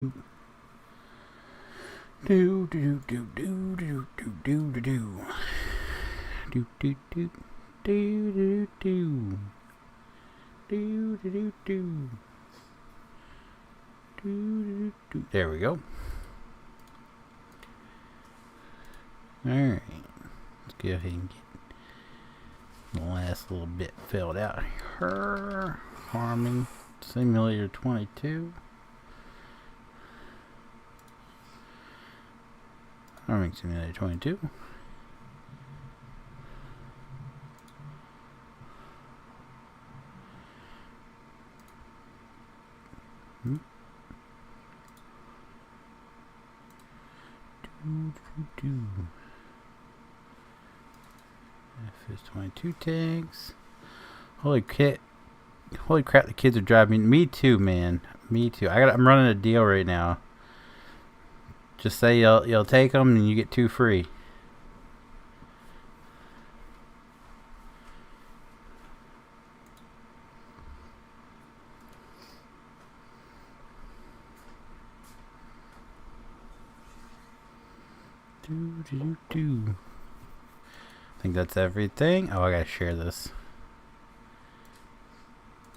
Do do do do do do do do do do do do do do do do do do do. There we go. Alright, let's go ahead and get the last little bit filled out here. Farming Simulator 22. Farming Simulator 22. FS22 tanks. Holy crap, the kids are driving. Me too, man. Me too. I'm running a deal right now. Just say you'll take them and you get 2 free. I think that's everything. Oh, I gotta share this.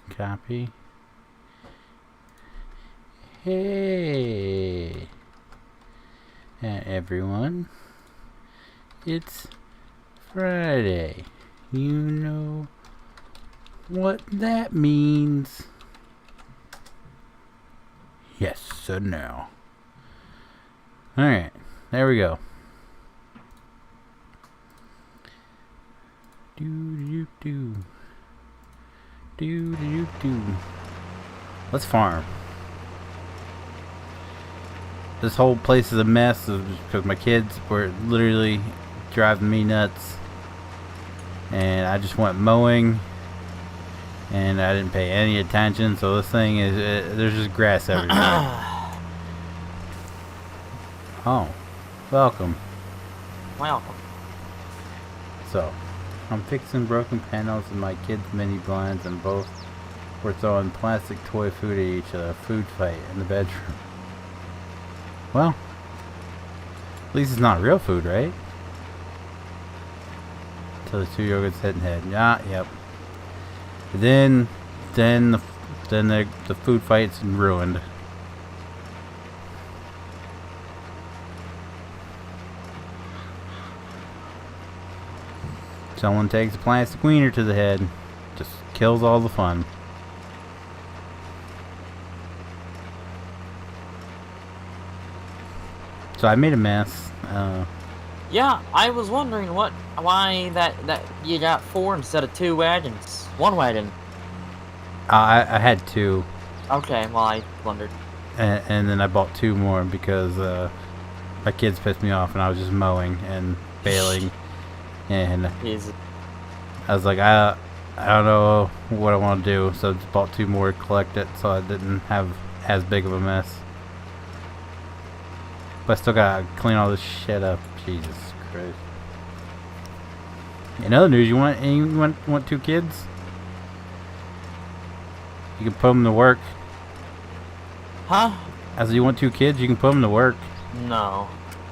Copy. Hey, everyone. It's Friday. You know what that means. Yes, so now. Alright, there we go. Let's farm. This whole place is a mess because my kids were literally driving me nuts, and I just went mowing and I didn't pay any attention, so this thing is there's just grass everywhere. Oh, welcome. So, I'm fixing broken panels in my kids' mini blinds, and both were throwing plastic toy food at each other. Food fight in the bedroom. Well, at least it's not real food, right? So the 2 yogurts head and head. Yeah, yep. Then the food fight's ruined. Someone takes a plastic wiener to the head. Just kills all the fun. So I made a mess. Yeah, I was wondering why that you got 4 instead of 2 wagons. 1 wagon. I had 2. Okay, well I wondered. And then I bought 2 more because my kids pissed me off, and I was just mowing and bailing. And I was like, I don't know what I want to do, so I just bought 2 more to collect it, so I didn't have as big of a mess. But I still gotta clean all this shit up. Jesus Christ. In other news, you want 2 kids? You can put them to work. Huh? I said, you want 2 kids? You can put them to work. No.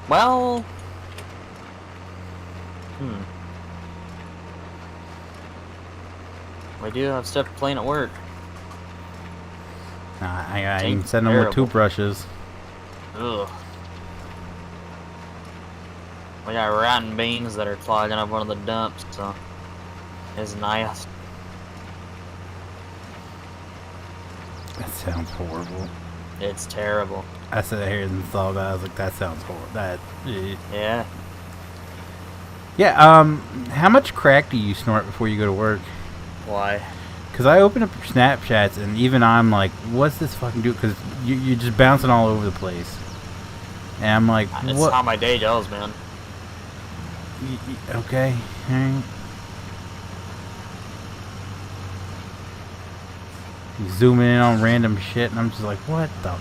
Well. We do have stuff playing at work. I can send them with toothbrushes. Ugh. We got rotten beans that are clogging up one of the dumps, so it's nice. That sounds horrible. It's terrible. I sat here and thought about it. I was like, that sounds horrible. Yeah. Yeah, how much crack do you snort before you go to work? Why? Because I open up Snapchats, and even I'm like, what's this fucking do? Because you're just bouncing all over the place. And I'm like, it's what? how my day goes, man. Okay, alright. Zooming in on random shit, and I'm just like, what the?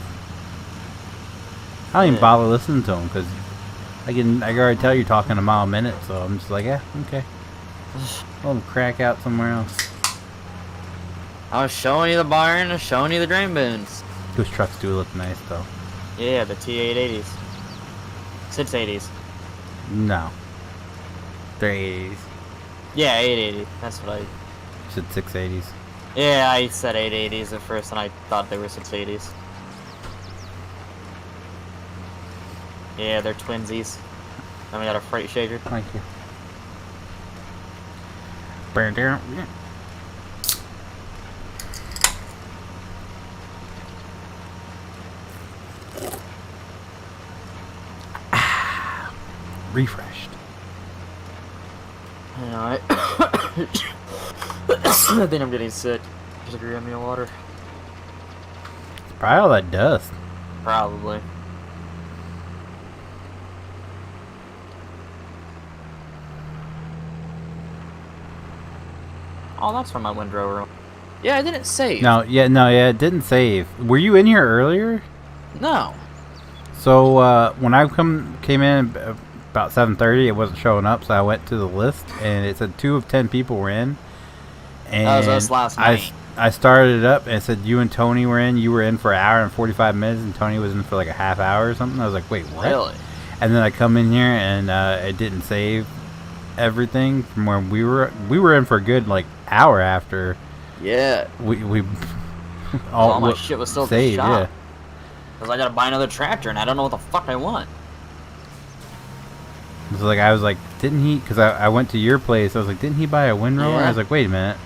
I don't even bother listening to them, because I can already tell you're talking a mile a minute, so I'm just like, yeah, okay. I'll crack out somewhere else. I was showing you the barn and showing you the drain bins. Those trucks do look nice, though. Yeah, the T880s. 680s. No. They're 80s. Yeah, 880. That's what I... You said 680s. Yeah, I said 880s at first, and I thought they were 680s. Yeah, they're twinsies. Then we got a freight shaker. Thank you. Banter. Refreshed. I know, I think I'm getting sick. Just grab me a water. Probably all that dust. Probably. Oh, that's from my window room. Yeah, I didn't save. No, yeah, it didn't save. Were you in here earlier? No. So when I came in about 7:30, it wasn't showing up, so I went to the list and it said 2 of 10 people were in. And that was us last night. I started it up and it said you and Tony were in. You were in for an hour and 45 minutes, and Tony was in for like a half hour or something. I was like, wait, what? Really? And then I come in here and it didn't save everything from where we were. We were in for a good like hour after. Yeah. We all my shit was still saved. at the shop. Yeah. Because I gotta buy another tractor and I don't know what the fuck I want. So like I was like, didn't he? Because I went to your place. I was like, didn't he buy a windrower? Yeah. I was like, wait a minute.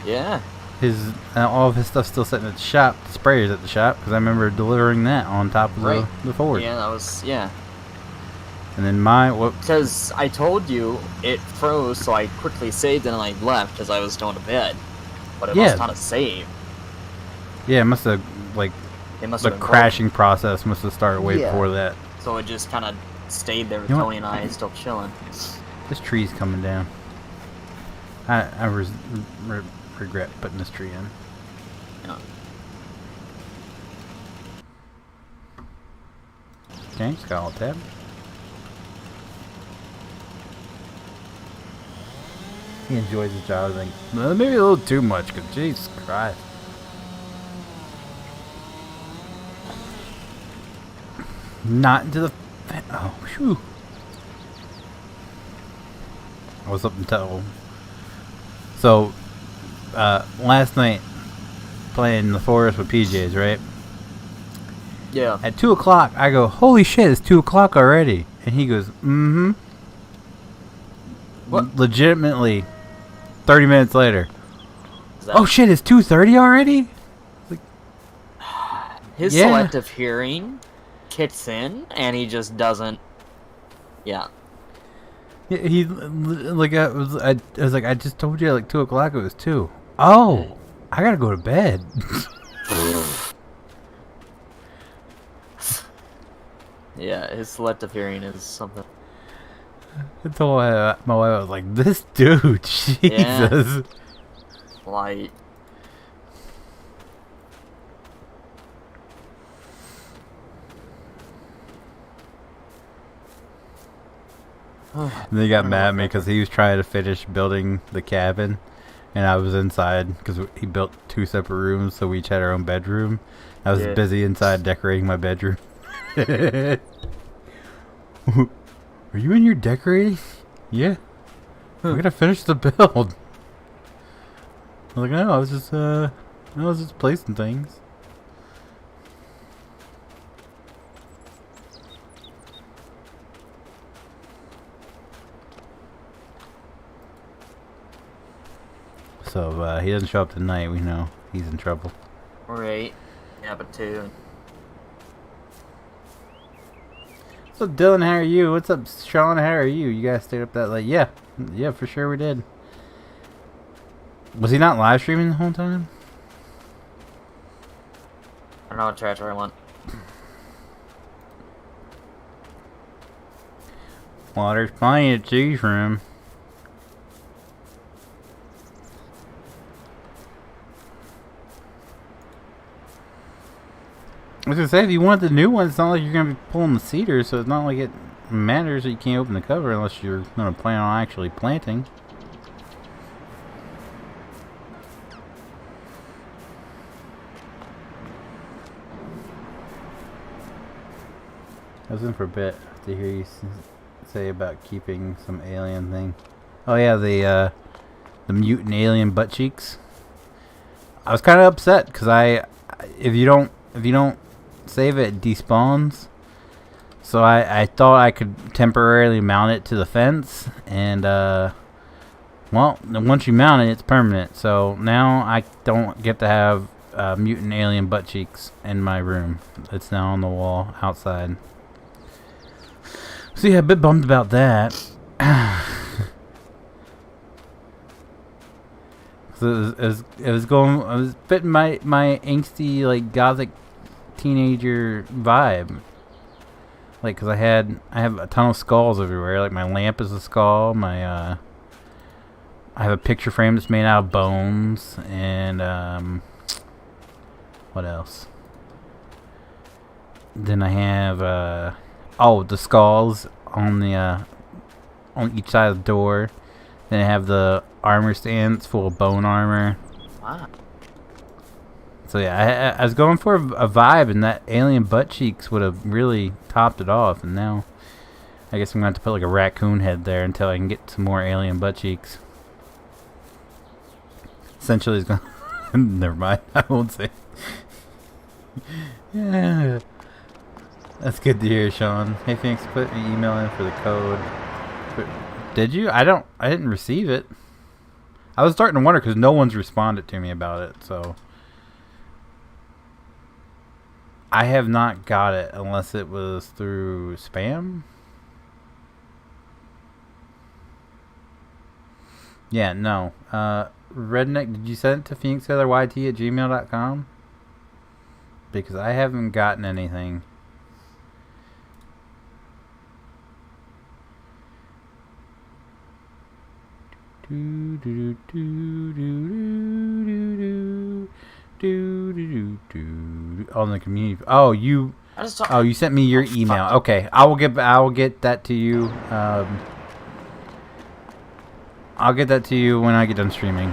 Yeah. His all of his stuff's still sitting at the shop. The sprayer's at the shop because I remember delivering that on top of the Ford. Yeah, that was And then what? Because I told you it froze, so I quickly saved and then I left because I was going to bed. But it must not have saved. Yeah, it must have like the crashing process must have started way before that. So it just kind of stayed there with Tony and I still chilling. This tree's coming down. I regret putting this tree in. Yeah. Okay, just got alt tab. He enjoys his job. I think maybe a little too much, because Jesus Christ. Not into the... Oh, whew. I was up until... So, last night, playing the forest with PJs, right? Yeah. At 2 o'clock, I go, holy shit, it's 2 o'clock already. And he goes, mm-hmm. What? Legitimately, 30 minutes later. Oh shit, it's 2:30 already? Like, his selective hearing kicks in, and he just doesn't. Yeah. He like I was like, I just told you at like 2 o'clock it was 2. Oh, I gotta go to bed. Yeah, his selective hearing is something. I told my wife, I was like, this dude, Jesus. Yeah. Like. And they got mad at me because he was trying to finish building the cabin, and I was inside because he built 2 separate rooms, so we each had our own bedroom. I was busy inside decorating my bedroom. Are you in here decorating? Yeah. We're gonna finish the build. I was like, no, I was just placing things. So if he doesn't show up tonight, we know he's in trouble. Right. Yeah, but 2. What's up, Dylan? How are you? What's up, Sean? How are you? You guys stayed up that late? Yeah, for sure we did. Was he not live streaming the whole time? I don't know what tractor I want. Well, there's plenty to choose from. I was gonna say, if you want the new one, it's not like you're gonna be pulling the cedar, so it's not like it matters that you can't open the cover unless you're gonna plan on actually planting. I was in for a bit to hear you say about keeping some alien thing. Oh yeah, the mutant alien butt cheeks. I was kind of upset because if you don't save it, it despawns. So I thought I could temporarily mount it to the fence, and well, once you mount it, it's permanent. So now I don't get to have mutant alien butt cheeks in my room. It's now on the wall outside. So yeah, a bit bummed about that. So it was going. I was fitting my angsty like gothic teenager vibe. Like, cause I have a ton of skulls everywhere. Like my lamp is a skull. I have a picture frame that's made out of bones, and what else? Then I have the skulls on the on each side of the door. Then I have the armor stand that's full of bone armor. Wow. So yeah, I was going for a vibe, and that alien butt cheeks would have really topped it off. And now, I guess I'm going to have to put like a raccoon head there until I can get some more alien butt cheeks. Essentially, it's going. Never mind. I won't say. Yeah, that's good to hear, Sean. Hey, thanks. Put an email in for the code. Did you? I didn't receive it. I was starting to wonder because no one's responded to me about it. So I have not got it unless it was through spam. Yeah, no. Redneck, did you send it to phoenixfeatheryt@gmail.com? Because I haven't gotten anything. On the community. Oh, you sent me your email. Okay, I will get that to you. I'll get that to you when I get done streaming.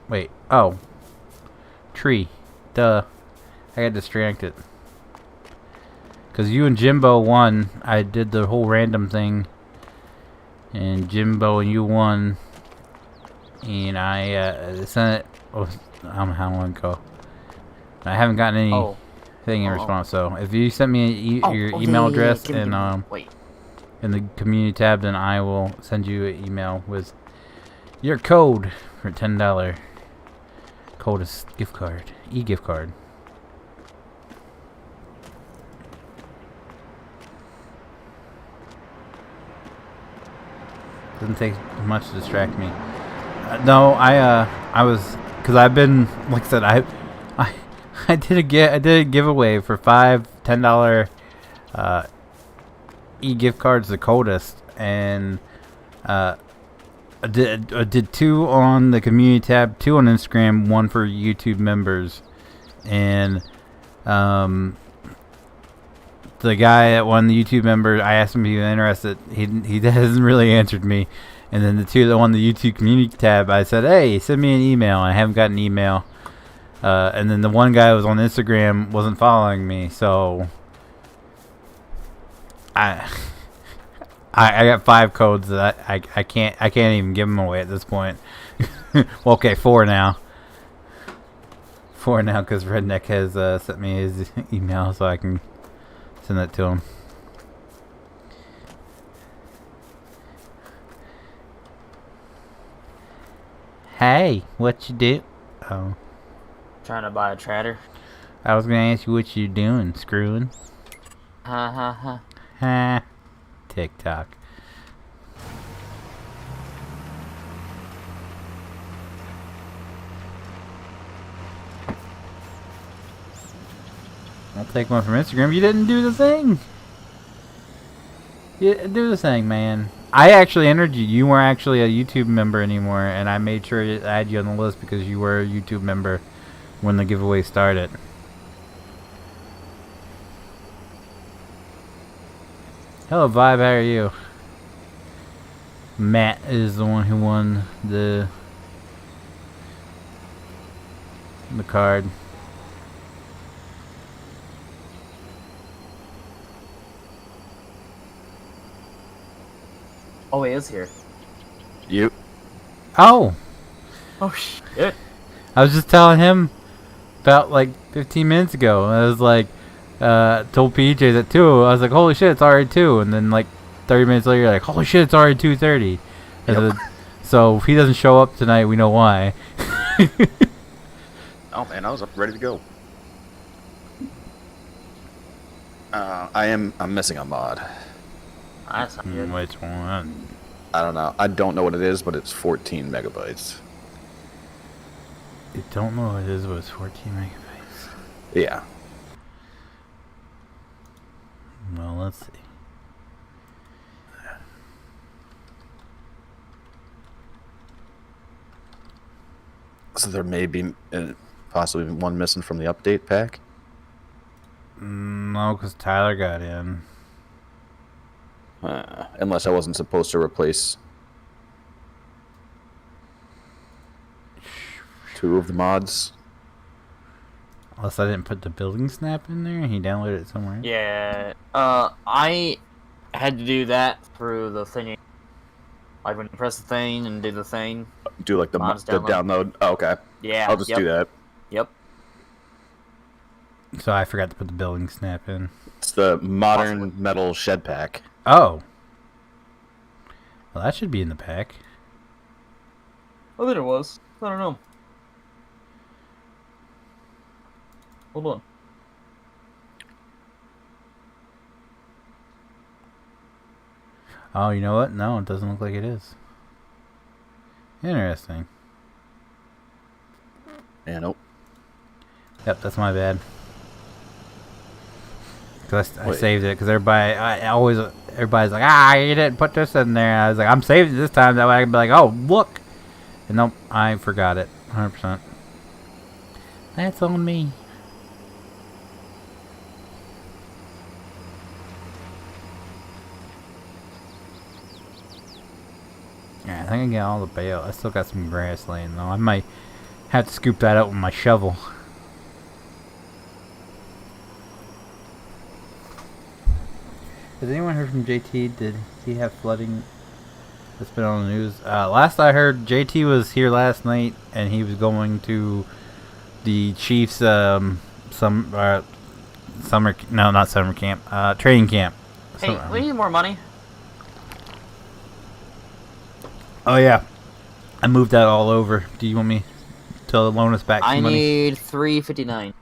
Wait. Oh. Tree. Duh. I got distracted. Because you and Jimbo won. I did the whole random thing. And Jimbo and you won. And I sent it. Oh, I don't know how long ago. I haven't gotten anything in response. So if you send me your email address and in the community tab, then I will send you an email with your code for $10 code is gift card, e-gift card. Doesn't take much to distract me. No, I was, cause I've been, like I said, I did a giveaway for $5 $10 e-gift cards the coldest, and I did 2 on the community tab, 2 on Instagram, 1 for YouTube members, and the guy that won the YouTube member, I asked him if he was interested. He hasn't really answered me. And then the 2 that won the YouTube community tab, I said, hey, send me an email. I haven't got an email. And then the one guy who was on Instagram wasn't following me, so I got 5 codes that I can't even give them away at this point. Well, okay, 4 now. 4 now because Redneck has sent me his email, so I can send that to him. Hey, what you do? Oh. Trying to buy a tractor. I was gonna ask you what you doing, screwing. Ha ha ha. Ha. TikTok. I'll take one from Instagram. You didn't do the thing. You do the thing, man. I actually entered you. You weren't actually a YouTube member anymore, and I made sure to add you on the list because you were a YouTube member when the giveaway started. Hello, Vibe. How are you? Matt is the one who won the card. Oh, he is here. You? Oh! Oh, shit. I was just telling him about like 15 minutes ago. I was like, told PJs at 2. I was like, holy shit, it's already 2. And then like 30 minutes later, you're like, holy shit, it's already 2:30. Yep. So if he doesn't show up tonight, we know why. Oh man, I was up ready to go. I'm missing a mod. That's not good. Which one? I don't know. I don't know what it is, but it's 14 megabytes. You don't know what it is, but it's 14 megabytes. Yeah. Well, let's see. So there may be possibly one missing from the update pack. No, because Tyler got in. Unless I wasn't supposed to replace 2 of the mods. Unless I didn't put the building snap in there and he downloaded it somewhere. Yeah. I had to do that through the thingy. Like when you press the thing and do the thing. Do like the download. Oh, okay. Yeah. I'll just do that. Yep. So I forgot to put the building snap in. It's the modern metal shed pack. Oh. Well, that should be in the pack. Oh, there it was. I don't know. Hold on. Oh, you know what? No, it doesn't look like it is. Interesting. Yeah, nope. Yep, that's my bad. Cause I saved it because everybody's like, you didn't put this in there. I was like, I'm saving it this time. That way I can be like, oh, look. And nope, I forgot it. 100%. That's on me. Yeah, I think I got all the bale. I still got some grass laying though. I might have to scoop that out with my shovel. Has anyone heard from JT? Did he have flooding that's been on the news? Last I heard, JT was here last night and he was going to the Chiefs not summer camp, training camp. Hey, we need more money. Oh yeah, I moved that all over. Do you want me to loan us back some money? I need $3.59.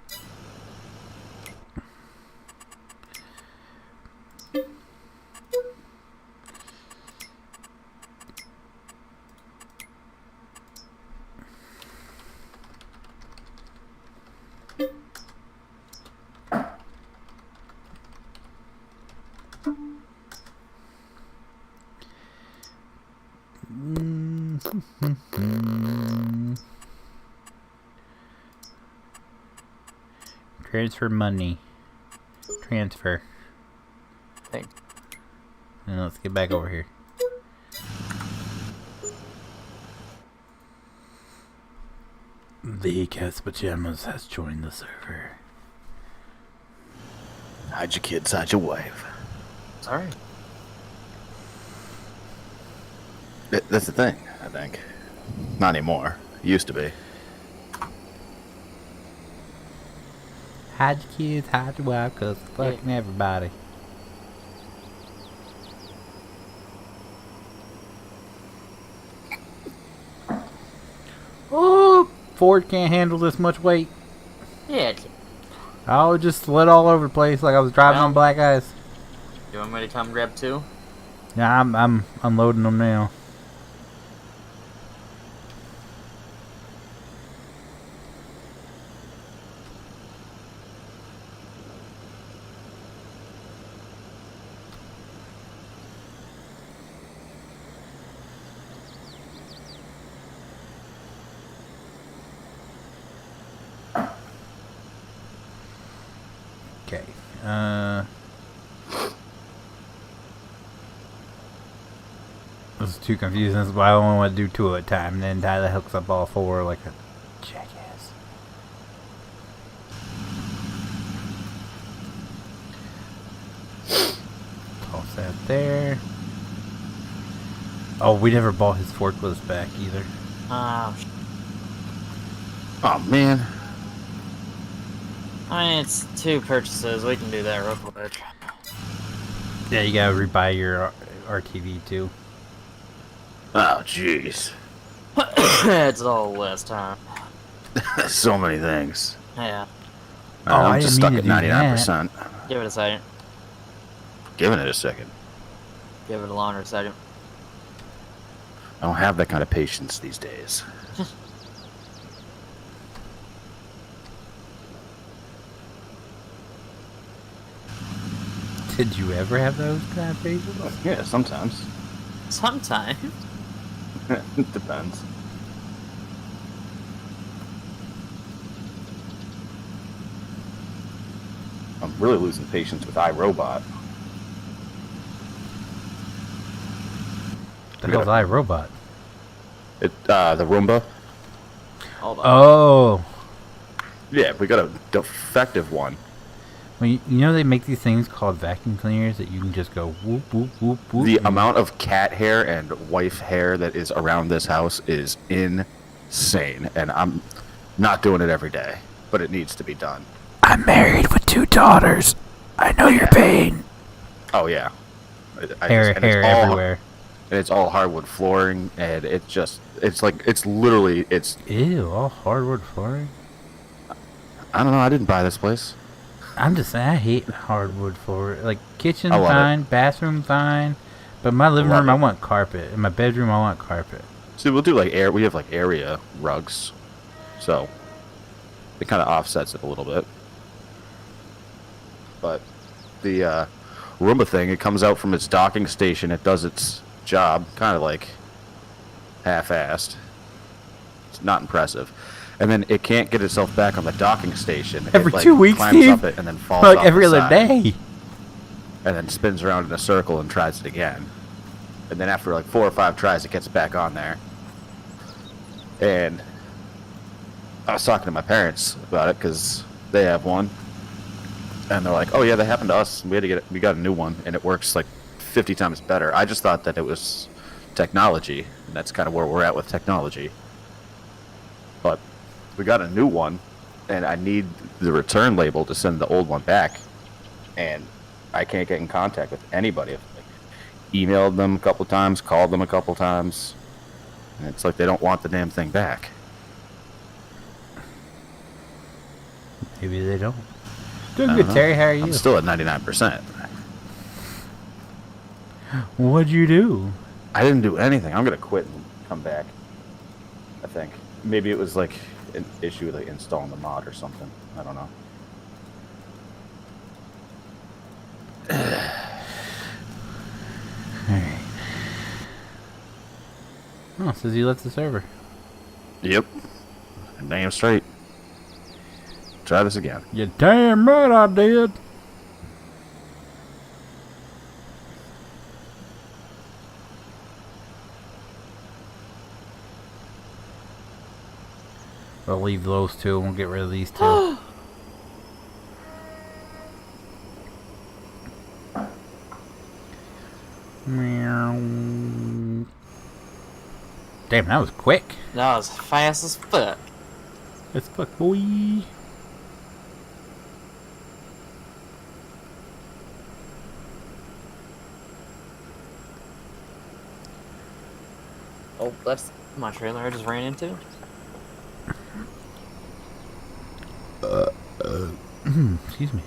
Transfer money. Transfer. Thanks. And let's get back over here. The Cat's Pajamas has joined the server. Hide your kids, hide your wife. Sorry. That's the thing, I think. Not anymore. Used to be. Hide your kids, hide your wife, cause fucking everybody. Oh, Ford can't handle this much weight. Yeah. I would just slid all over the place like I was driving on black ice. You want me to come grab 2? Yeah, I'm unloading them now. Okay. was too confusing. That's why I only want to do 2 at a time. And then Tyler hooks up all 4 like a jackass. Toss that there. Oh, we never bought his forklift back either. Oh man. I mean, it's 2 purchases. We can do that real quick. Yeah, you gotta rebuy your RTV too. Oh jeez. It's all last time. So many things. Yeah. Oh, I I'm just didn't stuck mean at to do 99%. Give it a second. Giving it a second. Give it a longer second. I don't have that kind of patience these days. Did you ever have those kind of phases? Yeah, sometimes. Sometimes. It depends. I'm really losing patience with iRobot. The hell's iRobot? The Roomba. Hold on. Oh. Yeah, we got a defective one. Well, you know they make these things called vacuum cleaners that you can just go whoop, whoop, whoop, whoop. The amount of cat hair and wife hair that is around this house is insane. And I'm not doing it every day, but it needs to be done. I'm married with 2 daughters. I know your pain. Oh, yeah. Hair everywhere. And it's all hardwood flooring, and it's literally. Ew, all hardwood flooring? I don't know, I didn't buy this place. I'm just saying, I hate hardwood floor. Like, kitchen I love fine, bathroom fine, but my living love room I it. want carpet. In my bedroom I want carpet. See, we'll do we have like area rugs, so it kind of offsets it a little bit. But the Roomba thing, it comes out from its docking station, it does its job, kind of like half-assed. It's not impressive. And then it can't get itself back on the docking station. Every it, like, 2 weeks, climbs Steve? up it and then falls Like off every the other side, day. and then spins around in a circle and tries it again. And then after like 4 or 5 tries, it gets back on there. And I was talking to my parents about it because they have one, and they're like, "Oh yeah, that happened to us. We got a new one, and it works like 50 times better." I just thought that it was technology, and that's kind of where we're at with technology. But we got a new one, and I need the return label to send the old one back, and I can't get in contact with anybody. I've emailed them a couple times, called them a couple times, and it's like they don't want the damn thing back. Maybe they don't. Doing good, Terry. How are you? I'm still at 99%. What'd you do? I didn't do anything. I'm gonna quit and come back. I think maybe it was like an issue with like installing the mod or something. I don't know. Alright. Oh, says you left the server. Yep. Damn straight. Try this again. You damn right I did. I'll leave those 2 and we'll get rid of these 2. Meow. Damn, that was quick. That was fast as fuck. That's fuck, boy. Oh, that's my trailer I just ran into. Excuse me.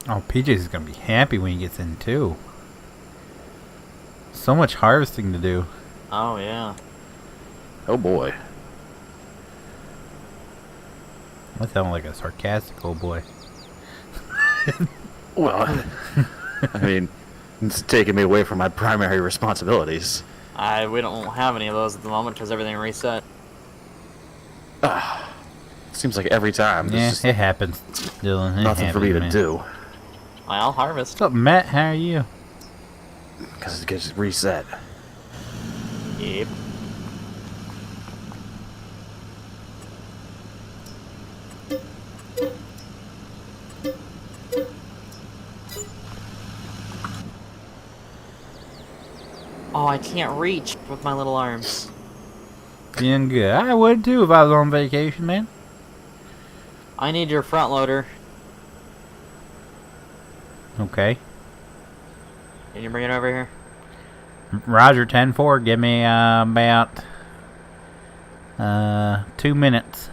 Oh, PJ's is gonna be happy when he gets in too. So much harvesting to do. Oh, yeah. Oh boy. I sound like a sarcastic old boy. Well, I mean, it's taking me away from my primary responsibilities. We don't have any of those at the moment because everything reset. Seems like every time Yeah, there's just it happens, Dylan. It nothing for me happens, to man. do. I'll harvest. What's up, Matt? How are you? Because it gets reset. Yep. Oh, I can't reach with my little arms. Being good. I would too if I was on vacation, man. I need your front loader. Okay. Can you bring it over here? Roger, 10-4. Give me about 2 minutes.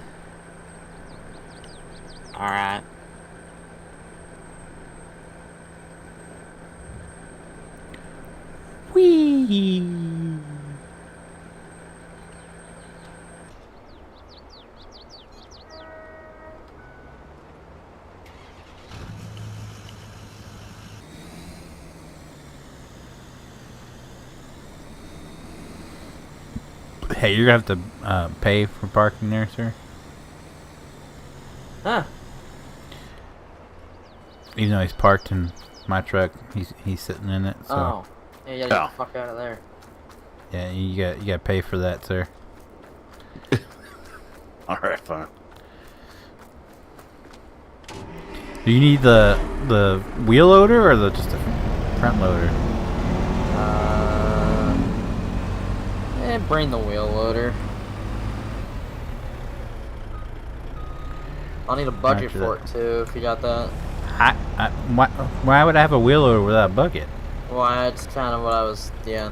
Alright. Whee! Hey, you're gonna have to pay for parking there, sir. Huh. Even though he's parked in my truck, he's sitting in it. So Oh. Yeah, you gotta get the fuck out of there. yeah, you gotta pay for that, sir. All right, fine. Do you need the wheel loader or just the front loader? Bring the wheel loader. I'll need a bucket for it too, if you got that. Why would I have a wheel loader without a bucket? Well, that's kind of what I was, yeah.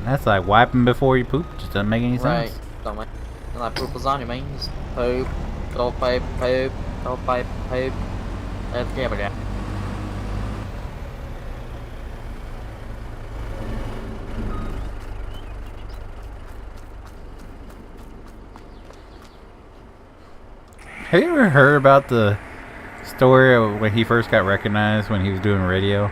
That's like wiping before you poop. Just doesn't make any sense. Right. Don't make like poop lasagna, man. Just poop, good old pipe, poop, good old pipe, poop. Let's give it out. Have you ever heard about the story of when he first got recognized when he was doing radio?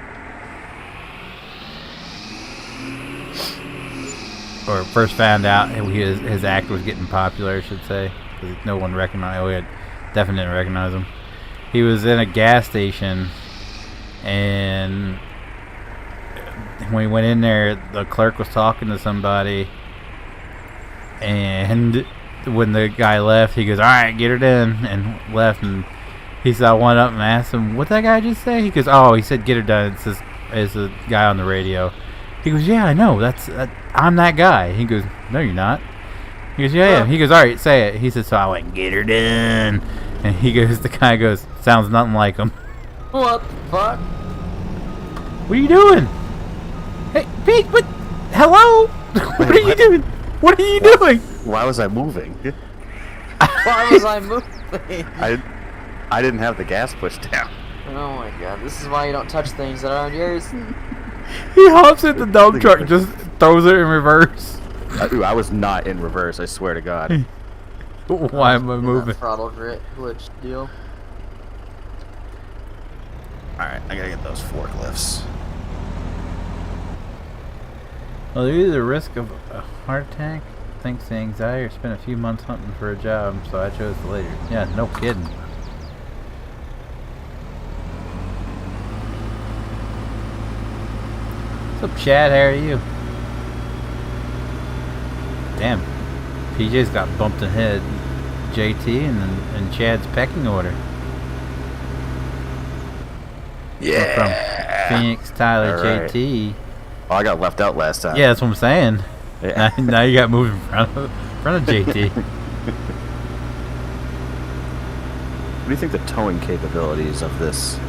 Or first found out his act was getting popular, I should say. Because no one recognized him. We definitely didn't recognize him. He was in a gas station, and when he went in there, the clerk was talking to somebody, and when the guy left, he goes, "Alright, get her done," and left. And he saw one up and asked him, "What that guy just say?" He goes, "Oh, he said get her done. It's a guy on the radio." He goes, "Yeah, I know. I'm that guy." He goes, "No, you're not." He goes, "Yeah, yeah." He goes, "Alright, say it." He says, "So I went, get her done." And he goes, the guy goes, "Sounds nothing like him." What the fuck? What are you doing? Hey, Pete, what? Hello? What are you doing? What are you doing? Why was I moving? Why was I moving? I didn't have the gas pushed down. Oh my god, this is why you don't touch things that aren't yours. He hops in the dump truck and just throws it in reverse. I was not in reverse, I swear to God. Why am I moving? Throttle glitch deal. Alright, I gotta get those forklifts. Well, there's either risk of a heart attack, thanks to anxiety, or spent a few months hunting for a job, so I chose the later. Yeah, no kidding. What's up, Chad? How are you? Damn, PJ's got bumped ahead. JT and Chad's pecking order. Yeah. From Phoenix, Tyler, Right. JT. Oh, I got left out last time. Yeah, that's what I'm saying. Yeah. Now you got moved in front of JT. What do you think the towing capabilities of this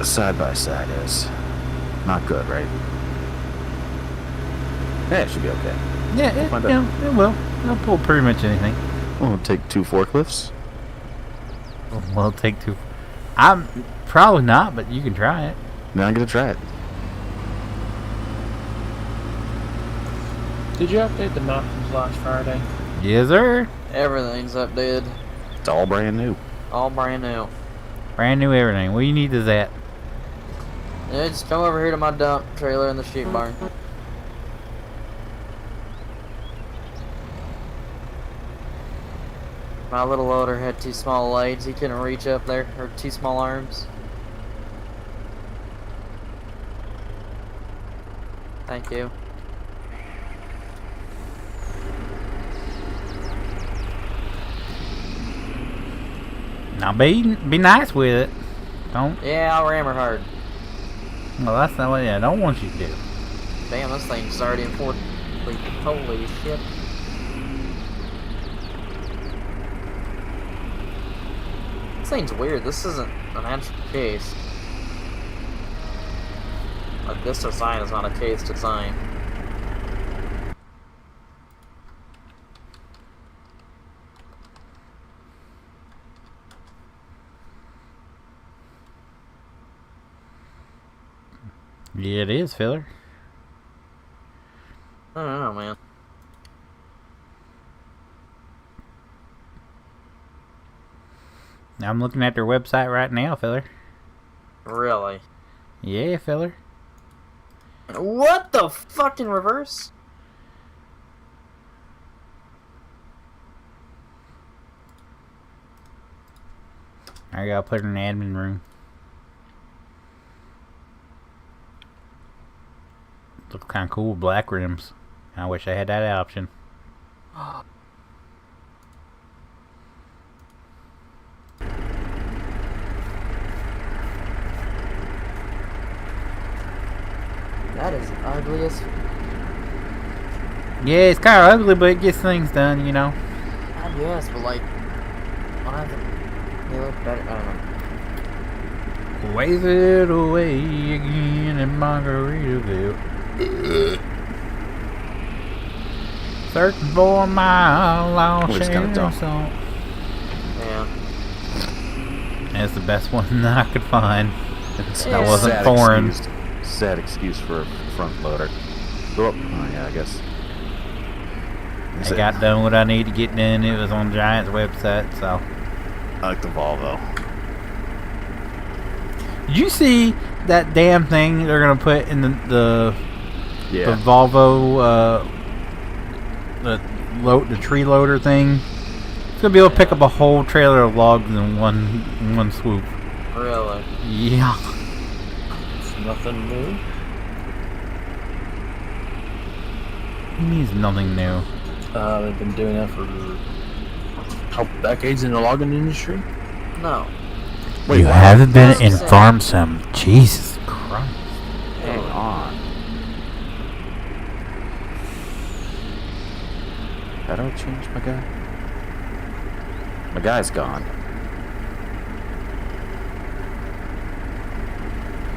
side-by-side is? Not good, right? Yeah, it should be okay. Yeah, it will. It'll pull pretty much anything. We'll take 2 forklifts. We'll take 2. I'm probably not, but you can try it. Now I'm gonna try it. Did you update the map since last Friday? Yes, sir. Everything's updated. It's all brand new. All brand new. Brand new everything. What you need is that. Yeah, just come over here to my dump trailer in the sheep barn. My little loader had too small legs. He couldn't reach up there, or too small arms. Thank you. Now be nice with it. Don't. Yeah, I'll ram her hard. Well, that's not what I don't want you to do. Damn, this thing's already in fourth. Holy shit. This thing's weird. This isn't an actual case. Like, this design is not a case design. Yeah, it is, filler. I don't know, man. I'm looking at their website right now, filler. Really? Yeah, filler. What the fucking reverse? I gotta put it in the admin room. Looks kind of cool with black rims. I wish I had that option. That is ugly as... Yeah, it's kind of ugly, but it gets things done, you know. I guess, but like... They look better, I don't know. Wave it away again in Margaritaville. Searching for my lost song. Yeah. That's the best one that I could find. It's that wasn't foreign. Sad excuse for a front loader. Oh yeah, I guess. I got done what I need to get done. It was on Giant's website, so. I like the Volvo. Did you see that damn thing they're gonna put in the Volvo the tree loader thing? It's gonna be able to pick up a whole trailer of logs in one swoop. Really? Yeah. It's nothing new. He needs nothing new. They've been doing that for a couple decades in the logging industry. No. Wait, you haven't been in farm sim. Jesus Christ. Hang on. How do I change my guy? My guy's gone.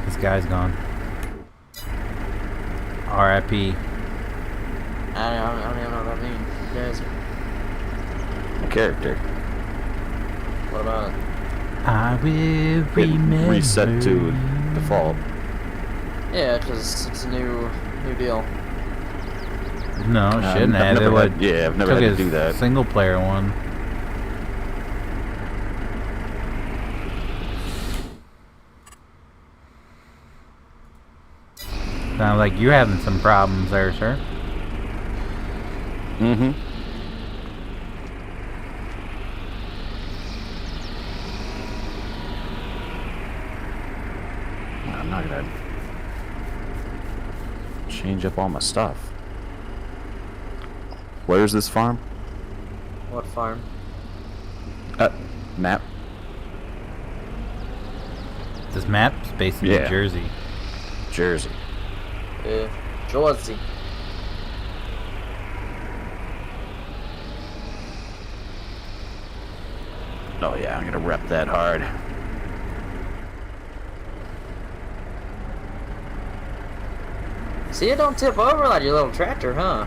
This guy's gone. R.I.P. I don't even know what that means. You guys... My character. What about it? I will remember. Reset to default. Yeah, because it's a new deal. No, it shouldn't have. I've never had to do that. Single player one. Sounds like you're having some problems there, sir. Mm-hmm. I'm not gonna change up all my stuff. Where's this farm? What farm? Map. This map's based in New Jersey. Jersey. Jersey. Oh yeah, I'm gonna rep that hard. See, it don't tip over like your little tractor, huh?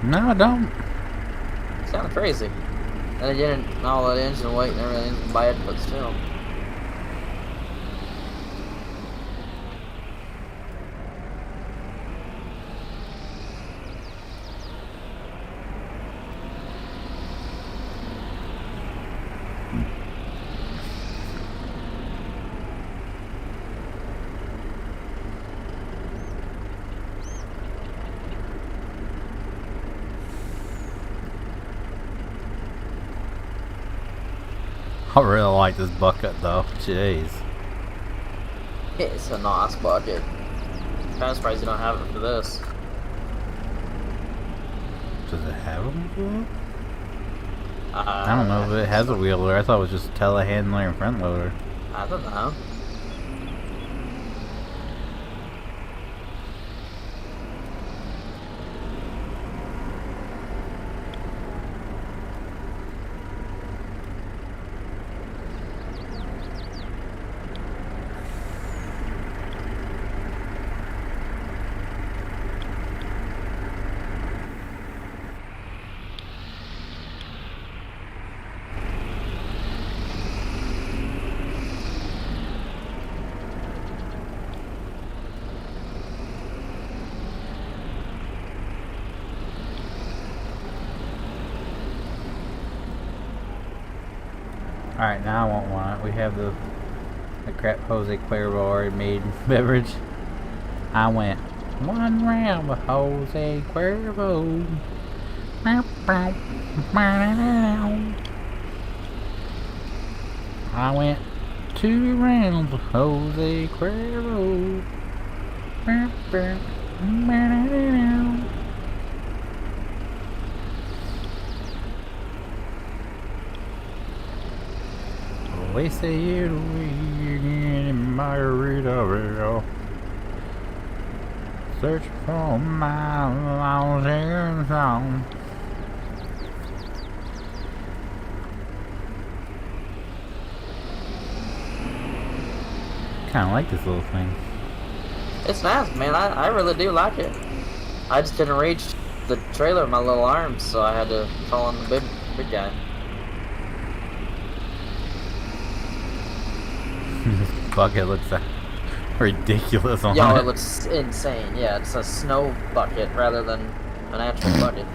No, I don't. It's kind of crazy. And again, all that engine weight and everything's bad, but still. I really like this bucket though. Jeez. It's a nice bucket. I'm surprised you don't have it for this. Does it have a wheel? I don't know if it has a wheel loader. I thought it was just a telehandler and front loader. I don't know. Alright, now I won't want it. We have the crap Jose Cuervo already made beverage. I went 1 round with Jose Cuervo. I went 2 rounds with Jose Cuervo. We say it'll be in Margaritaville. Search for my lost song. Kinda like this little thing. It's nice, man. I really do like it. I just didn't reach the trailer with my little arms, so I had to call on the big guy. This bucket looks ridiculous on Yo, it. it looks insane. Yeah, it's a snow bucket rather than an actual bucket.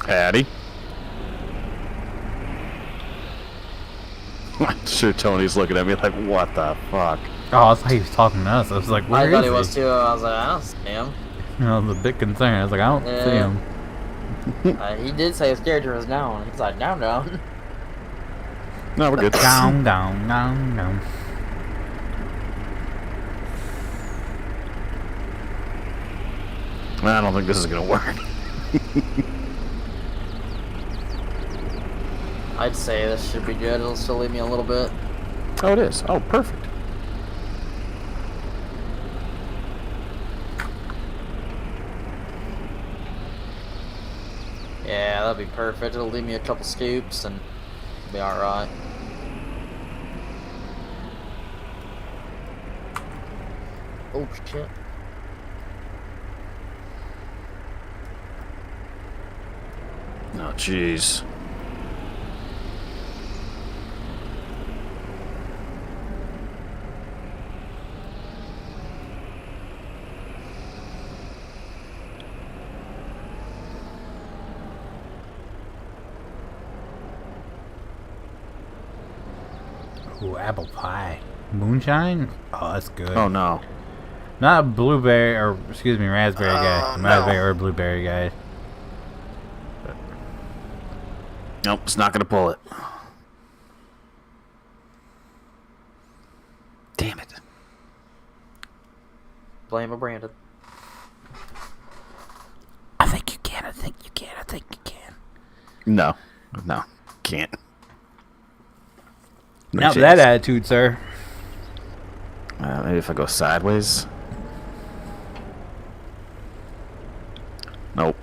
Patty. I'm sure Tony's looking at me like, what the fuck? Oh, I thought he was talking to us. I was like, where I thought he is was too. I was like, I don't see him. I was a bit concerned. I was like, I don't see him. He did say his character was down. He's like, down. No, we're good. Down. I don't think this is gonna work. I'd say this should be good. It'll still leave me a little bit. Oh, it is. Oh, perfect. Yeah, that'll be perfect. It'll leave me a couple scoops and it'll be alright. Oh, shit. Oh, jeez. Ooh, apple pie. Moonshine? Oh, that's good. Oh, no. Not a blueberry, or excuse me, raspberry guy. Raspberry or blueberry guy. Nope, it's not gonna pull it. Damn it. Blame a Brandon. I think you can. I think you can. I think you can. No. No. Can't. No Not with chance. that attitude, sir. Maybe if I go sideways. Nope.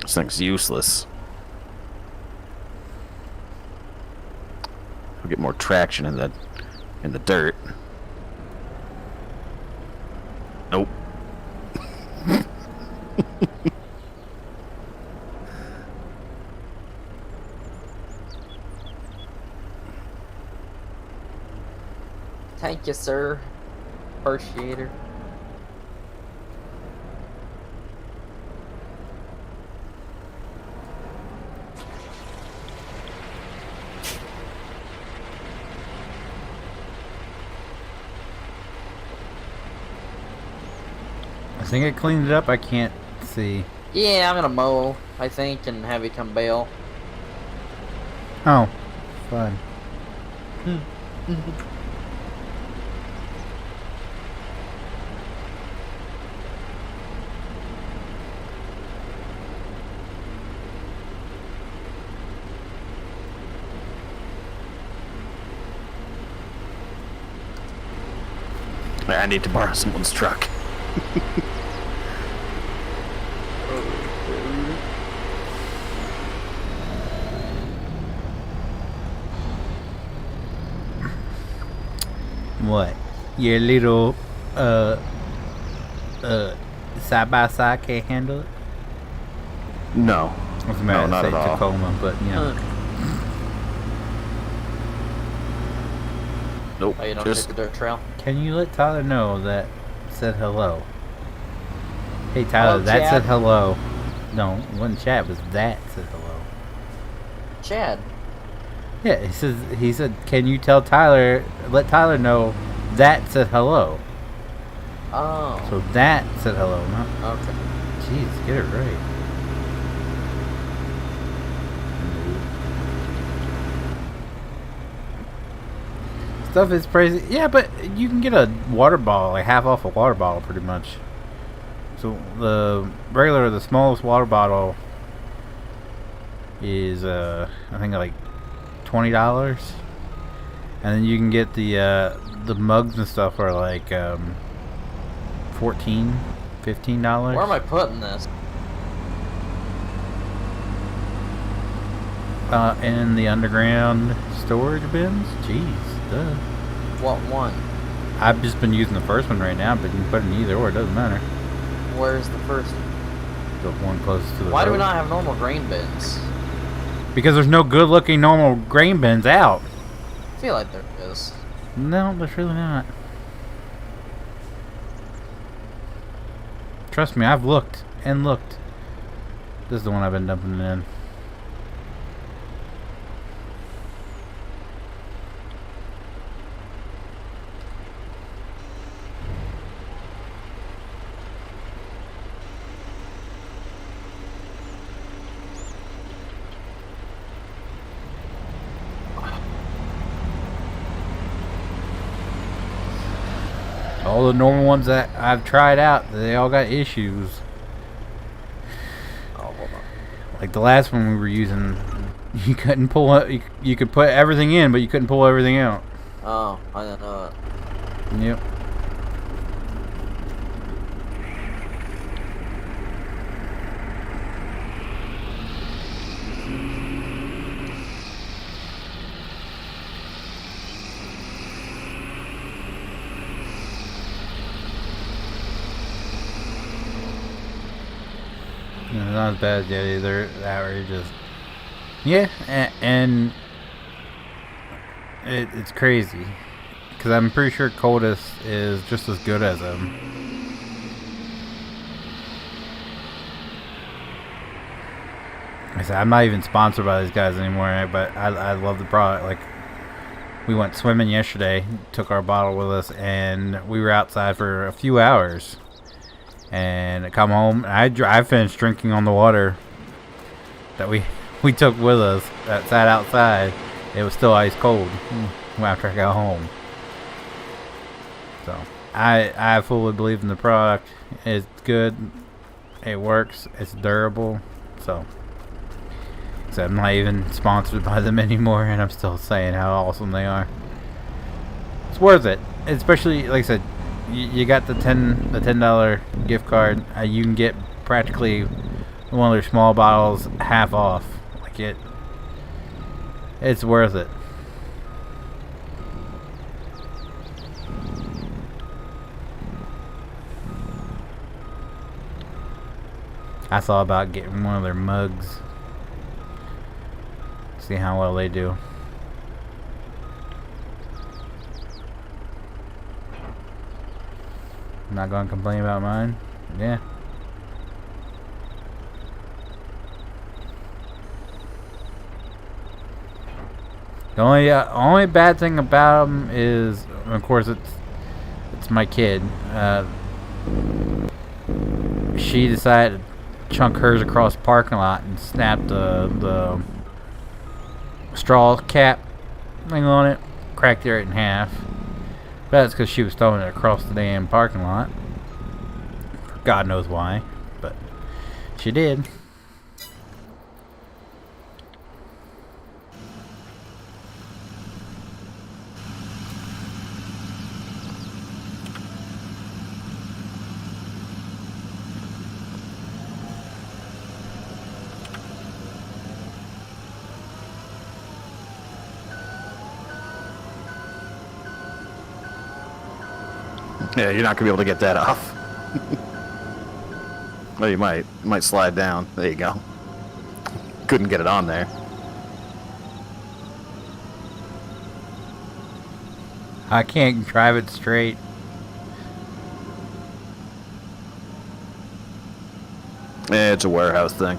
This thing's useless. We'll get more traction in the dirt. Nope. Thank you, sir. Appreciate it. I think I cleaned it up. I can't see. Yeah, I'm gonna mow, I think, and have you come bail. Oh, fine. I need to borrow someone's truck. What? Your little side by side can't handle it? No. I was about not to say at all. Tacoma, but you know. Nope. Oh, you don't Just take the dirt trail? Can you let Tyler know that said hello? Hey Tyler, Hello, that Chad. said hello. No, it wasn't Chad, it was that said hello. Chad. Yeah, he said, can you tell Tyler, let Tyler know that said hello. Oh. So that said hello, not, Okay. jeez, get it right. Stuff is crazy. Yeah, but you can get a water bottle, like half off a water bottle pretty much. So the smallest water bottle is I think like $20, and then you can get the mugs and stuff are like $14, $15. Where am I putting this? In the underground storage bins. Jeez, duh. What one? I've just been using the first one right now, but you can put it in either or. It doesn't matter. Where's the first? The one closest to the Why do road. we not have normal grain bins? Because there's no good-looking normal grain bins out. I feel like there is. No, there's really not. Trust me, I've looked and looked. This is the one I've been dumping it in. All the normal ones that I've tried out, they all got issues. Oh, hold on. Like the last one we were using, you couldn't pull it. You could put everything in, but you couldn't pull everything out. Oh, I didn't know that. Yep. No, not as bad yet either. That were just, yeah, and it's crazy because I'm pretty sure Coldest is just as good as him. I said I'm not even sponsored by these guys anymore, but I love the product. Like we went swimming yesterday, took our bottle with us, and we were outside for a few hours. And I come home, and I finished drinking on the water that we took with us that sat outside. It was still ice cold after I got home. So I fully believe in the product. It's good. It works. It's durable. So I'm not even sponsored by them anymore, and I'm still saying how awesome they are. It's worth it, especially like I said. You got the $10 gift card. You can get practically one of their small bottles half off. Like it's worth it. I thought about getting one of their mugs. See how well they do. I'm not going to complain about mine. Yeah. The only bad thing about them is, of course, it's my kid. she decided to chunk hers across the parking lot and snapped the straw cap thing on it, cracked it right in half. But that's because she was throwing it across the damn parking lot. God knows why, but she did. Yeah, you're not gonna be able to get that off. Well, you might. You might slide down. There you go. Couldn't get it on there. I can't drive it straight. Yeah, it's a warehouse thing.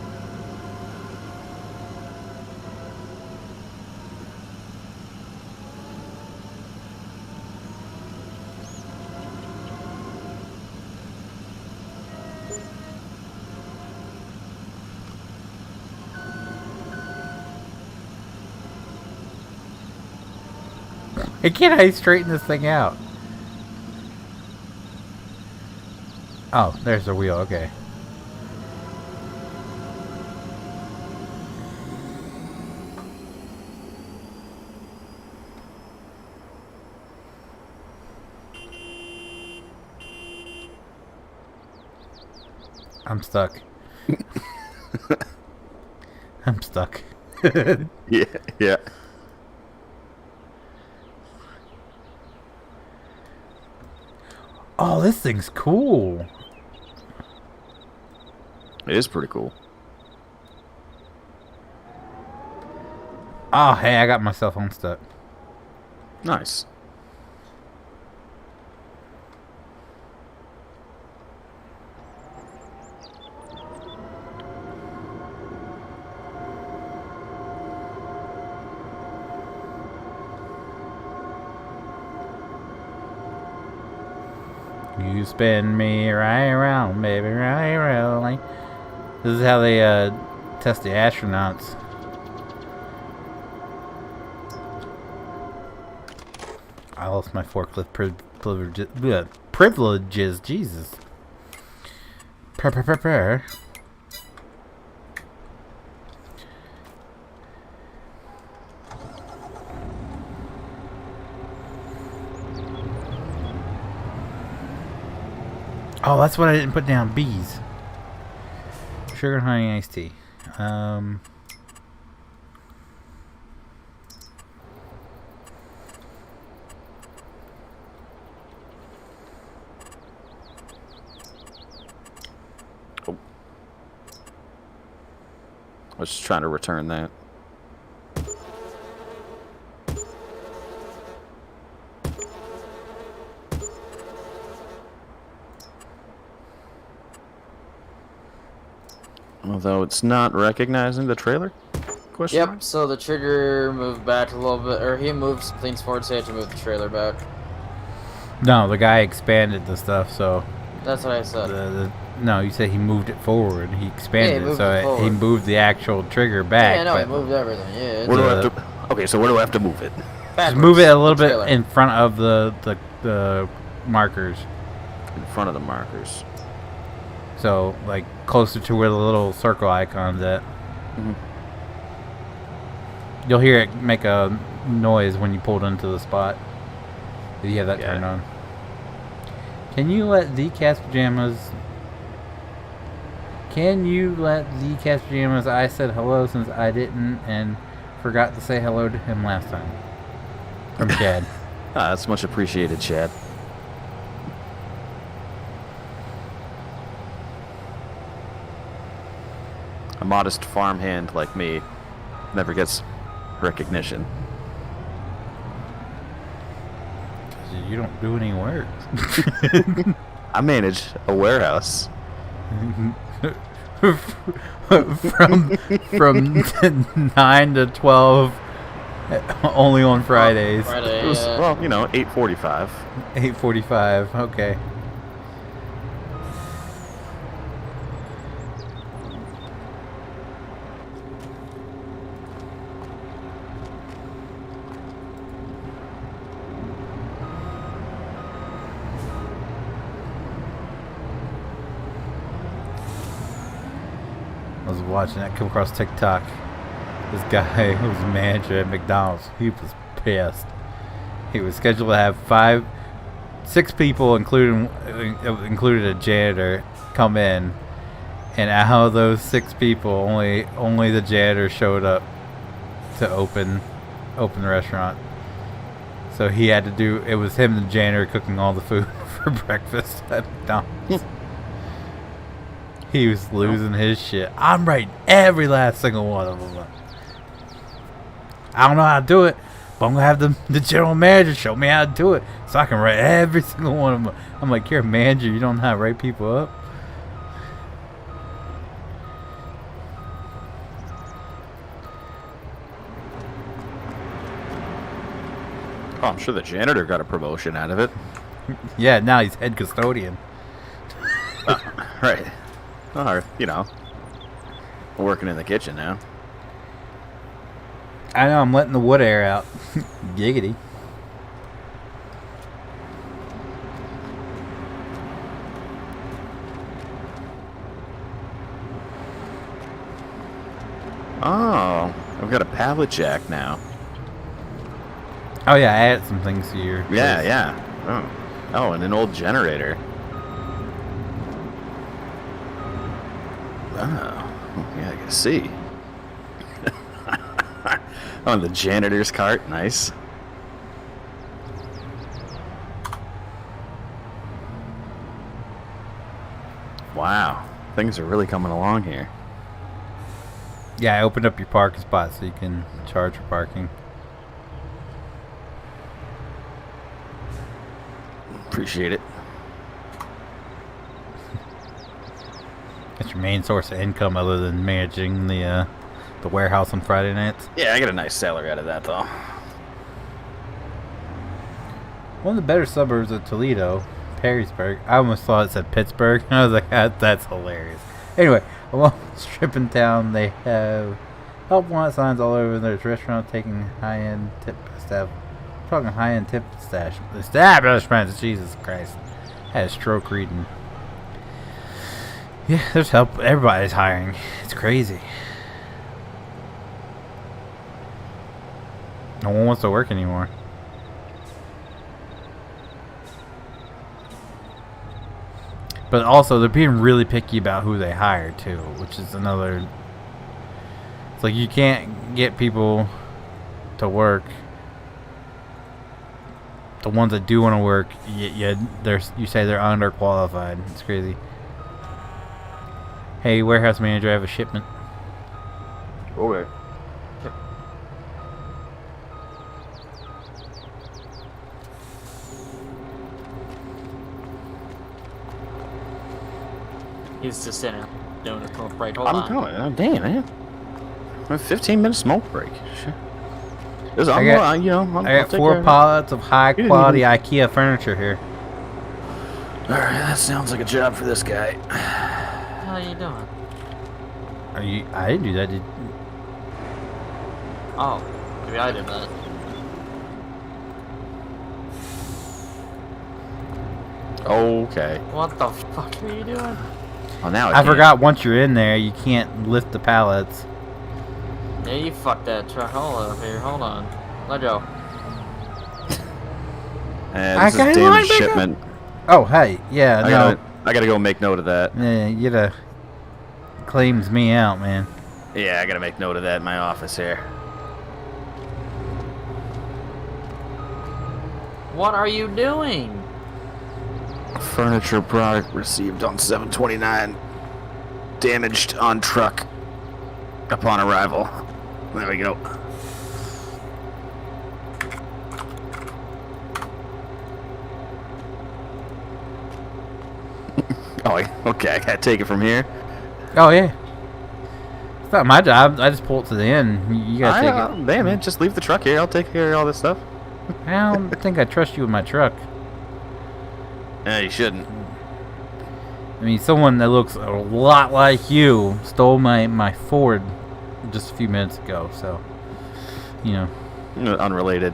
Can't I straighten this thing out? Oh, there's the wheel, okay. I'm stuck. I'm stuck. Yeah, yeah. Oh, this thing's cool. It is pretty cool. Oh, hey, I got myself unstuck. Nice. You spin me right around, baby, right around. This is how they test the astronauts. I lost my forklift privileges. Jesus. Prepare. Oh, that's what I didn't put down. Bees. Sugar and honey iced tea. Oh. I was just trying to return that. Although it's not recognizing the trailer? Question Yep, mark? so the trigger moved back a little bit, or he moved things forward, so he had to move the trailer back. No, the guy expanded the stuff, so... That's what I said. No, you said he moved it forward. He expanded moved so it forward. he moved the actual trigger back. Yeah, no, he but moved everything, yeah. Where do I have to... Okay, so where do I have to move it? just move it a little bit trailer. in front of the markers. In front of the markers. So, like, closer to where the little circle icon's at. Mhm. You'll hear it make a noise when you pull it into the spot. If you have that turned on. Can you let the Cast Pajamas... Can you let the Cast Pajamas... I said hello since I didn't and forgot to say hello to him last time. From Chad. Ah, that's much appreciated, Chad. A modest farmhand like me never gets recognition. You don't do any work. I manage a warehouse. from 9 to 12 only on Fridays. Friday, It was, yeah. well, you know, 8:45. 8:45. Okay. was watching that come across TikTok. This guy who was a manager at McDonald's, he was pissed. He was scheduled to have 6 people, included a janitor, come in, and out of those 6 people, only the janitor showed up to open the restaurant. So he had to do. It was him and the janitor cooking all the food for breakfast at McDonald's. He was losing his shit. I'm writing every last single one of them. I don't know how to do it, but I'm gonna have the general manager show me how to do it, so I can write every single one of them. I'm like, you're a manager, you don't know how to write people up. Oh, I'm sure the janitor got a promotion out of it. Yeah, now he's head custodian. Right. Or, you know, working in the kitchen now. I know, I'm letting the wood air out. Giggity. Oh, I've got a pallet jack now. Oh yeah, I added some things to your place. Yeah. Oh, and an old generator. Oh, yeah, I can see. On the janitor's cart, nice. Wow, things are really coming along here. Yeah, I opened up your parking spot so you can charge for parking. Appreciate it. That's your main source of income other than managing the warehouse on Friday nights. Yeah, I get a nice salary out of that, though. One of the better suburbs of Toledo, Perrysburg. I almost thought it said Pittsburgh. I was like, that's hilarious. Anyway, along the strip in town, they have help wanted signs all over. There's restaurants taking high-end tip staff. Talking high-end tip establishments. Jesus Christ. I had a stroke reading. Yeah, there's help. Everybody's hiring. It's crazy. No one wants to work anymore. But also, they're being really picky about who they hire, too, which is another... It's like you can't get people to work. The ones that do want to work, you say they're underqualified. It's crazy. Hey, warehouse manager, I have a shipment. Okay. He's just in it, doing a smoke break. Hold I'm on. coming. Oh, damn, man. A 15-minute smoke break. Sure. I got 4 pallets of high-quality IKEA furniture here. Alright, that sounds like a job for this guy. How you doing? I didn't do that. Oh, maybe I did that. Okay. What the fuck are you doing? Oh, now I forgot once you're in there, you can't lift the pallets. Yeah, you fucked that truck. Hold up here. Hold on. Let go. This is damaged shipment. Oh, hey. Yeah, I gotta go make note of that. Yeah, you gotta... Claims me out, man. Yeah, I gotta make note of that in my office here. What are you doing? Furniture product received on 7/29. Damaged on truck upon arrival. There we go. Oh, okay. I gotta take it from here. Oh, yeah. It's not my job. I just pull it to the end. You gotta take it. Damn it. Just leave the truck here. I'll take care of all this stuff. I don't think I trust you with my truck. Yeah, you shouldn't. I mean, someone that looks a lot like you stole my Ford just a few minutes ago, so, you know. Unrelated.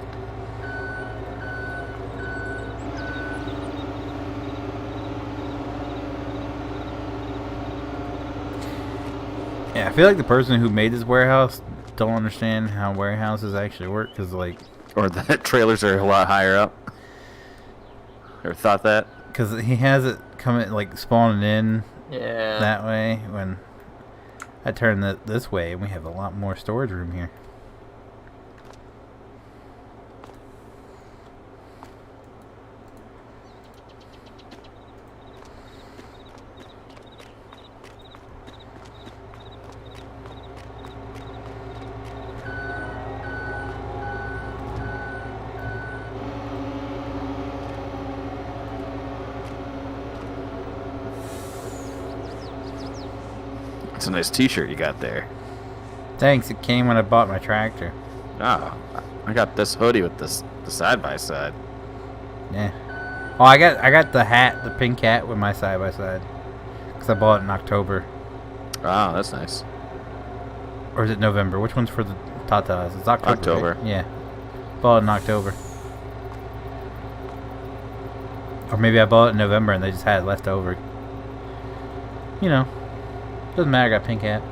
Yeah, I feel like the person who made this warehouse don't understand how warehouses actually work, because like... Or that trailers are a lot higher up. Ever thought that? Because he has it coming, like, spawning in that way. When I turn this way, we have a lot more storage room here. It's a nice t-shirt you got there. Thanks, it came when I bought my tractor. Oh, I got this hoodie with the side-by-side. Yeah. Oh, I got the hat, the pink hat with my side-by-side. Because I bought it in October. Oh, that's nice. Or is it November? Which one's for the Tatas? It's October. October. Right? Yeah. Bought it in October. Or maybe I bought it in November and they just had it left over. You know. Doesn't matter, I got a pink hat.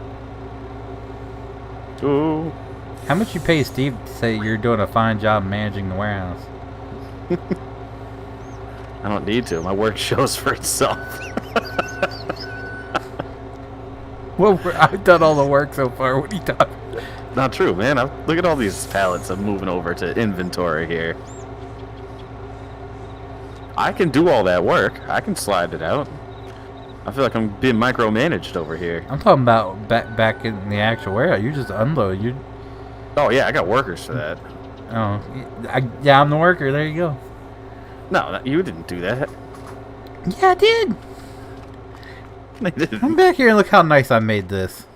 Ooh. How much you pay Steve to say you're doing a fine job managing the warehouse? I don't need to. My work shows for itself. Well, I've done all the work so far. What are you talking about? Not true, man. Look at all these pallets I'm moving over to inventory here. I can do all that work. I can slide it out. I feel like I'm being micromanaged over here. I'm talking about back in the actual warehouse. You just unload. You. Oh yeah, I got workers for that. Oh, yeah, I'm the worker. There you go. No, you didn't do that. Yeah, I did. I didn't. Come back here and look how nice I made this.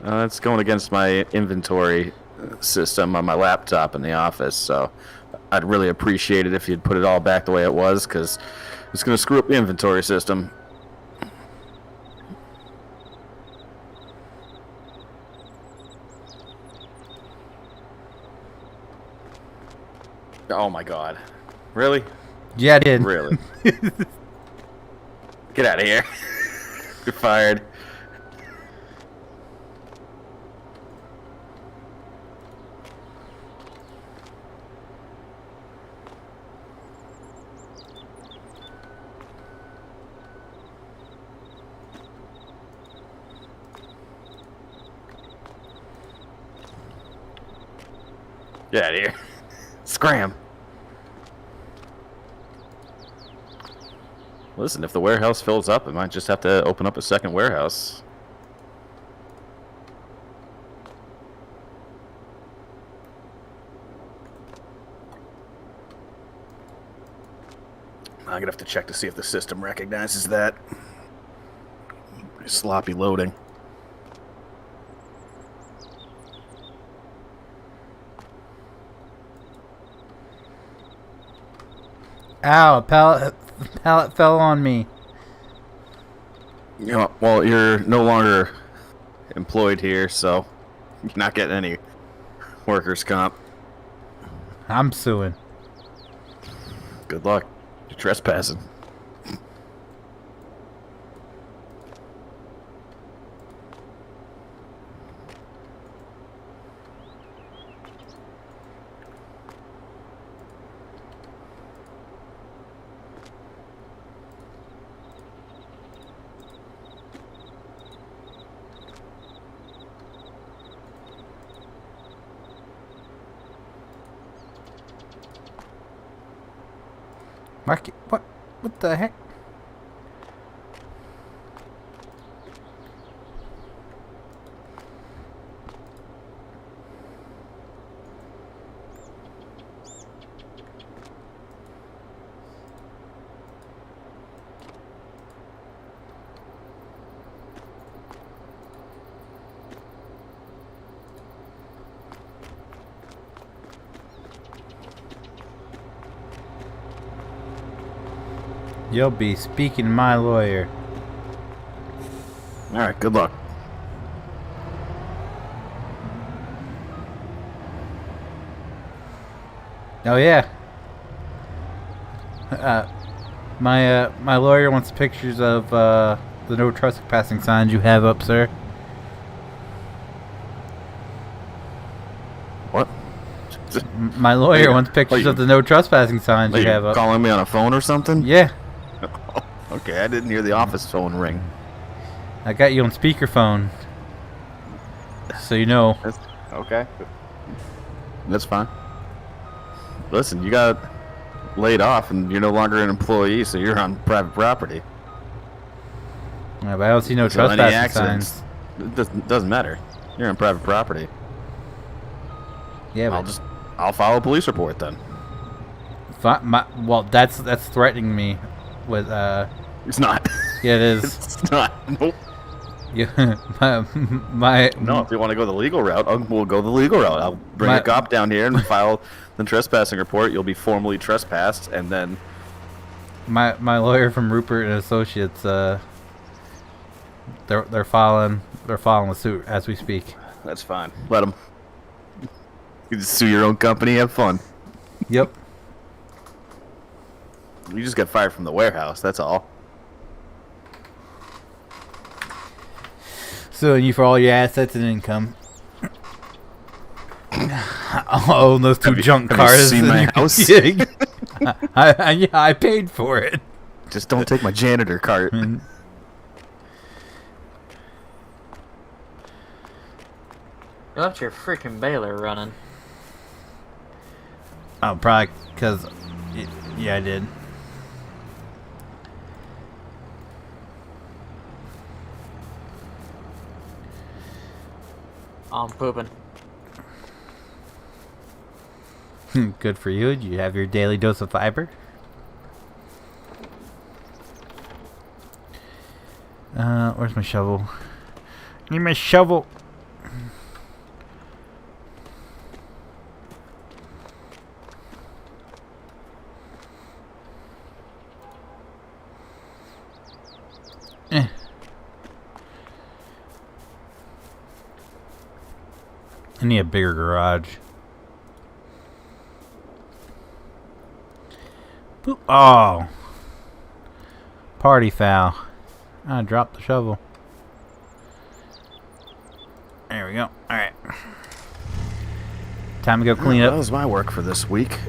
It's going against my inventory system on my laptop in the office, so I'd really appreciate it if you'd put it all back the way it was, because it's going to screw up the inventory system. Oh my god. Really? Yeah, I did. Really? Get out of here. You're fired. Get out of here. Scram. Listen, if the warehouse fills up, I might just have to open up a second warehouse. I'm gonna have to check to see if the system recognizes that. Sloppy loading. Ow, a pallet fell on me. You know, well, you're no longer employed here, so you're not getting any workers' comp. I'm suing. Good luck. You're trespassing. What the heck? You'll be speaking to my lawyer. Alright, good luck. Oh yeah. My lawyer wants pictures of the no trespassing signs you have up, sir. My lawyer wants pictures of the no trespassing signs you have up. Calling me on a phone or something? Yeah. Okay, I didn't hear the office phone ring. I got you on speakerphone. So you know. Okay. That's fine. Listen, you got laid off and you're no longer an employee, so you're on private property. Yeah, but I don't see no So any trespassing signs. It doesn't matter. You're on private property. Yeah, but I'll file a police report then. well, that's threatening me with It's not. Yeah, it is. It's not. Nope. Yeah, No, if you want to go the legal route, we'll go the legal route. I'll bring a cop down here and file the trespassing report. You'll be formally trespassed, and then my lawyer from Rupert and Associates, they're filing the suit as we speak. that's fine. Let them. You just sue your own company. Have fun. Yep. You just got fired from the warehouse. That's all. Suing you for all your assets and income. I'll own those two junk cars. Have you seen my house? Yeah, I paid for it. Just don't take my janitor cart. You left your freaking baler running. Oh, probably because, yeah, I did. I'm pooping. Good for you. Do you have your daily dose of fiber? Where's my shovel? I need my shovel. I need a bigger garage. Boop. Oh. Party foul. I dropped the shovel. There we go. Alright. Time to go clean up. That was my work for this week.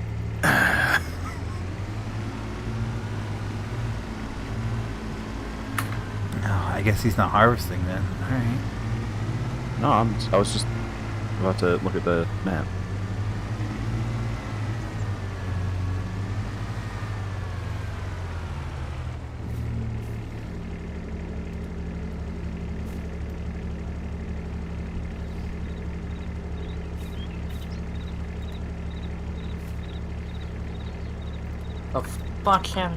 Oh, I guess he's not harvesting then. Alright. No, I was just about to look at the map. Oh, fuck him.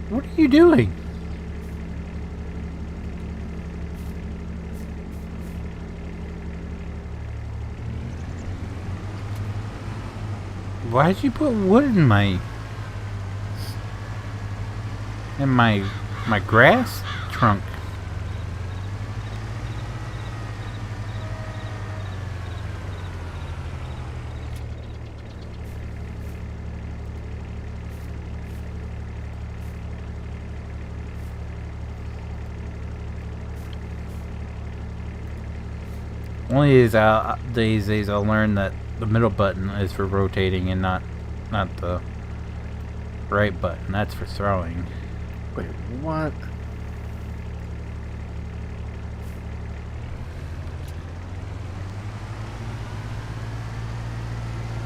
What are you doing? Why'd you put wood in my grass trunk? One of these days I'll learn that the middle button is for rotating and not the right button. That's for throwing. Wait, what?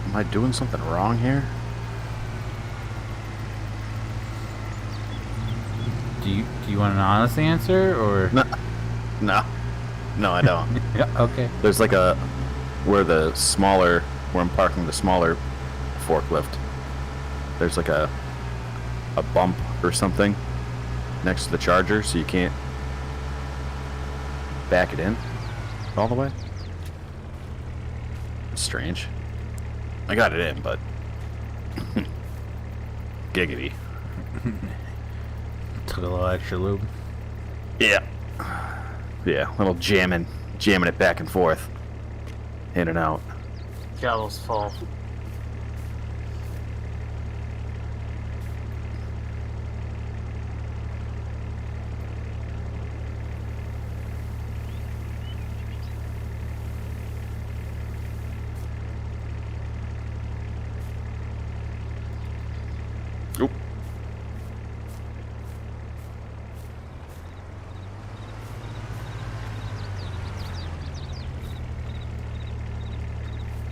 Am I doing something wrong here? Do you want an honest answer or? No, I don't. Yeah. Okay. There's like where I'm parking the smaller forklift. There's like a bump or something. next to the charger, so you can't back it in all the way. It's strange. I got it in, but giggity. Took a little extra lube. Yeah. Yeah, a little jamming it back and forth. In and out. Gallows fall. Oop.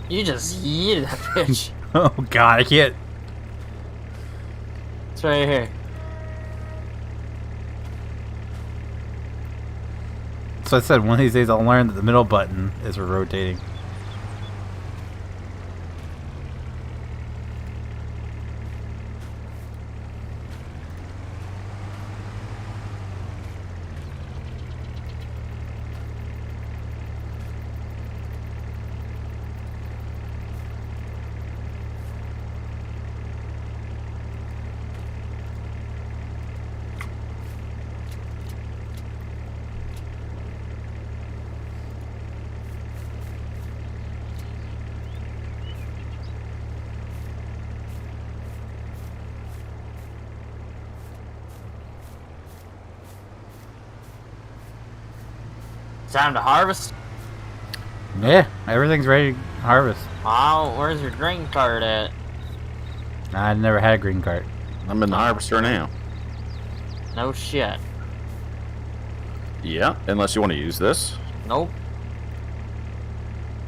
You just yeeted that bitch. Oh god, I can't. It's right here. So I said one of these days I'll learn that the middle button is for rotating. Time to harvest. Yeah, everything's ready to harvest. Oh, where's your green card at? I never had a green cart. I'm in the harvester now. No shit. Yeah, unless you want to use this. Nope.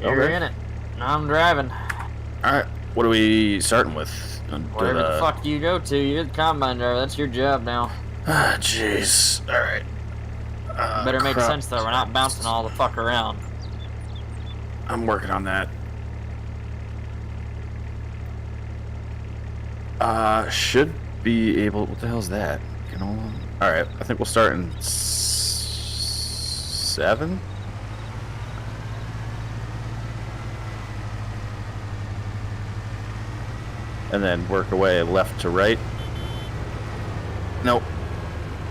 You're Okay. in it. I'm driving. Alright, what are we starting with? Wherever the fuck you go to, you're the combine driver. That's your job now. Ah, jeez. Alright. Better make crap. sense though. We're not bouncing all the fuck around. I'm working on that. Should be able. What the hell's that? Alright, I think we'll start in 7. And then work away left to right. Nope.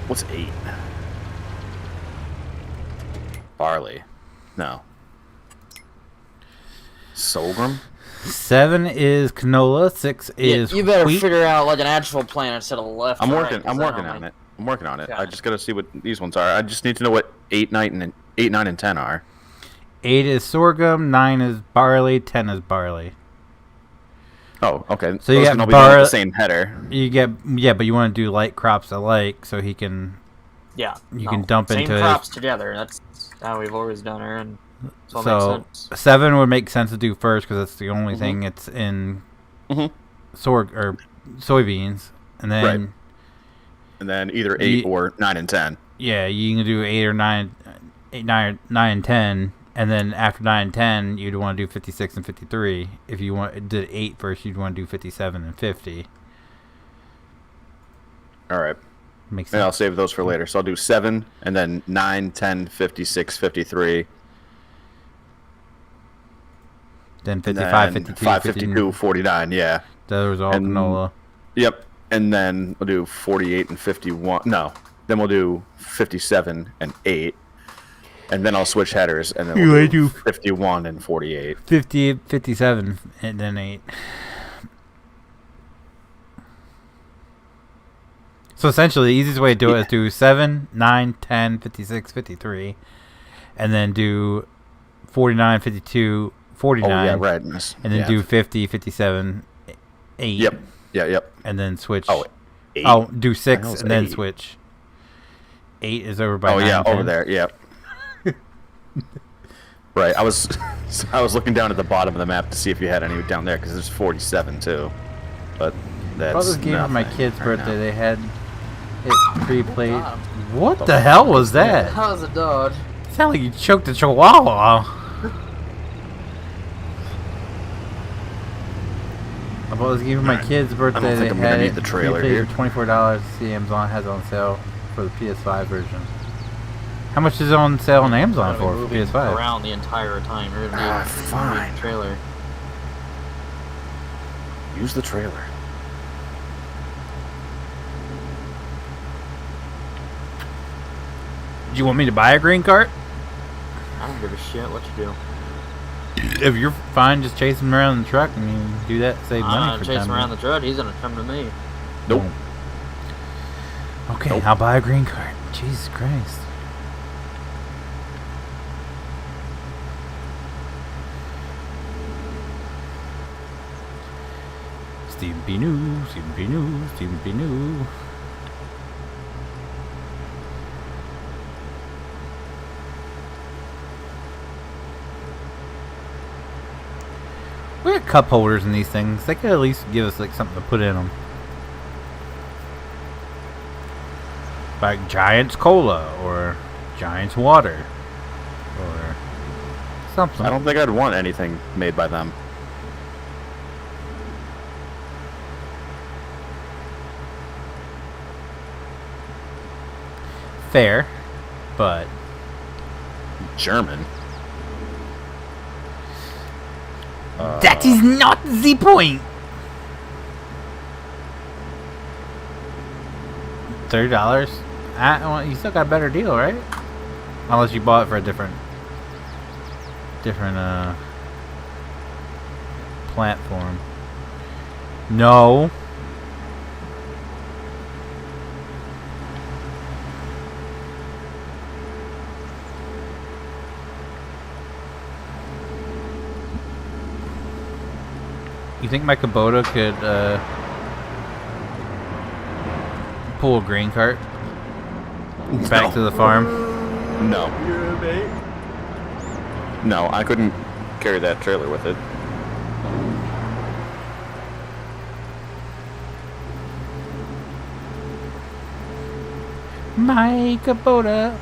What's 8? Barley. No. Sorghum? 7 is canola, 6 is you better wheat. figure out like an actual plan instead of left. I'm or working. right, I'm 'cause working I don't on like- it. I'm working on it. I Okay. just gotta see what these ones are. I just need to know what 8, 9, and 10 are. 8 is sorghum, 9 is barley, 10 is barley. Oh, okay. So you Those got can all be done with bar- the same header. You get, yeah, but you want to do like crops alike so he can. Yeah. You can dump same into his- crops together. That's how we've always done it, and so it So makes sense. 7 would make sense to do first because that's the only thing it's in Mhm. or soybeans, and then Right. And then either 8 Ye- or 9 and 10. yeah, you can do 8 or 9, 8, 9, 9, and 10, and then after 9 and 10, you'd want to do 56 and 53. If you did 8 first, you'd want to do 57 and 50. All right. Makes And I'll sense. save those for later. So I'll do 7, and then 9, 10, 56, 53. Then And 55, then 52, 5, 52. 52, 49, yeah. Those are all And- canola. Yep. And then we'll do 48 and 51. No. Then we'll do 57 and 8. And then I'll switch headers, and then You we'll wanna do do- 51 and 48. 50, 57, and then 8. So essentially, the easiest way to do it is do 7, 9, 10, 56, 53, and then do 49, 52, 49, Oh, yeah, right. Miss. and then Yeah. do 50, 57, 8. Yep. Yeah, yep. And then switch. Oh, 8. Oh, do The 6 hell's and then 8? switch. 8 is over by Oh 9 yeah, and over 10. there. Yep. Right. I was looking down at the bottom of the map to see if you had any down there because there's 47 too, but that's Brothers gave for my nothing kid's right birthday. now. They had it pre-played. God. What the hell was that? That was a dodge. It sounded like you choked a chihuahua. I was giving my kid's birthday. think They I'm gonna had need it the trailer pre-played here. for $24. See, Amazon has it on sale. for the PS5 version. How much is it on sale on Amazon for PS5? Around the entire time. You're gonna be fine. the trailer. Use the trailer. Do you want me to buy a green cart? I don't give a shit what you do. If you're fine just chasing him around in the truck, I mean, do that, save money I'm for chasing time. around the truck. He's gonna come to me. Nope. Okay, Nope. I'll buy a green cart. Jesus Christ. Stephen P. New, Stephen P. New, Stephen P. New. We got cup holders in these things. They could at least give us like something to put in them. Like Giant's Cola or Giant's Water or something. I don't think I'd want anything made by them. Fair, but German. that is not the point. $30. Well, you still got a better deal, right? Unless you bought it for a different platform. No. You think my Kubota could pull a grain cart back to the farm? No. No, I couldn't carry that trailer with it. My Kubota.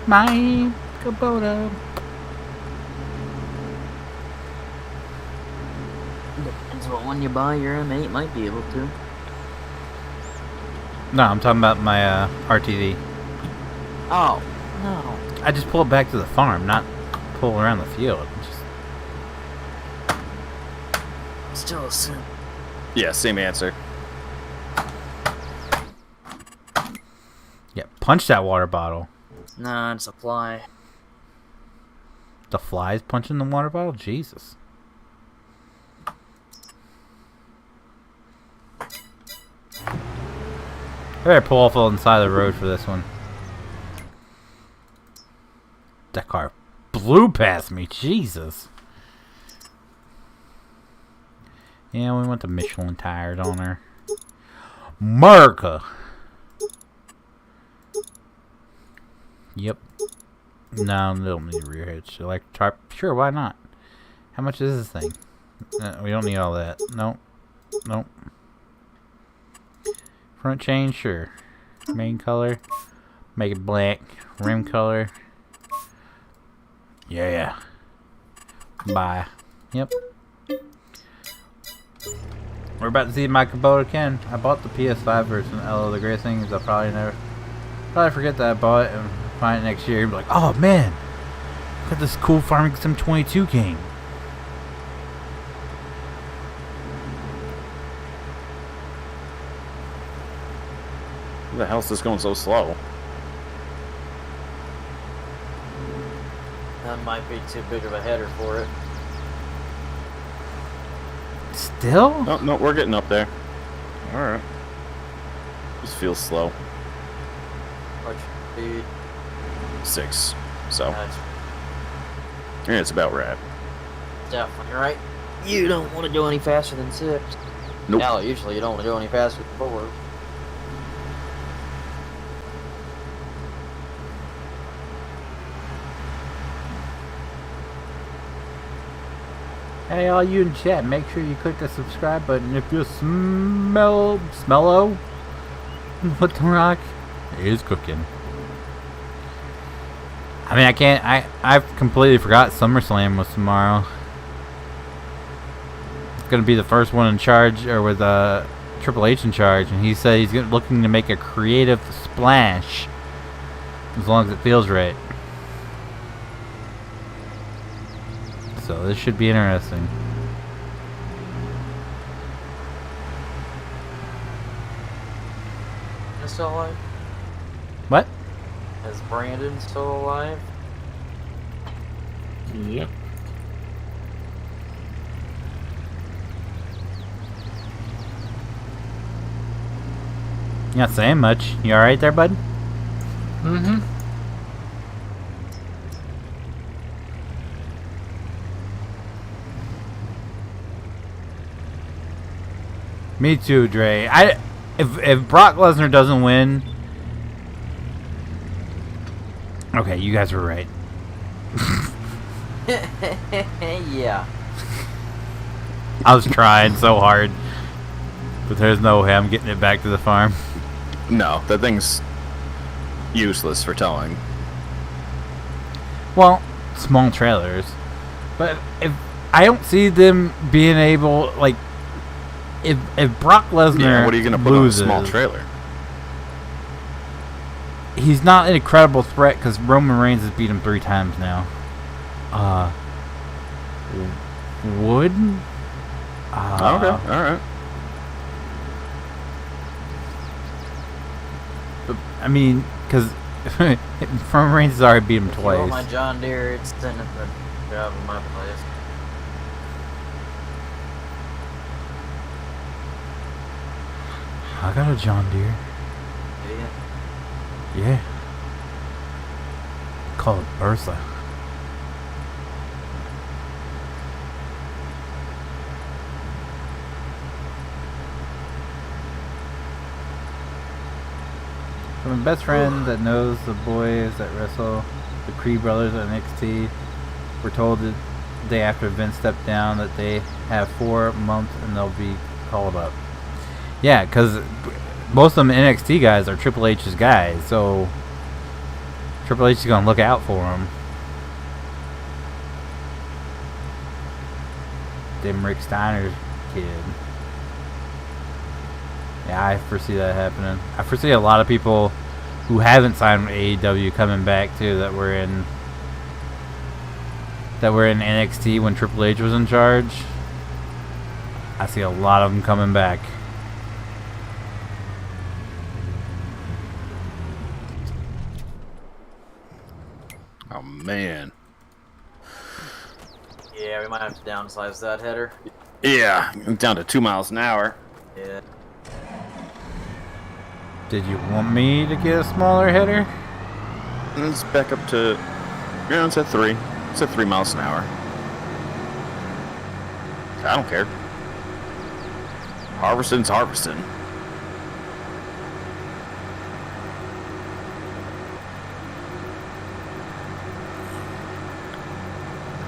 My Kubota. Depends what one you buy. Your M8 might be able to. No, I'm talking about my RTD. Oh no! I just pull it back to the farm, not pull around the field. Just Still a sin. Yeah, same answer. yeah, punch that water bottle. Nah, it's a fly. The flies punching the water bottle? Jesus. I better pull off on the side of the road for this one. That car blew past me. Jesus. Yeah, we want the Michelin tires on her. America. Yep. No, they don't need a rear hitch. Electric tarp. Sure, why not? How much is this thing? We don't need all that. Nope. Nope. Front chain, sure. Main color. Make it black. Rim color. Yeah. Bye. Yep. We're about to see my Kubota Ken. I bought the PS5 version. LO, the greatest thing is I'll probably forget that I bought it and find it next year and be like, oh man, look at this cool Farming Sim 22 game. Who the hell's this going so slow? That might be too big of a header for it. Still? No, no, we're getting up there. Alright. Just feels slow. What's your speed? 6. So, That's yeah, it's about right. definitely right. You don't want to do any faster than 6. Nope. Hell, usually you don't want to do any faster than 4. Hey, all you in chat, make sure you click the subscribe button if you smello what the rock is cooking. I mean, I've completely forgot SummerSlam was tomorrow. It's gonna be the first one in charge, or with Triple H in charge, and he said he's looking to make a creative splash as long as it feels right. So this should be interesting. Is still alive? What? Is Brandon still alive? Yep. You're not saying much. You alright there, bud? Mm-hmm. Me too, Dre. If Brock Lesnar doesn't win, okay, you guys were right. Yeah. I was trying so hard, but there's no way I'm getting it back to the farm. No, that thing's useless for towing. Well, small trailers, but if I don't see them being able, like, if Brock Lesnar What are you going to put loses, on a small trailer? he's not an incredible threat because Roman Reigns has beat him 3 times now. Wood? Okay, alright. I mean, because Roman Reigns has already beat him If you want twice. my John Deere, it's sitting at the job in my place. I got a John Deere. Yeah. Yeah. Call it Ursa. So my best friend that knows the boys that wrestle, the Creed brothers at NXT, were told the day after Vince stepped down that they have 4 months and they'll be called up. Yeah, because most of them NXT guys are Triple H's guys, so Triple H is going to look out for them. Them Rick Steiner's kid. Yeah, I foresee that happening. I foresee a lot of people who haven't signed with AEW coming back too, that were in NXT when Triple H was in charge. I see a lot of them coming back. Oh, man. Yeah, we might have to downsize that header. Yeah, down to 2 miles an hour. Yeah. Did you want me to get a smaller header? And it's back up to, it's at 3. It's at 3 miles an hour. I don't care. Harvesting's harvesting.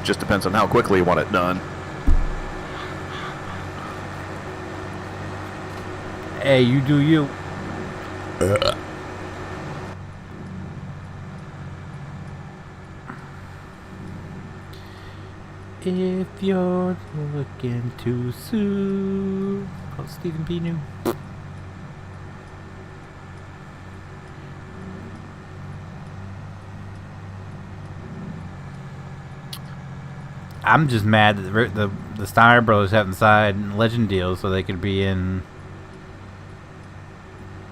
Just depends on how quickly you want it done. Hey, you do you. If you're looking to sue, call Stephen P. New. I'm just mad that the Steiner brothers haven't signed legend deals so they could be in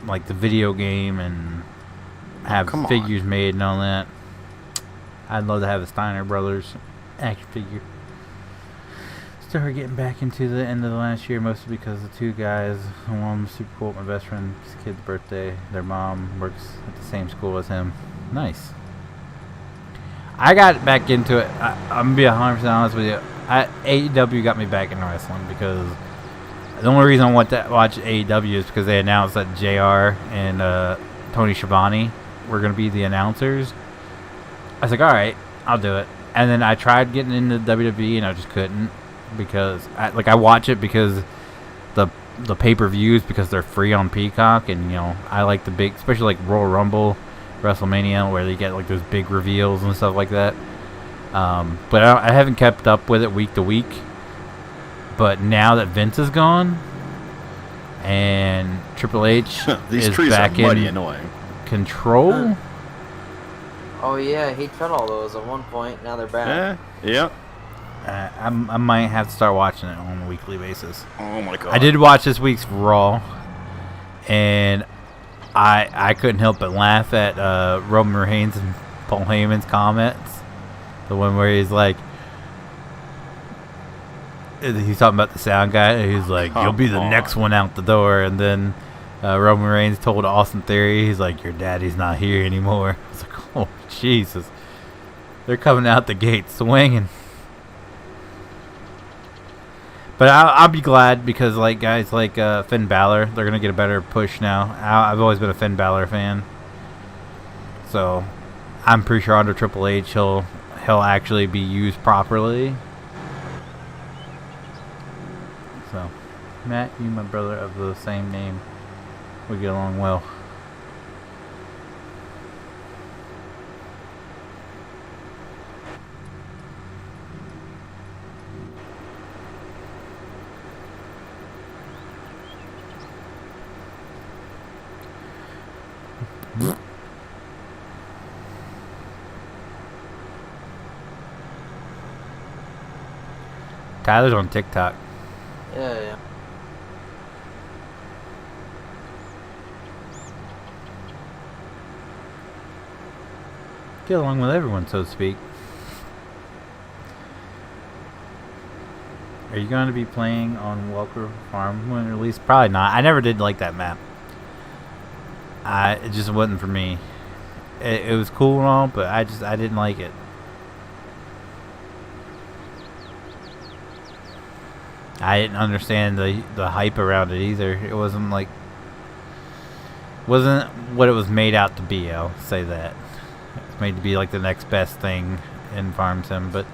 like the video game and have figures made and all that. I'd love to have the Steiner brothers action figure. Started getting back into the end of the last year, mostly because the 2 guys, one was super cool at my best friend's kid's birthday. Their mom works at the same school as him. Nice. I got back into it. I'm gonna be 100% honest with you. AEW got me back into wrestling because the only reason I want to watch AEW is because they announced that JR and Tony Schiavone were gonna be the announcers. I was like, all right, I'll do it. And then I tried getting into WWE and I just couldn't because I watch it because the pay-per-views because they're free on Peacock, and I like the big, especially like Royal Rumble, WrestleMania, where they get like those big reveals and stuff like that. But I haven't kept up with it week to week. But now that Vince is gone, and Triple H These is trees are back mighty in annoying. control. Oh yeah, he cut all those at one point. Now they're back. Yeah. I might have to start watching it on a weekly basis. Oh my god. I did watch this week's Raw, and I couldn't help but laugh at Roman Reigns and Paul Heyman's comments. The one where he's like, he's talking about the sound guy, and he's like, "You'll be the next one out the door," and then Roman Reigns told Austin Theory, he's like, "Your daddy's not here anymore." It's like, oh Jesus, they're coming out the gate swinging. But I'll be glad because, like, guys like Finn Balor, they're gonna get a better push now. I've always been a Finn Balor fan, so I'm pretty sure under Triple H he'll actually be used properly. So, Matt, you, my brother of the same name, we get along well. Tyler's on TikTok. Yeah. Get along with everyone, so to speak. Are you going to be playing on Welker Farm when released? Probably not. I never did like that map. It just wasn't for me. It was cool and all, but I didn't like it. I didn't understand the hype around it either. It wasn't what it was made out to be. I'll say that. It's made to be like the next best thing in Farm Sim, but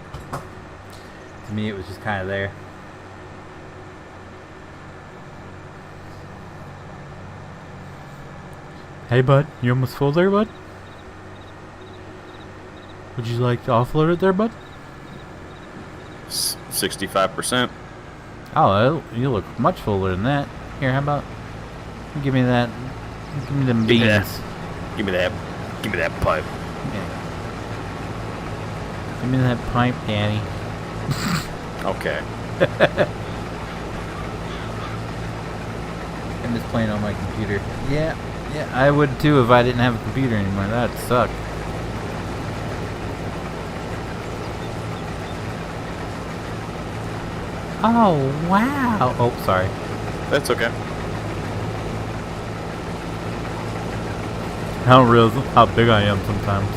to me it was just kind of there. Hey bud, you almost full there, bud? Would you like to offload it there, bud? 65%. Oh, you look much fuller than that. Here, how about give me that? Give me them beans. Give me that pipe. Yeah. Give me that pipe, Daddy. Okay. I'm just playing on my computer. Yeah, I would too if I didn't have a computer anymore. That'd suck. Oh, wow. Oh, sorry. That's okay. I don't realize how big I am sometimes.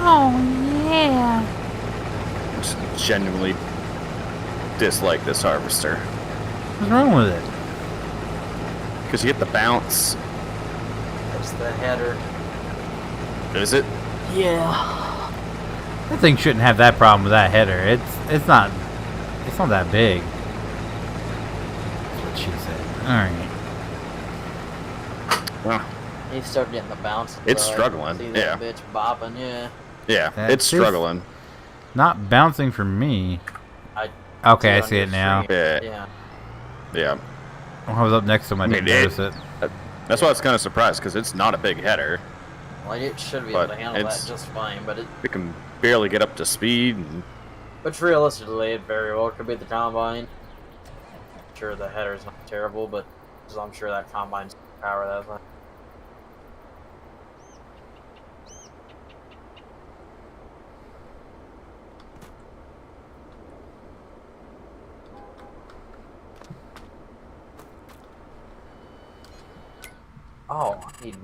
Oh, yeah. I just genuinely dislike this harvester. What's wrong with it? Because you get the bounce. That's the header. Is it? Yeah. That thing shouldn't have that problem with that header. It's not that big. That's what she said. Alright. Well, You start getting the bounce. It's struggling, See yeah. that bitch bopping, yeah. yeah, That's it's struggling. Not bouncing for me. I Okay, I do see it now. understand. Yeah. Yeah. Yeah. I was up next to him, I didn't notice it. That's why I was kind of surprised, because it's not a big header. Like it should be able But to handle that it's- just fine, but it. It can barely get up to speed. And Which realistically, it very well could be the combine. Sure, the header's not terrible, but I'm sure that combine's power that thing. Oh, I need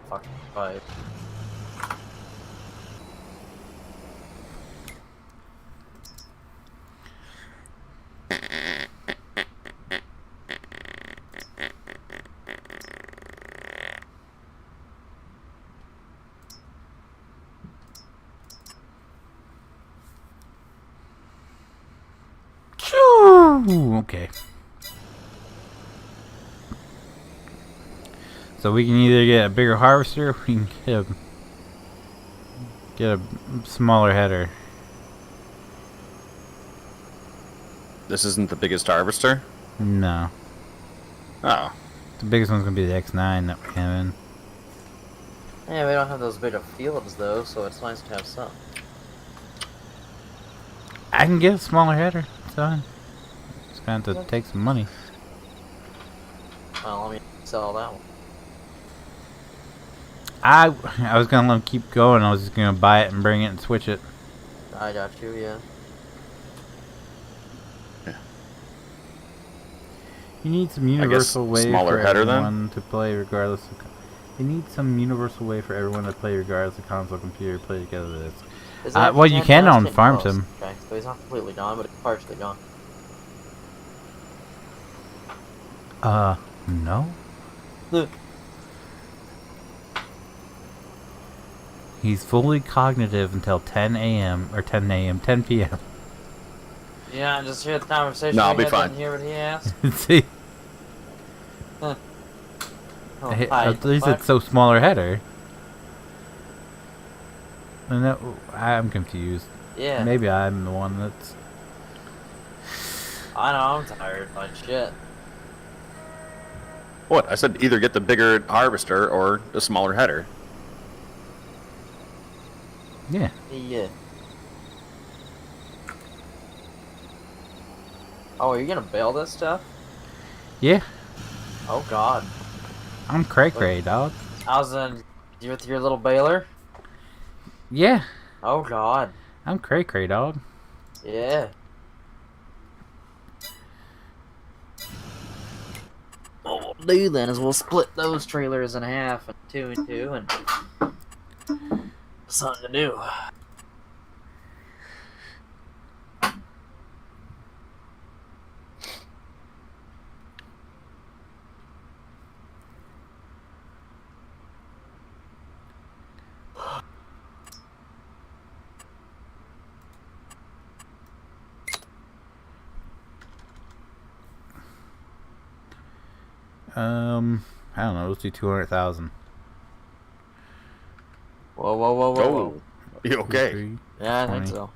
fucking pipe. Ooh, okay. So we can either get a bigger harvester or we can get a smaller header. This isn't the biggest harvester? No. Oh. The biggest one's gonna be the X9 that we have in. Yeah, we don't have those bigger fields though, so it's nice to have some. I can get a smaller header. It's fine. Just gonna have to take some money. Well, let me sell that one. I was gonna let him keep going. I was just gonna buy it and bring it and switch it. I got you, yeah. You need some universal way smaller for header, everyone to play regardless of... You need some universal way for everyone to play regardless of console, computer, play together. Well, you can on Farm Sim. Okay, so he's not completely gone, but it's partially gone. No? Look. He's fully cognitive until 10 a.m. or 10 a.m. 10 p.m. Yeah, I just hear the conversation. No, I'll we be had, fine. didn't hear what he asked. See? Huh. Oh, hi. At least What? it's so smaller header. No, I'm confused. Yeah. Maybe I'm the one that's... I know, I'm tired, like shit. What? I said either get the bigger harvester or the smaller header. Yeah. Yeah. Oh, are you gonna bail this stuff? Yeah. Oh god. I'm cray-cray, dog. How's you with your little baler? Yeah. Oh god. I'm cray-cray, dog. Yeah. What we'll do then is we'll split those trailers in half and 2 and 2 and something to do. I don't know. Let's do 200,000. Whoa, whoa, whoa, whoa, whoa. Oh, you okay? 2, 3, Yeah, I think 20. so.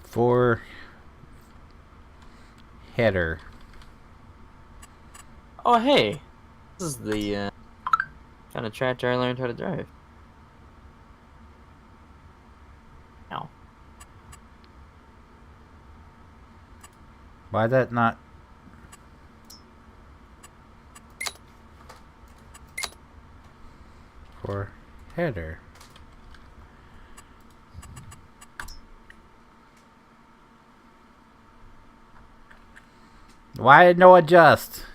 For header. Oh, hey. This is the kind of tractor I learned how to drive. Ow. Why that not... For header. Why no adjust?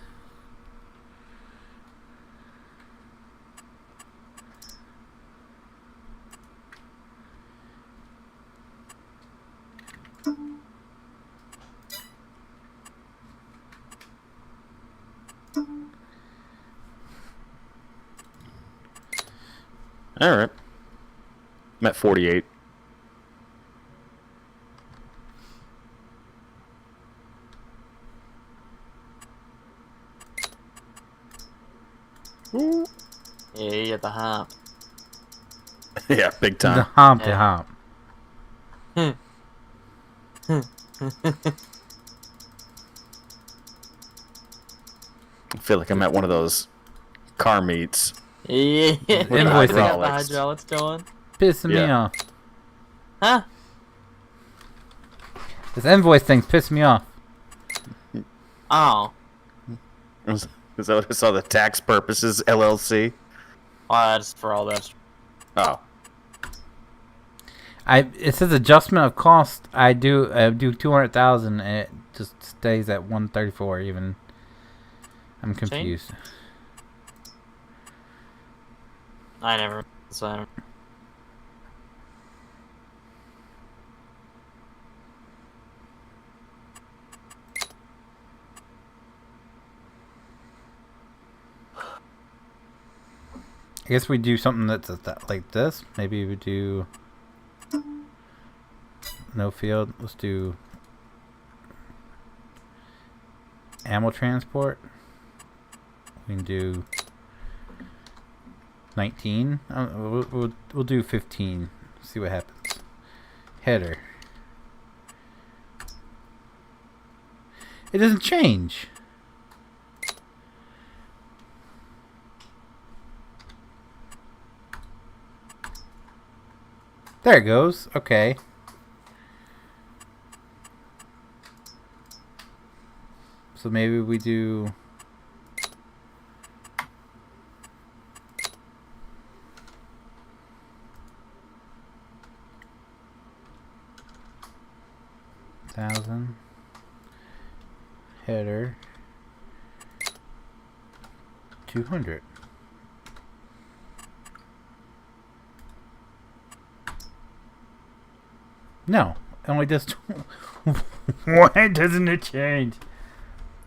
All right. I'm at 48. Yeah, you get the hump. Yeah, big The time. hump, the Yeah. hump. I feel like I'm at one of those car meets. Yeah. Invoicing. Got the Hydraulics. hydraulics going. Pissing me Yeah. off. Huh? This invoice thing's pissing me off. Oh. Is that what I saw? The tax purposes LLC? Oh, that's for all that. Oh. It says adjustment of cost. I do 200,000 and it just stays at 134 even. I'm confused. I never. So I don't. I guess we do something that's like this. Maybe we do no field. Let's do ammo transport. We can do 19. We'll do 15. See what happens. Header. It doesn't change. There it goes. Okay. So maybe we do... $1,000. Header. 200. No, it only does. Why doesn't it change?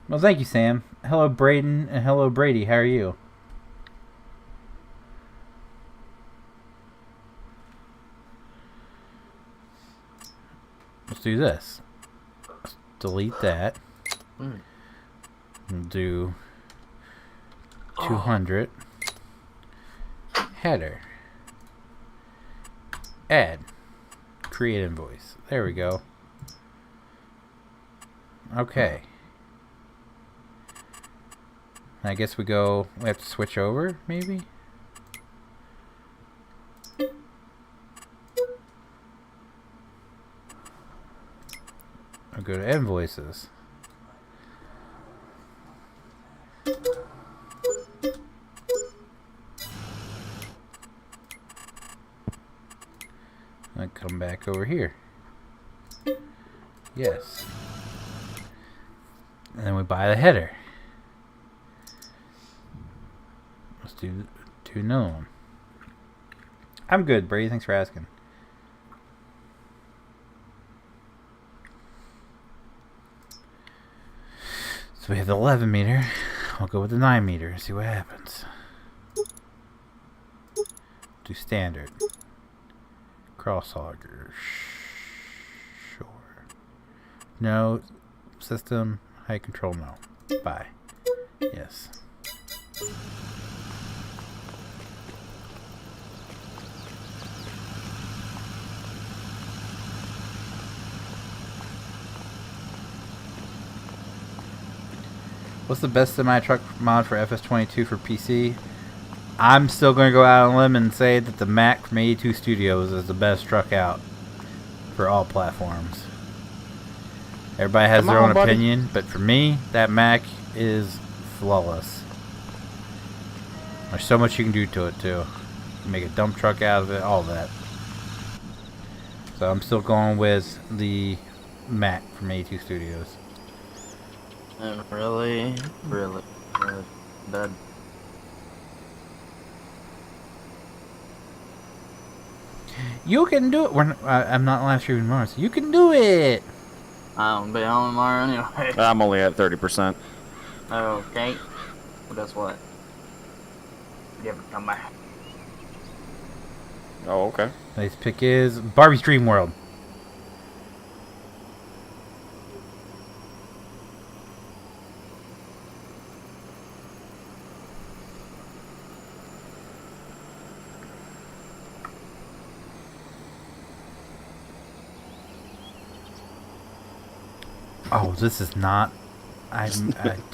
Well, thank you, Sam. Hello, Braden, and hello, Brady. How are you? Let's do this. Let's delete that. We'll do 200. Header. Add. Create invoice. There we go. Okay. I guess we have to switch over, maybe? I'll go to invoices. I come back over here. Yes. And then we buy the header. Let's do another one. I'm good, Brady. Thanks for asking. So we have the 11 meter. I'll go with the 9 meter and see what happens. Do standard. Crosshogger. Sure. No. System. Height control. No. Buy. Yes. What's the best semi-truck mod for FS22 for PC? I'm still going to go out on a limb and say that the Mac from 82 Studios is the best truck out for all platforms. Everybody has their own opinion, but for me, that Mac is flawless. There's so much you can do to it, too. You can make a dump truck out of it, all that. So I'm still going with the Mac from 82 Studios. And really bad. You can do it. I'm not live streaming tomorrow, so you can do it. I don't be on tomorrow anyway. I'm only at 30%. Okay. Well, guess what? You ever come back? Oh, okay. Nice pick is Barbie's Dream World. Oh, this is not. I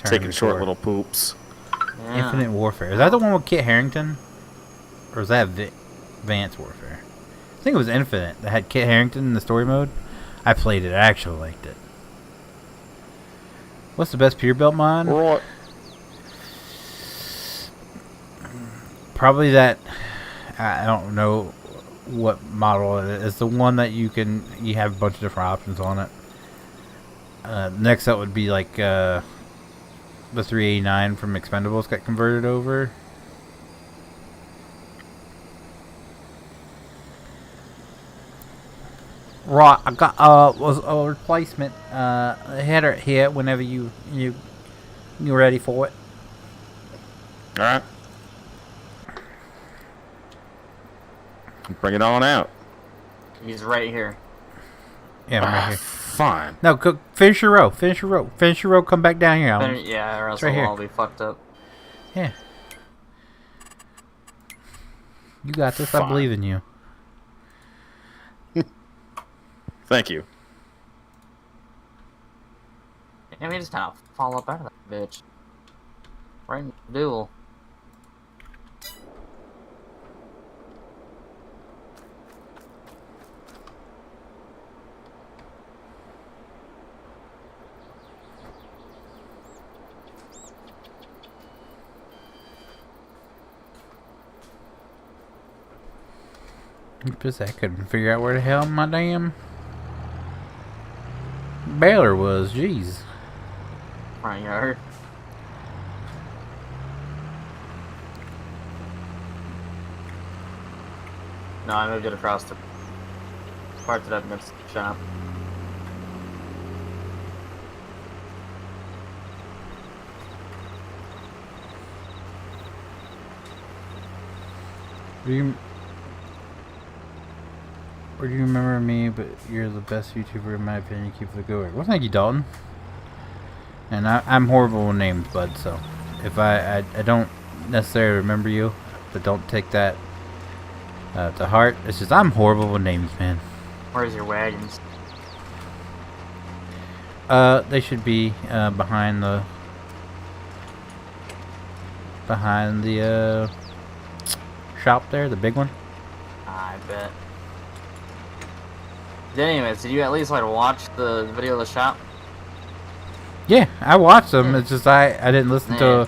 taking short little poops. Yeah. Infinite Warfare. Is that the one with Kit Harington? Or is that Advanced Warfare? I think it was Infinite that had Kit Harington in the story mode. I played it. I actually liked it. What's the best Peterbilt mod? Right. Probably that. I don't know what model it is. It's the one that you have a bunch of different options on it. Next up would be like the 389 from Expendables got converted over. Right, I got was a replacement header here whenever you're ready for it. All right. Bring it on out. He's right here. Yeah, I'm right here. Fine. No, go finish your row. Finish your row. Finish your row. Come back down here, Alan. Yeah, or else right we'll here. all be fucked up. Yeah. You got this. I Fine. believe in you. Thank you. And we just kind of fall up out of that bitch. Right in the duel. Just I couldn't figure out where the hell my damn baler was. Jeez. Front yard. No, I moved it across the parts that I've missed the shop. Or do you remember me, but you're the best YouTuber in my opinion. Keep it going. Well, thank you, Dalton. And I'm horrible with names, bud, so if I don't necessarily remember you, but don't take that to heart. It's just I'm horrible with names, man. Where's your wagons? They should be behind the shop there, the big one. I bet. Anyways, did you at least like watch the video of the shop? Yeah, I watched them. It's just I didn't listen to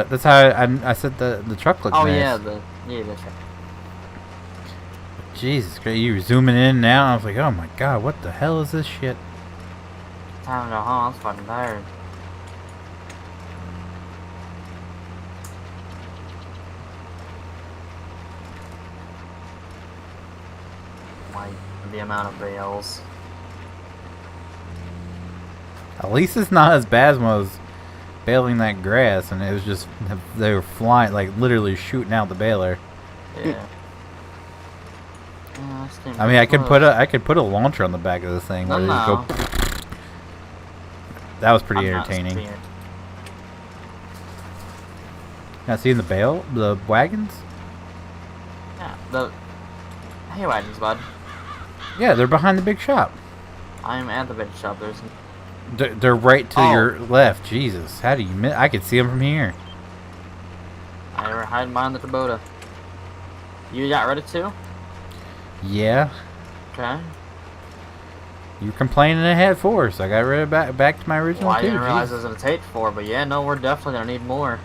that's how I said the truck looked nice. Yeah, the truck. Jesus Christ, you were zooming in now. I was like, oh my god, what the hell is this shit? Time to go home. I'm fucking tired. Like the amount of bales. At least it's not as bad as when I was baling that grass, and it was just they were flying, like literally shooting out the baler. Yeah. I mean, I could put a launcher on the back of this thing. Where go. That was pretty entertaining. Now, seeing the wagons? Yeah, the hay wagons, bud. Yeah, they're behind the big shop. I'm at the big shop. They're right to your left. Jesus, how do you miss? I could see them from here. I were hiding behind the Kubota. You got rid of two? Yeah. Okay. You were complaining it had four, so I got rid of back to my original well, I two. didn't realize it was going to take four, but yeah, no, we're definitely going to need more.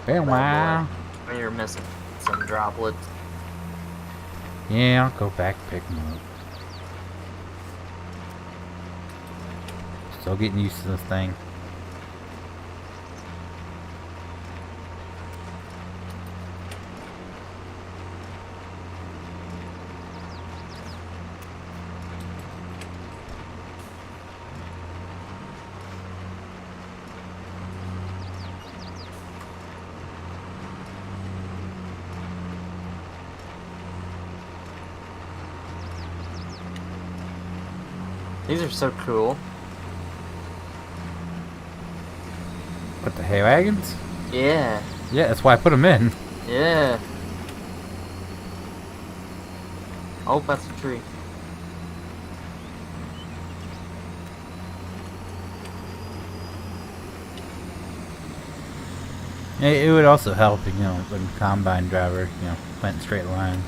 Wow. You're missing some droplets. Yeah, I'll go back and pick them up. Still getting used to this thing. These are so cool. What, the hay wagons? Yeah. Yeah, that's why I put them in. Yeah. Oh, that's a tree. It would also help, you know, like a combine driver, you know, planting straight lines.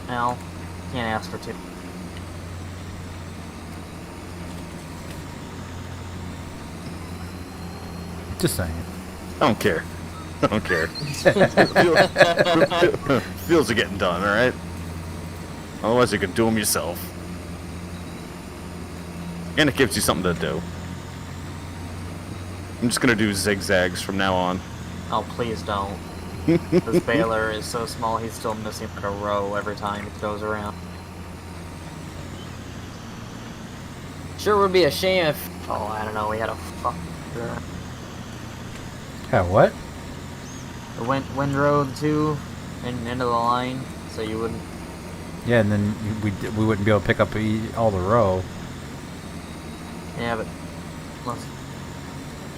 Well, can't ask for two. Just saying. I don't care. I don't care. Fields are getting done, alright? Otherwise you can do them yourself. And it gives you something to do. I'm just gonna do zigzags from now on. Oh, please don't. This baler is so small, he's still missing like a row every time it goes around. Sure would be a shame if... Oh, I don't know, we had a fuck... Yeah, what? The windrow too, and into the line, so you wouldn't. Yeah, and then we wouldn't be able to pick up all the row. Yeah, but let's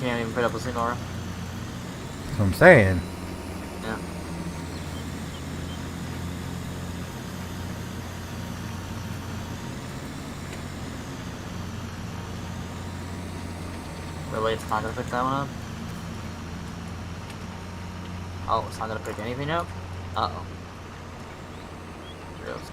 can't even put up a single row. That's what I'm saying. Yeah. Really, it's not gonna pick that one up? Oh, it's not gonna pick anything up? Uh-oh. Gross.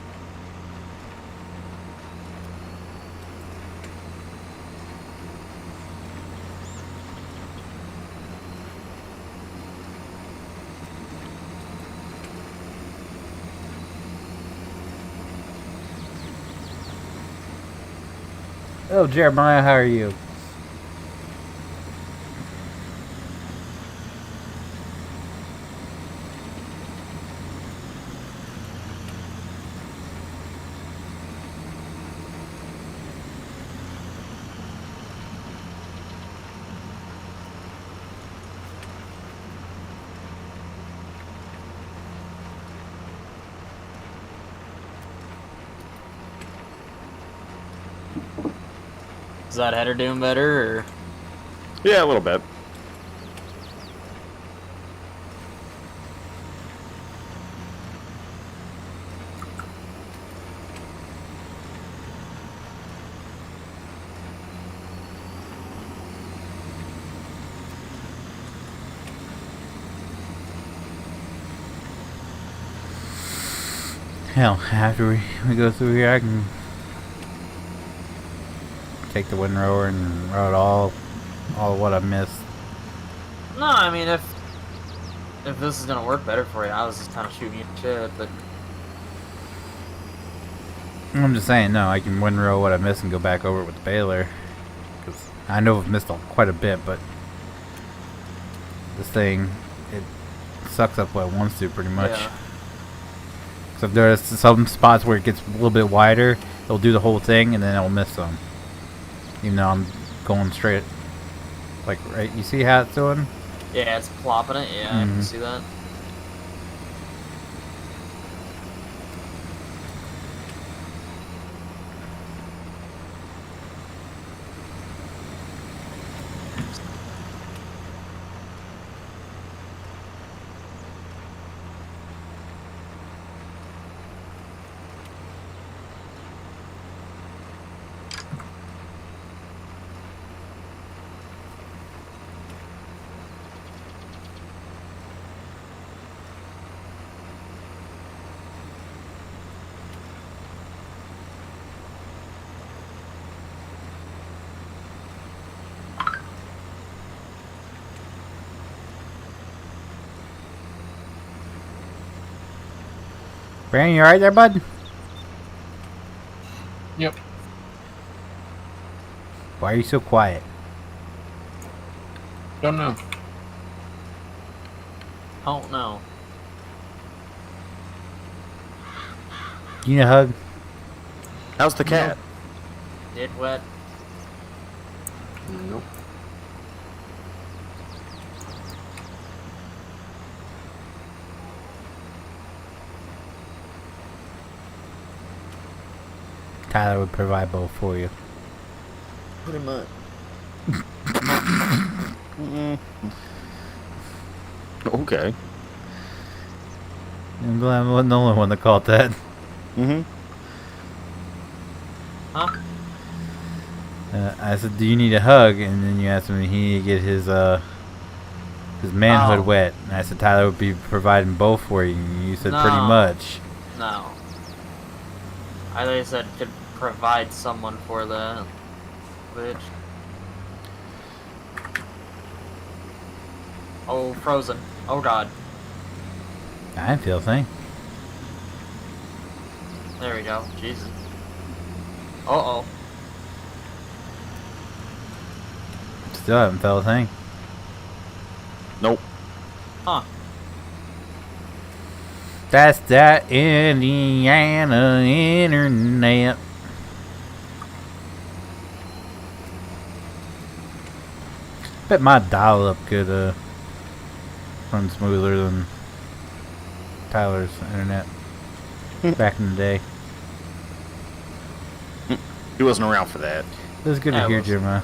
Oh, Jeremiah, how are you? Is that header doing better, or? Yeah, a little bit. Hell, after we go through here, I can take the windrower and route all of what I missed. No, I mean, if this is gonna work better for you, I was just kind of shooting you shit, but... I'm just saying, no, I can windrow what I missed and go back over it with the baler. Because I know I've missed quite a bit, but this thing, it sucks up what it wants to pretty much. Yeah. So if there's some spots where it gets a little bit wider, it'll do the whole thing and then it'll miss some. Even though I'm going straight, like, right, you see how it's doing? Yeah, it's plopping it, yeah, I can see that. Brandon, you alright there, bud? Yep. Why are you so quiet? Don't know. Oh, no. You need a hug? How's the cat? Did wet. Nope. Tyler would provide both for you. Pretty much. Okay. I'm glad I wasn't the only one that caught that. Mm-hmm. Huh? I said, do you need a hug? And then you asked me if he needed to get his manhood Oh. wet. And I said, Tyler would be providing both for you. And you said, pretty No. much. No. I thought you said could provide someone for the bitch. Oh, frozen. Oh god. I didn't feel a thing. There we go. Jesus. Uh-oh. Still haven't felt a thing. Nope. Huh. That's that Indiana internet. Bet my dial-up could run smoother than Tyler's internet back in the day. He wasn't around for that. It was good Yeah, to it hear, was. Jeremiah.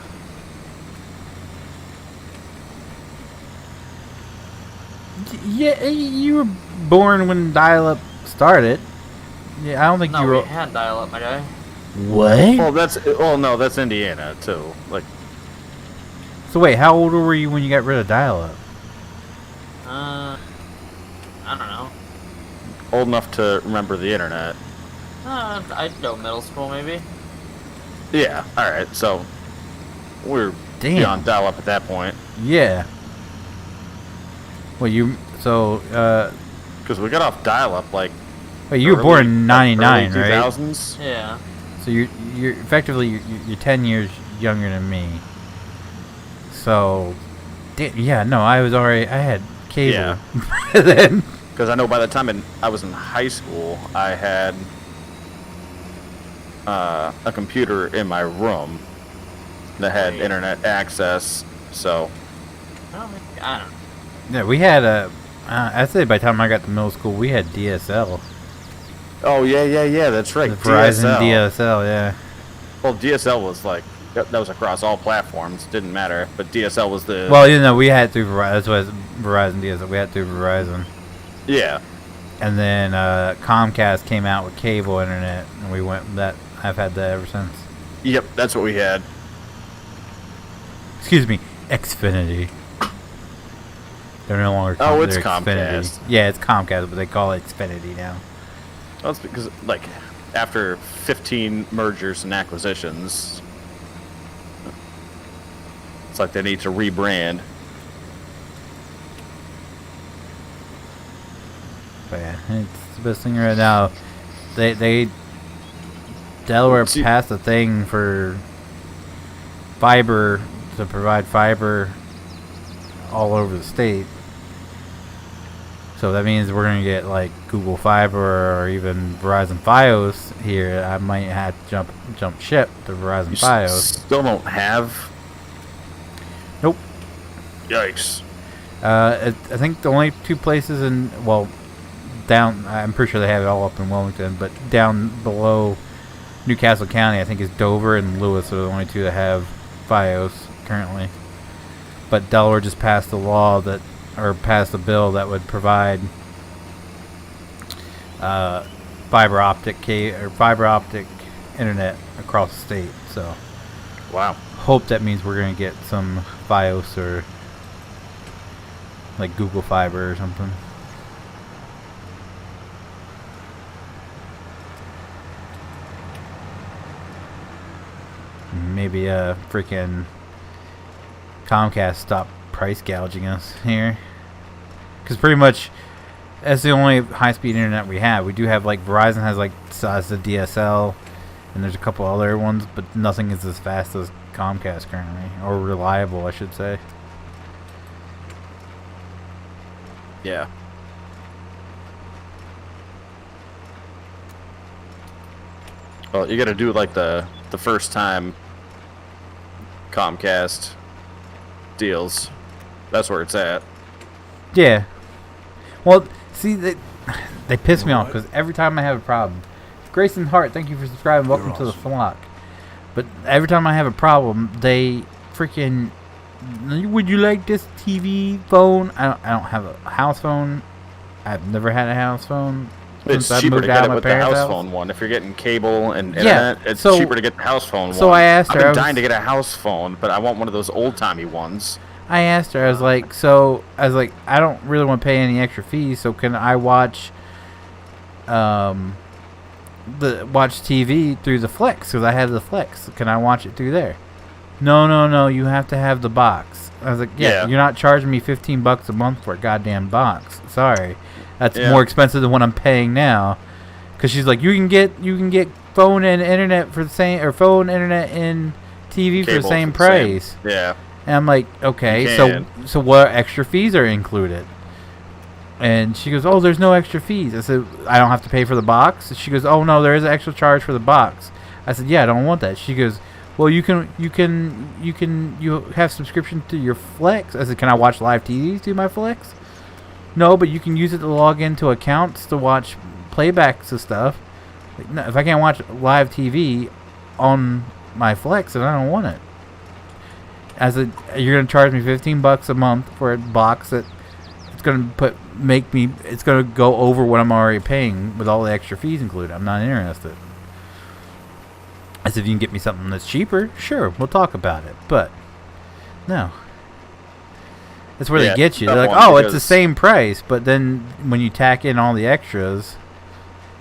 Yeah, you were born when dial-up started. Yeah, I don't think No, you were. we had dial-up, my guy. What? Well, no, that's Indiana too. Like, So wait, how old were you when you got rid of dial-up? I don't know. old enough to remember the internet. I'd go middle school, maybe. Yeah. All right. So we're beyond dial-up at that point. Yeah. Well, you so because we got off dial-up like. Wait, you were born in '99, right? 2000s. Yeah. So you're effectively you're 10 years younger than me. So, yeah, no, I had cable. Yeah. Then. Because I know by the time I was in high school, I had a computer in my room that had internet access. So. I don't know. Yeah, we had I'd say by the time I got to middle school, we had DSL. Oh yeah, that's right. The Verizon DSL, yeah. Well, DSL was like that was across all platforms. Didn't matter, but DSL was the. Well, you know, we had through Verizon. That's why it's Verizon DSL. We had through Verizon. Yeah. And then Comcast came out with cable internet, and we went with that. I've had that ever since. Yep, that's what we had. Excuse me, Xfinity. They're no longer. Oh, it's Xfinity. Comcast. Yeah, it's Comcast, but they call it Xfinity now. Well, that's because like after 15 mergers and acquisitions, it's like they need to rebrand. But yeah, it's the best thing right now. They Delaware passed a thing for fiber to provide fiber all over the state. So that means we're gonna get like Google Fiber or even Verizon Fios here. I might have to jump ship to Verizon Fios. Still don't have. Nope. Yikes. I think the only two places down. I'm pretty sure they have it all up in Wilmington, but down below Newcastle County, I think is Dover and Lewis are the only two that have Fios currently. But Delaware just passed a law passed a bill that would provide fiber optic internet across the state. So, wow. Hope that means we're gonna get some Fios or like Google Fiber or something. Maybe freaking Comcast stop price gouging us here, because pretty much that's the only high-speed internet we have. We do have like Verizon has like size of DSL, and there's a couple other ones, but nothing is as fast as Comcast currently, or reliable, I should say. Yeah. Well, you got to do like the first time Comcast deals. That's where it's at. Yeah. Well, see, they piss me off because every time I have a problem, Grayson Hart, thank you for subscribing. Welcome to the flock. But every time I have a problem, they freaking. Would you like this TV phone? I don't have a house phone. I've never had a house phone. It's cheaper to get it with the house phone one. If you're getting cable and internet, it's cheaper to get the house phone one. So I asked her. I've been dying to get a house phone, but I want one of those old-timey ones. I asked her, I was like, I don't really want to pay any extra fees, so can I watch TV through the Flex? Because I have the Flex. Can I watch it through there? No, you have to have the box. I was like, yeah. You're not charging me $15 a month for a goddamn box. Sorry. That's more expensive than what I'm paying now. Because she's like, you can get phone and internet for the same, or phone, internet, and TV for the same price. Yeah. And I'm like, okay, so what extra fees are included? And she goes, oh, there's no extra fees. I said, I don't have to pay for the box? She goes, oh, no, there is an extra charge for the box. I said, yeah, I don't want that. She goes, well, you have subscription to your Flex. I said, can I watch live TV through my Flex? No, but you can use it to log into accounts to watch playbacks of stuff. Like, no, if I can't watch live TV on my Flex, then I don't want it. You're gonna charge me $15 a month for a box that it's going to it's going to go over what I'm already paying with all the extra fees included. I'm not interested. As if you can get me something that's cheaper, sure, we'll talk about it. But no. That's where they get you. They're like, oh, it's the same price, but then when you tack in all the extras,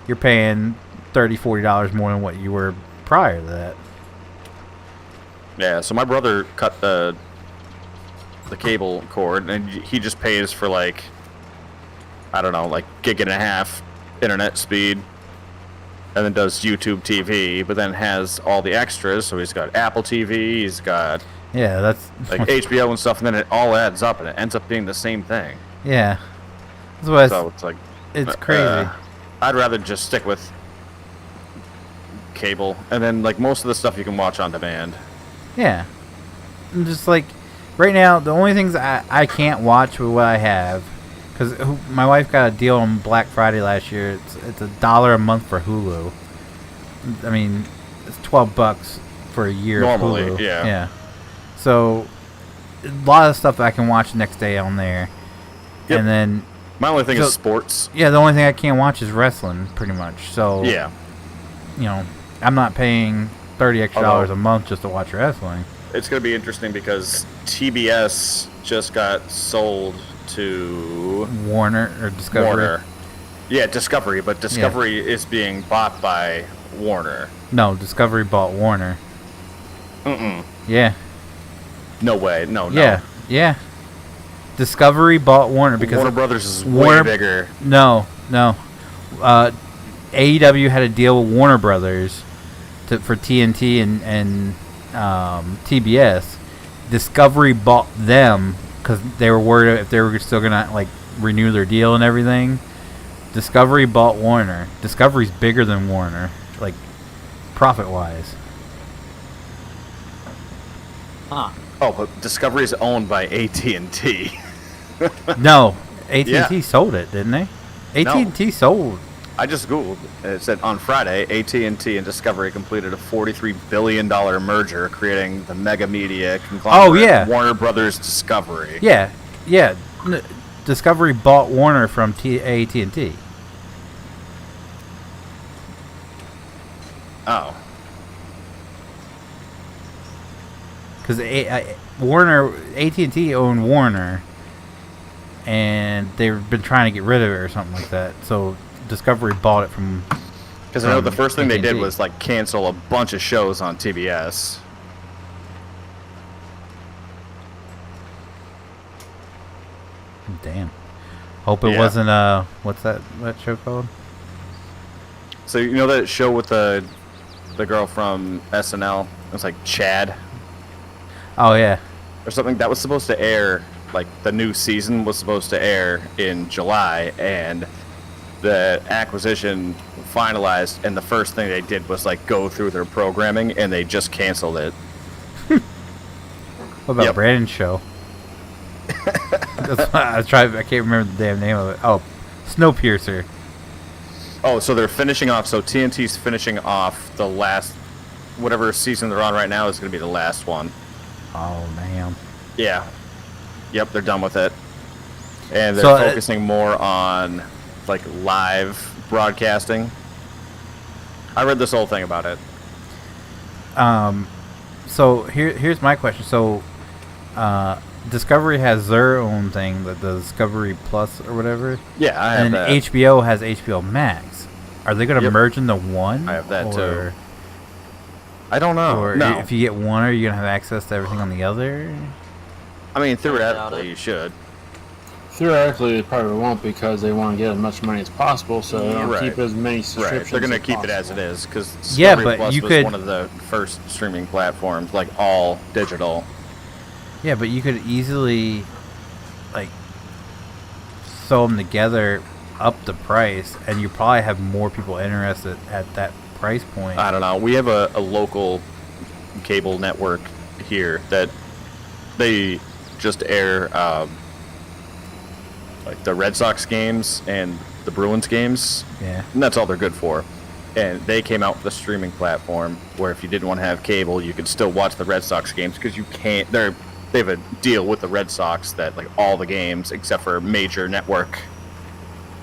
you're paying $30, $40 more than what you were prior to that. Yeah, so my brother cut the cable cord, and he just pays for, like, I don't know, like gig and a half internet speed, and then does YouTube TV, but then has all the extras. So he's got Apple TV, he's got that's like HBO and stuff, and then it all adds up, and it ends up being the same thing. Yeah, that's what so it's like it's crazy. I'd rather just stick with cable, and then like most of the stuff you can watch on demand. Yeah, I'm just like right now, the only things I can't watch with what I have, because my wife got a deal on Black Friday last year. It's $1 a month for Hulu. I mean, it's $12 for a year. Normally, of Hulu. yeah. So a lot of stuff I can watch the next day on there. Yep. And then my only thing is sports. Yeah, the only thing I can't watch is wrestling, pretty much. So yeah, you know, I'm not paying $30 extra a month just to watch wrestling. It's going to be interesting because TBS just got sold to Warner or Discovery. Warner. Yeah, Discovery, but Discovery is being bought by Warner. No, Discovery bought Warner. Mm-mm. Yeah. No way. No. Yeah. Discovery bought Warner because Warner Brothers is way bigger. No. AEW had a deal with Warner Brothers for TNT and TBS. Discovery bought them because they were worried if they were still gonna like renew their deal and everything. Discovery bought Warner. Discovery's bigger than Warner, like profit wise. Huh. Oh, but Discovery is owned by AT&T. No, AT&T sold it, didn't they? AT&T sold. I just googled. It said on Friday, AT&T and Discovery completed a $43 billion merger, creating the mega media conglomerate Warner Brothers Discovery. Yeah. Discovery bought Warner from AT&T. Oh. Because AT&T owned Warner, and they've been trying to get rid of it or something like that. So Discovery bought it from. Because I know the first thing they did was like cancel a bunch of shows on TBS. Damn. Hope it wasn't what's that show called? So you know that show with the girl from SNL? It was like Chad. Oh yeah. Or something that was supposed to air, like the new season was supposed to air in July, and the acquisition finalized, and the first thing they did was like go through their programming, and they just canceled it. What about Brandon's show? That's I can't remember the damn name of it. Oh, Snowpiercer. Oh, so they're finishing off. So TNT's finishing off the last, whatever season they're on right now is going to be the last one. Oh man. Yeah. Yep, they're done with it, and they're focusing more on like live broadcasting. I read this whole thing about it. So here's my question. So, Discovery has their own thing, the Discovery Plus or whatever. Yeah, I have that. And HBO has HBO Max. Are they going to merge into one? I have that too. I don't know. Or if you get one, are you going to have access to everything on the other? I mean, theoretically, you should. Theoretically, it probably won't because they want to get as much money as possible, so they don't keep as many subscriptions. Right, they're going to keep it as it is because but Plus you was one of the first streaming platforms, like all digital. Yeah, but you could easily, like, sew them together, up the price, and you probably have more people interested at that price point. I don't know. We have a local cable network here that they just air like the Red Sox games and the Bruins games. Yeah. And that's all they're good for. And they came out with a streaming platform where if you didn't want to have cable, you could still watch the Red Sox games because you can't. They're they have a deal with the Red Sox that like all the games except for major network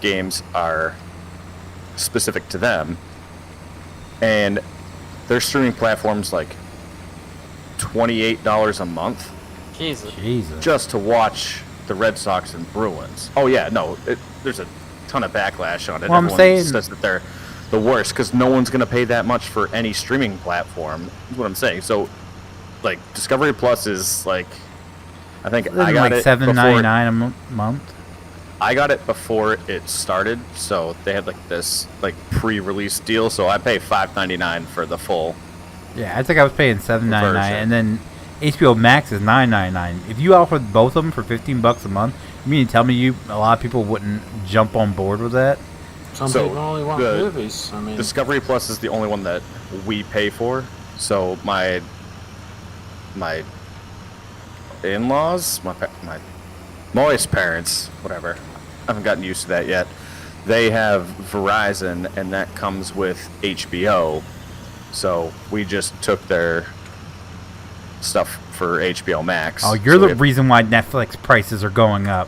games are specific to them, and their streaming platform's like $28 a month. Jesus. Just to watch the Red Sox and Bruins. Oh yeah, no, there's a ton of backlash on it. Well, I'm Everyone saying says that they're the worst because no one's gonna pay that much for any streaming platform. Is what I'm saying. So, like Discovery Plus is like, I think I got like it $7.99 a month. I got it before it started, so they had like this like pre-release deal. So I pay $5.99 for the full. Yeah, I think I was paying $7.99, version. and then HBO Max is $9.99. If you offered both of them for $15 a month, you mean to tell me a lot of people wouldn't jump on board with that? Some So, people only want the movies. I mean, Discovery Plus is the only one that we pay for. So my in-laws, my Moist parents, whatever, I haven't gotten used to that yet. They have Verizon, and that comes with HBO. So we just took their stuff for HBO Max. Oh, you're the reason why Netflix prices are going up.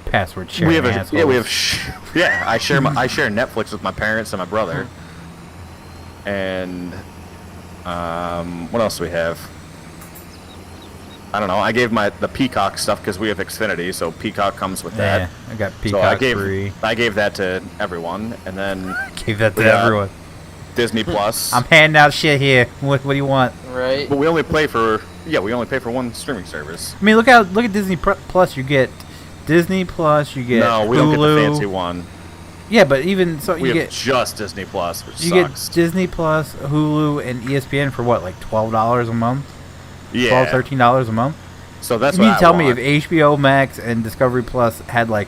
Password sharing. Yeah, I share Netflix with my parents and my brother. And what else do we have? I don't know. I gave the Peacock stuff because we have Xfinity, so Peacock comes with that. Yeah, I got Peacock free. I gave that to everyone, and then Gave that to everyone. Disney Plus. I'm handing out shit here. What do you want? Right. But we only pay for one streaming service. I mean, look at Disney Plus. You get Disney Plus. You get No, we Hulu. don't get the fancy one. Yeah, but even so, We you have get just Disney Plus, which you sucks. get Disney Plus, Hulu, and ESPN for what, like $12 a month? Yeah. $12, $13 a month. So that's You what mean I to tell me want. if HBO Max and Discovery Plus had like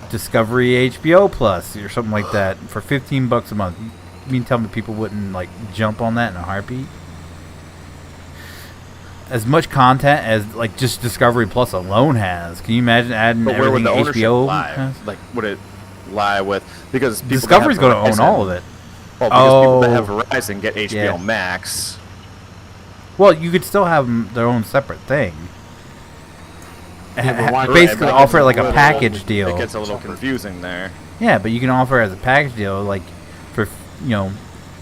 Discovery HBO Plus or something like that for $15 a month? You mean to tell me people wouldn't like jump on that in a heartbeat? As much content as like just Discovery Plus alone has. Can you imagine adding But where would everything the ownership HBO lie? has? Like, would it lie with because people Discovery's going to own all of it. Well, because people that have Oh. Verizon get HBO Yeah. Max. Well, you could still have their own separate thing. Yeah, but why- Basically, Right, but offer it like a it package deal. It gets a little confusing there. Yeah, but you can offer it as a package deal, like for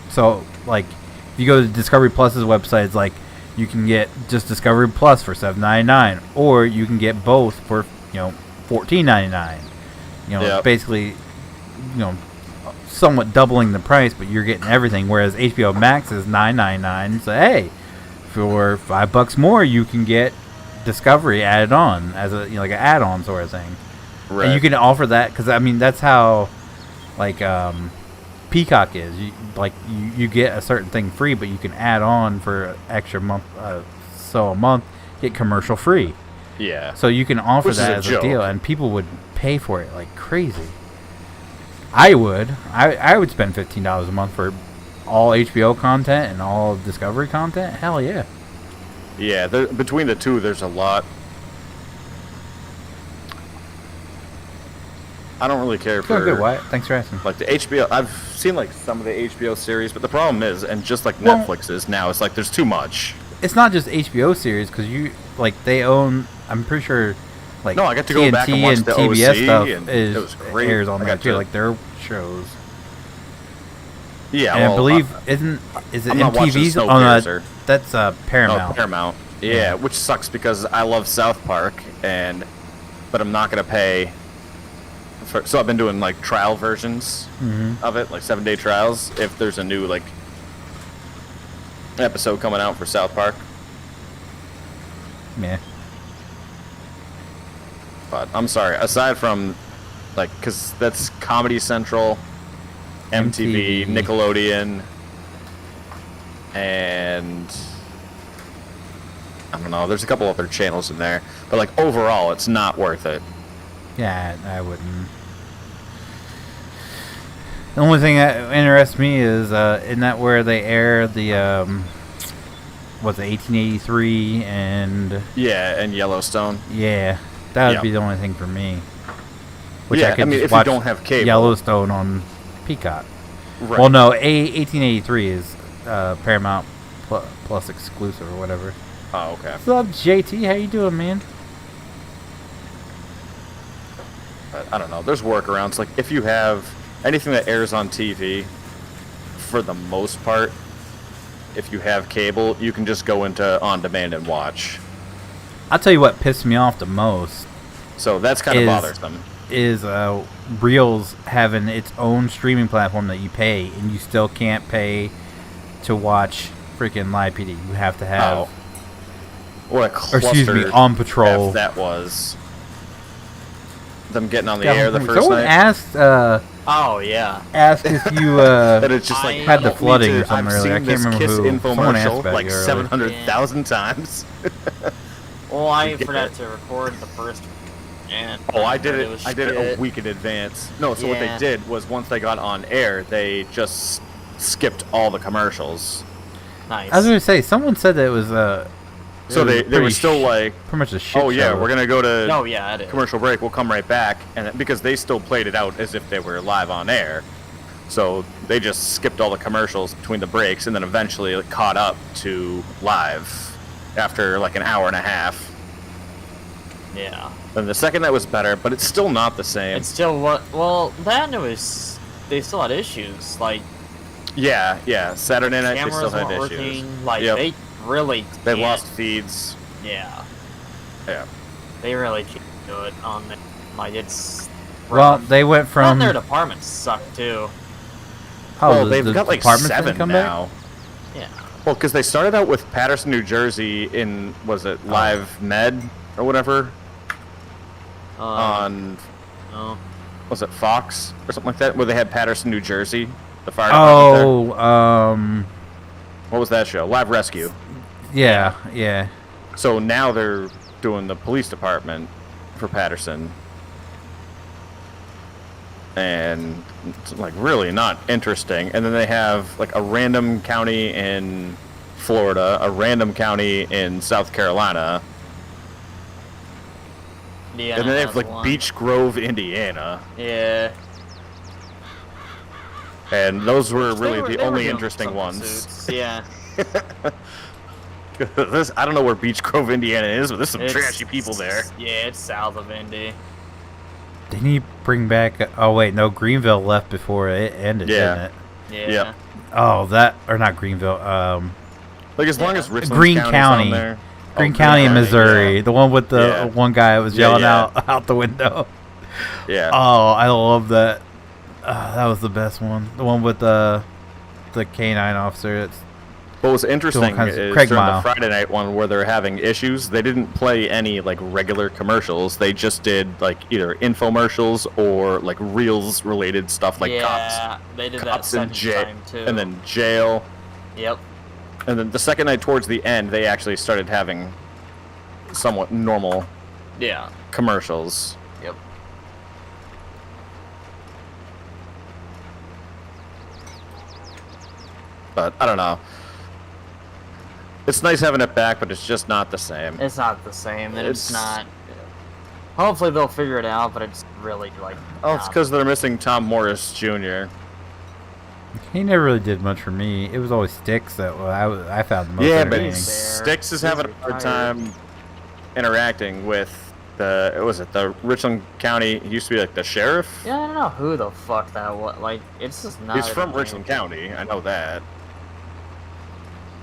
so like if you go to Discovery Plus's website, it's like you can get just Discovery Plus for $7.99, or you can get both for $14.99. Yep. Basically, somewhat doubling the price, but you're getting everything. Whereas HBO Max is $9.99. So hey, for $5 more, you can get Discovery added on as a like an add-on sort of thing. Right. And you can offer that because I mean that's how like Peacock is. You get a certain thing free, but you can add on for extra month a month get commercial free. Yeah. So you can offer Which is that a as joke. a deal, and people would pay for it like crazy. I would. I would spend $15 a month for all HBO content and all Discovery content. Hell yeah. Yeah. Between the two, there's a lot. I don't really care for Good, Wyatt. Thanks for asking. like the HBO. I've seen like some of the HBO series, but the problem is, and just like Well- Netflix is now, it's like there's too much. It's not just HBO series because they own. I'm pretty sure. Like No, I got to go TNT back and watch the TBS OC, stuff and it was great. airs on I that got too, to- like their shows. Yeah. And well, I believe is it I'm not watching MTV's on Snowpiercer. that's Paramount. Oh, Paramount. Yeah, Yeah. which sucks because I love South Park, but I'm not gonna pay. So I've been doing like trial versions of it, like 7-day trials. If there's a new like episode coming out for South Park, Yeah. but I'm sorry. Aside from like, because that's Comedy Central, MTV, Nickelodeon, and I don't know. There's a couple other channels in there, but like overall, it's not worth it. Yeah, I wouldn't. The only thing that interests me is isn't that where they air the what's it, 1883 and Yeah, and Yellowstone. yeah, that would Yeah. be the only thing for me. Which Yeah, I could I mean, just if you watch don't have cable. Yellowstone on Peacock. Right. Well, no, 1883 is Paramount Plus exclusive or whatever. Oh, okay. What's up, JT? How you doing, man? But I don't know. There's workarounds. Like, if you have anything that airs on TV, for the most part, if you have cable, you can just go into on-demand and watch. I'll tell you what pissed me off the most. So that's kind of bothersome. Is Reels having its own streaming platform that you pay, and you still can't pay to watch freaking Live PD. You have to have... Oh. What a cluster. Or excuse me, On Patrol. That was them getting on the air the first someone night. Asked, Oh yeah. Asked if you that it's just like had the flooding or something I've earlier. I seen can't this remember Kiss who. Someone asked infomercial about like you earlier. 700,000 times. Well, I forgot to record the first. And I did it. I did it a week in advance. No, so what they did was once they got on air, they just skipped all the commercials. Nice. I was going to say, someone said that it was So they were still like, pretty much a shit oh yeah, show. we're gonna go to commercial break. We'll come right back, and because they still played it out as if they were live on air, so they just skipped all the commercials between the breaks, and then eventually caught up to live after like an hour and a half. Yeah. And the second night was better, but it's still not the same. It's still well that was they still had issues like. Yeah. Saturday night they still had weren't issues. Working. Like they really. They lost feeds. Yeah. Yeah. They really can't do it on the like it's. Well, they went from. And their departments suck too. Oh, well, they've got like 7 come now. Back? Yeah. Well, because they started out with Patterson, New Jersey in, was it Live Med or whatever? On, was it Fox or something like that? Where they had Patterson, New Jersey, the fire department there? What was that show? Live Rescue. Yeah. So now they're doing the police department for Patterson. And it's like really not interesting. And then they have like a random county in Florida, a random county in South Carolina. Yeah, and then they have like Beech Grove, Indiana. Yeah. And those were really the only interesting ones. Suits. Yeah. I don't know where Beech Grove, Indiana is, but there's some trashy people there. Yeah, it's south of Indy. Didn't he bring back... Oh, wait, no, Greenville left before it ended, didn't it? Yeah. Yep. Oh, that... Or not Greenville. Like, as long as Richland Green County's County. on there. Green County in Missouri. The one with the one guy that was yelling out the window. Yeah. Oh, I love that. That was the best one. The one with the canine officer. What was interesting is Craig during Mile. the Friday night one where they're having issues, they didn't play any like regular commercials. They just did like either infomercials or like reels related stuff like cops. They did cops that in time too. And then jail. Yep. And then the second night towards the end, they actually started having somewhat normal commercials. Yep. But I don't know. It's nice having it back, but it's just not the same. It's not the same. And it's not. Hopefully they'll figure it out, but it's really like. Oh, it's because they're missing Tom Morris Jr. He never really did much for me. It was always Styx that I found the most entertaining. entertaining. Styx is having a hard time interacting with the Richland County. He used to be like the sheriff. Yeah, I don't know who the fuck that was. Like, it's just not. He's from Richland County. I know that.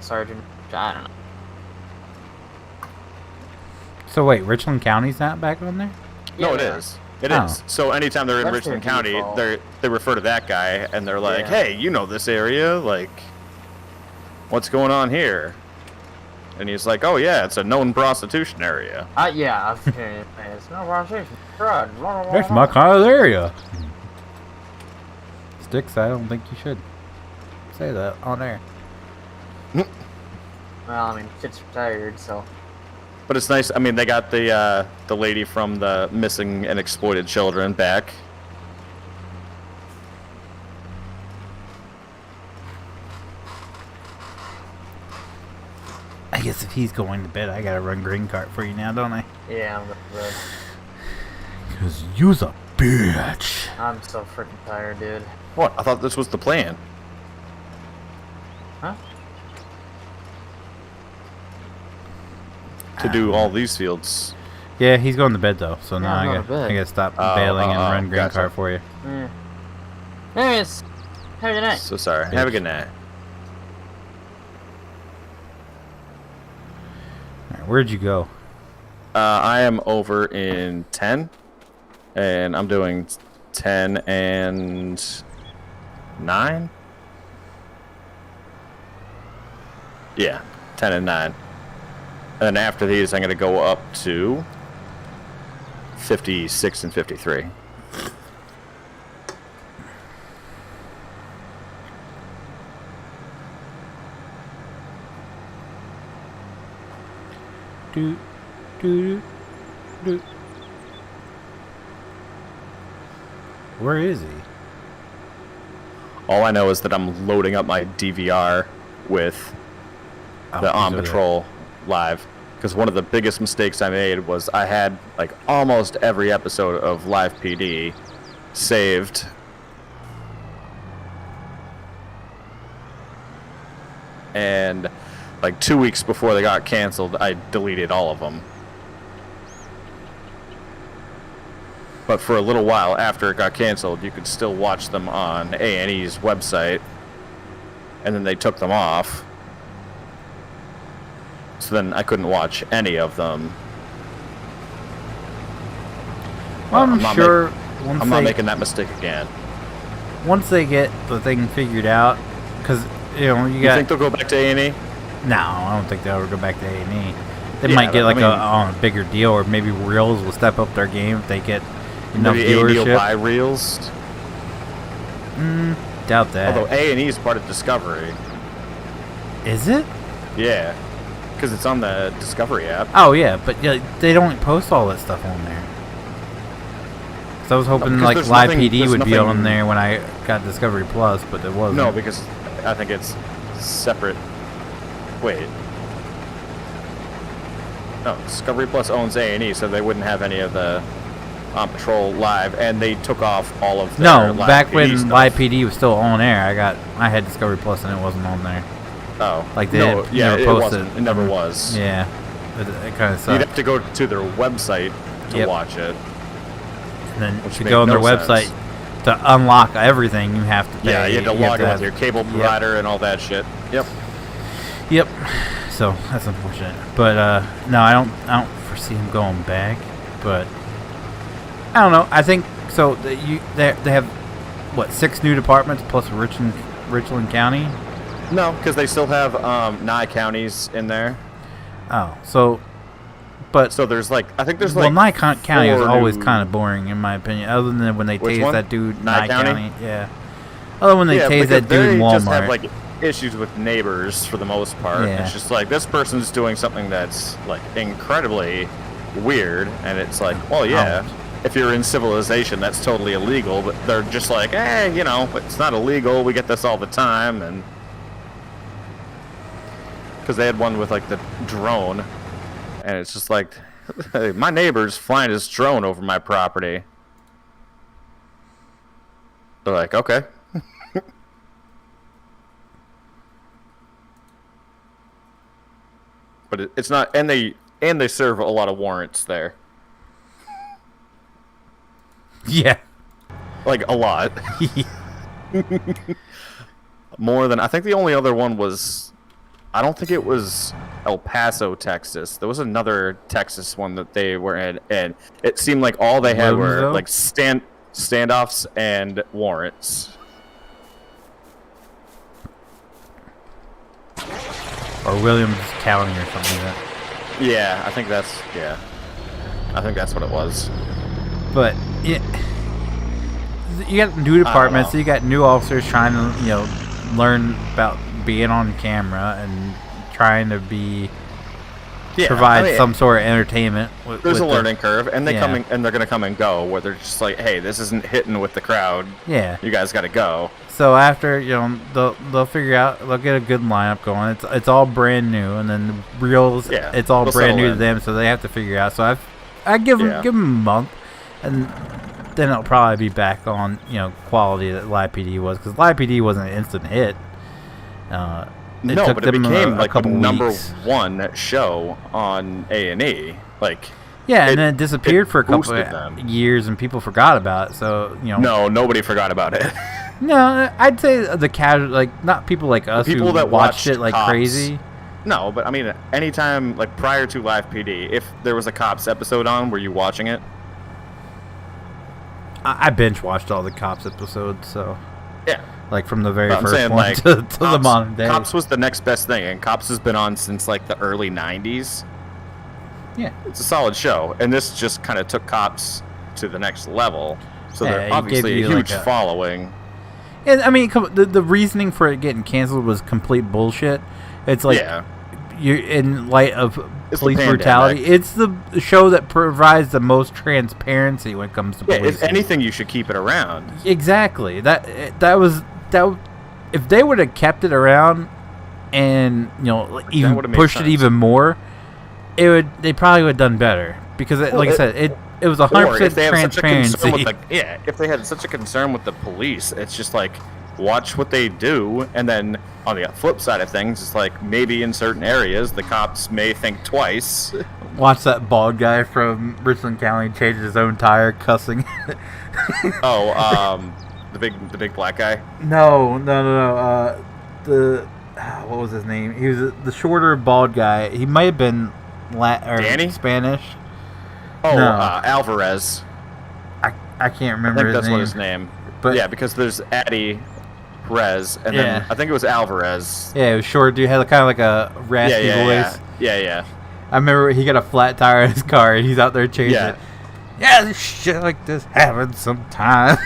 Sergeant. I don't know. So wait, Richland County's not back on there? No, it is. It is. So anytime they're in Richland County, they refer to that guy, and they're like, "Hey, you know this area? Like, what's going on here?" And he's like, "Oh yeah, it's a known prostitution area." Yeah, I was saying it's no prostitution. That's my kind of area. Styx, I don't think you should say that on air. Well, I mean, kid's retired, so. But it's nice. I mean, they got the lady from the Missing and Exploited Children back. I guess if he's going to bed, I gotta run green cart for you now, don't I? Yeah, I'm good. Cause you's a bitch. I'm so freaking tired, dude. What? I thought this was the plan. Huh? to do all these fields. Yeah, he's going to bed though, so now I'm I going to bed. gotta stop bailing and run green gotcha. car for you. Anyways, have a good night. So sorry. Yeah. Have a good night. Alright, where'd you go? I am over in 10, and I'm doing 10 and 9. Yeah, 10 and 9. And then after these, I'm going to go up to 56 and 53. Do, do, do. Where is he? All I know is that I'm loading up my DVR with the On Patrol Live, because one of the biggest mistakes I made was I had like almost every episode of Live PD saved, and like 2 weeks before they got canceled, I deleted all of them. But for a little while after it got canceled, you could still watch them on A&E's website, and then they took them off. So then I couldn't watch any of them. Well, I'm sure I'm not making that mistake again. Once they get the thing figured out, because you think they'll go back to A&E? No, I don't think they'll ever go back to A&E. They might get like a bigger deal, or maybe Reels will step up their game if they get enough maybe A&E will viewership. buy Reels. Doubt that. Although A&E is part of Discovery. Is it? Yeah, because it's on the Discovery app. Oh yeah, but they don't post all that stuff on there. So I was hoping like Live PD would be on there when I got Discovery Plus, but it wasn't. No, because I think it's separate. Wait. No, Discovery Plus owns A&E, so they wouldn't have any of the On Patrol Live, and they took off all of their Live back PD when stuff. Live PD was still on air, I had Discovery Plus and it wasn't on there. Oh, Like they no, yeah, never it posted. wasn't. It never was. Yeah, it kind of sucked. You'd have to go to their website to watch it. And then Which to made go on their no website sense. to unlock everything, you have to pay. Yeah, you had to log in with your cable Yep. provider and all that shit. Yep. Yep. So that's unfortunate, but no, I don't foresee him going back. But I don't know. I think so. They have what 6 new departments plus Richland County. No, because they still have 9 counties in there. Oh, so there's like I think there's well, like Nye County is 4 always new- kind of boring in my opinion. Other than when they Which tased one? that dude, Nye County? County, yeah. Other than when they tased that dude in They Walmart. just have like issues with neighbors for the most part. Yeah. It's just like this person's doing something that's like incredibly weird, and it's like, well, yeah, if you're in civilization, that's totally illegal. But they're just like, it's not illegal. We get this all the time, and because they had one with like the drone, and it's just like, hey, my neighbor's flying his drone over my property. They're like, okay. But it's not, and they serve a lot of warrants there. Yeah. Like a lot. More than I think the only other one was, I don't think it was El Paso, Texas. There was another Texas one that they were in, and it seemed like all they had were like standoffs and warrants. Or Williams County or something like that. Yeah, I think that's what it was. But you got new departments, you got new officers trying to learn about being on camera and trying to provide some sort of entertainment. There's a learning curve, and they're gonna come and go. Where they're just like, hey, this isn't hitting with the crowd. Yeah, you guys got to go. So after they'll figure out, they'll get a good lineup going. It's all brand new, and then the Reels, it's all brand new to them, so they have to figure out. So I give them a month, and then it'll probably be back on quality that Live PD was, because Live PD wasn't an instant hit. No, but it became like the number weeks. one show on A&E. Like, yeah, and then it disappeared for a couple of them. years, and people forgot about it. So no, nobody forgot about it. No, I'd say the casual, like not people like us people who that watched it like Cops. crazy. No, but I mean, anytime like prior to Live PD, if there was a Cops episode on, were you watching it? I binge watched all the Cops episodes, so yeah, like from the very I'm first saying, one like, to Cops, the modern day. Cops was the next best thing, and Cops has been on since like the early '90s. Yeah, it's a solid show, and this just kind of took Cops to the next level. So Yeah, they're it obviously gave a you, huge like, following. and I mean the reasoning for it getting canceled was complete bullshit. It's like you in light of police brutality. It's the show that provides the most transparency when it comes to police. If anything, you should keep it around. Exactly. That was if they would have kept it around and even pushed it even more, they probably would have done better because I said it was 100% transparency. If they had such a concern with the police, it's just like watch what they do, and then on the flip side of things, it's like maybe in certain areas the cops may think twice. Watch that bald guy from Richland County change his own tire, cussing. The big black guy. No. What was his name? He was the shorter bald guy. He might have been Danny? Spanish. Oh, no. Alvarez. I can't remember. I think that's his name. what his name. But yeah, because there's Addy Perez, and then I think it was Alvarez. Yeah, it was short dude. Had kind of like a raspy voice. Yeah. I remember he got a flat tire in his car, and he's out there changing it. Yeah, this shit like this happens sometime.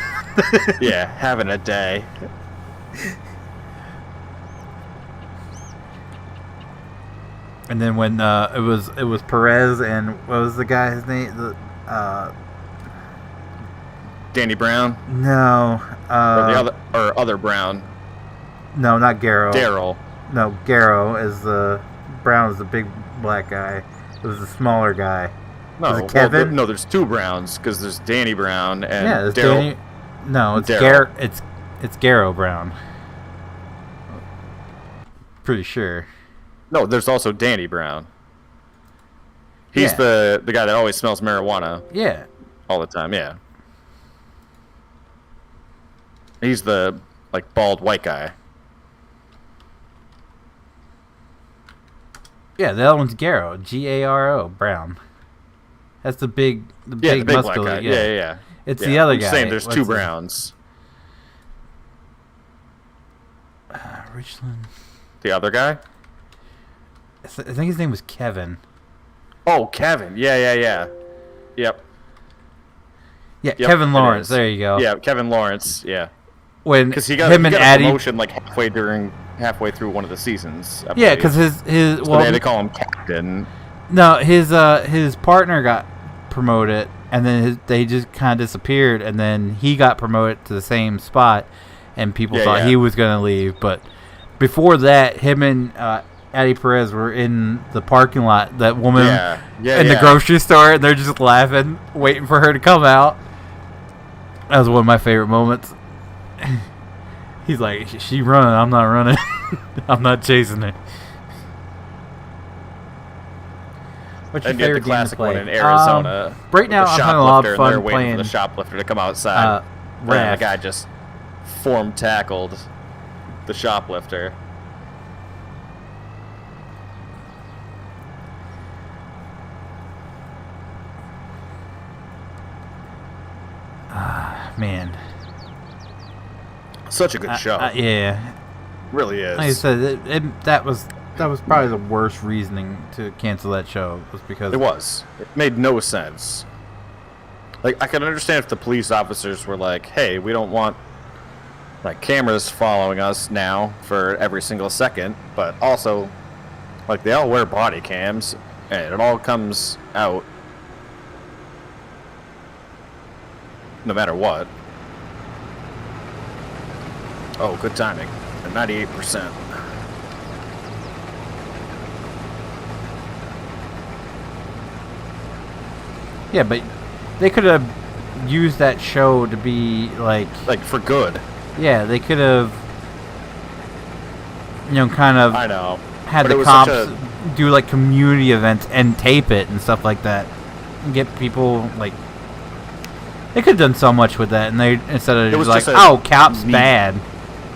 Yeah, having a day. And then when it was Perez and what was the guy's name? Danny Brown? No. Or other Brown. No, not Garrow. Daryl. No, Garrow is the Brown is the big black guy. It was the smaller guy. No, was it Kevin? No, there's two Browns because there's Danny Brown and there's Daryl. Danny. No, it's Daryl. It's Garrow Brown. Pretty sure. No, there's also Danny Brown. He's the guy that always smells marijuana. Yeah. All the time, yeah. He's the bald white guy. Yeah, the other one's Garrow, Garo Brown. That's the big big muscular black guy. guy. Yeah. It's the other guy. I'm saying there's What's two Browns. Richland. The other guy? I think his name was Kevin. Oh, Kevin. Yeah. Yep. Yeah, Kevin Lawrence. There you go. Yeah, Kevin Lawrence. Yeah. When because he got and a Addy promotion halfway through one of the seasons. Yeah, because his they had to call him captain. No, his partner got promoted, and then they just kind of disappeared, and then he got promoted to the same spot, and people thought he was gonna leave. But before that, him and Addy Perez were in the parking lot. That woman in the grocery store, and they're just laughing, waiting for her to come out. That was one of my favorite moments. He's like, she running, I'm not running. I'm not chasing her. What's your and you favorite had the classic game to play? one in Arizona. Right now, I'm having a lot of fun waiting playing for the shoplifter to come outside. And the guy just form tackled the shoplifter. Man. Such a good show. Yeah. Really is. Like I said, that was probably the worst reasoning to cancel that show, was because it made no sense. Like, I can understand if the police officers were like, hey, we don't want cameras following us now for every single second, but also they all wear body cams and it all comes out no matter what. Oh, good timing. 98%. Yeah, but they could have used that show to be like for good. Yeah, they could have kind of I know. had But the cops do like community events and tape it and stuff like that, and get people like. They could have done so much with that, and they instead of just like, oh, cops bad.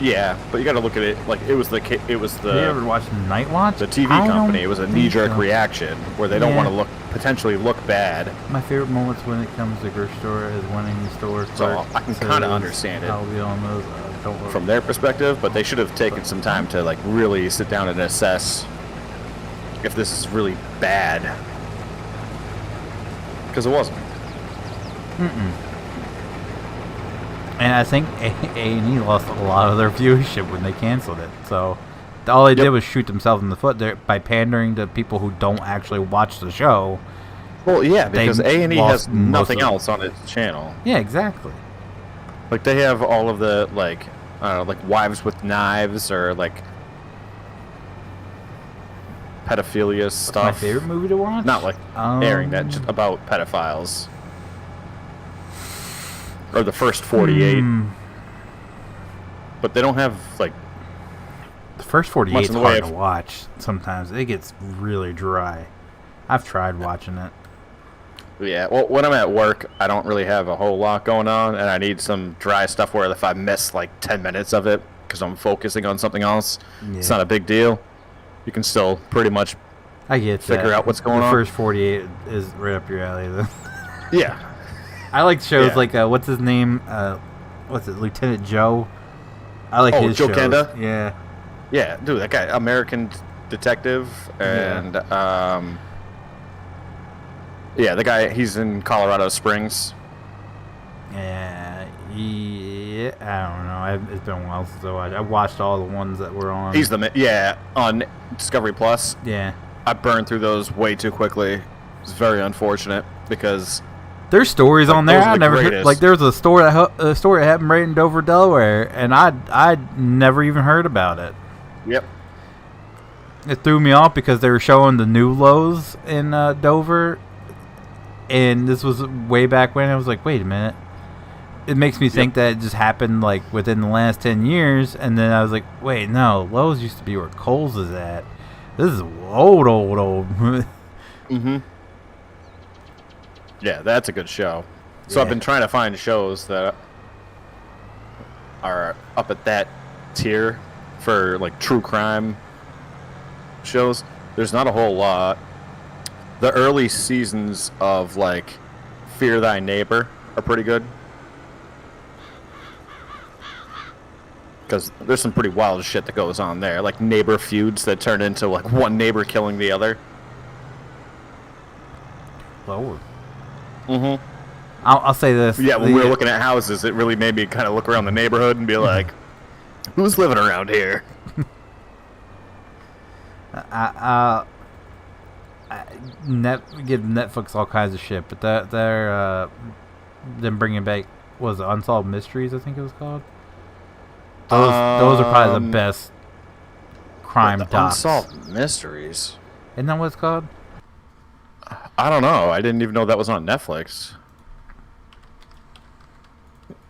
Yeah, but you got to look at it like it was the. You ever watched Night Watch? The TV company. It was a knee-jerk reaction where they don't want to potentially look bad. My favorite moments when it comes to grocery store is when any store. So I can kind of understand it. I'll be on those. From their perspective, but they should have taken some time to like really sit down and assess if this is really bad, because it wasn't. And I think A&E lost a lot of their viewership when they canceled it. So all they did was shoot themselves in the foot there by pandering to people who don't actually watch the show. Well, yeah, because A&E has nothing else on its channel. Yeah, exactly. Like they have all of the like Wives with Knives or like pedophilia stuff. My favorite movie to watch? Not like airing that, just about pedophiles. Or the first 48. But they don't have like the first 48 is hard to watch. Sometimes it gets really dry. I've tried watching it. Yeah, well, when I'm at work, I don't really have a whole lot going on, and I need some dry stuff where if I miss like 10 minutes of it because I'm focusing on something else, it's not a big deal. You can still pretty much figure out what's going on. The first 48 is right up your alley, then. Yeah. I like shows like, what's his name? What's it, Lieutenant Joe? I like his Joe shows. Kenda? Yeah. Yeah, dude, that guy, American Detective, and, yeah, the guy, he's in Colorado Springs. Yeah, I don't know. It's been a while since I watched all the ones that were on. He's on Discovery Plus. Yeah. I burned through those way too quickly. It's very unfortunate because there's stories on there I never heard. Like there was a story that happened right in Dover, Delaware, and I never even heard about it. Yep. It threw me off because they were showing the new lows in Dover, and this was way back when. I was like, wait a minute. It makes me think that it just happened like within the last 10 years, and then I was like, wait, no, Lowe's used to be where Kohl's is at. This is old. Mm-hmm. Yeah, that's a good show. So I've been trying to find shows that are up at that tier for like true crime shows. There's not a whole lot. The early seasons of like Fear Thy Neighbor are pretty good. Because there's some pretty wild shit that goes on there. Like neighbor feuds that turn into like one neighbor killing the other. Lord. Mm-hmm. I'll say this. Yeah, when we were looking at houses, it really made me kind of look around the neighborhood and be like, who's living around here? Give Netflix all kinds of shit, but they're them bringing back, what was it, Unsolved Mysteries, I think it was called? Those are probably the best crime docs. Unsolved Mysteries? Isn't that what it's called? I don't know. I didn't even know that was on Netflix.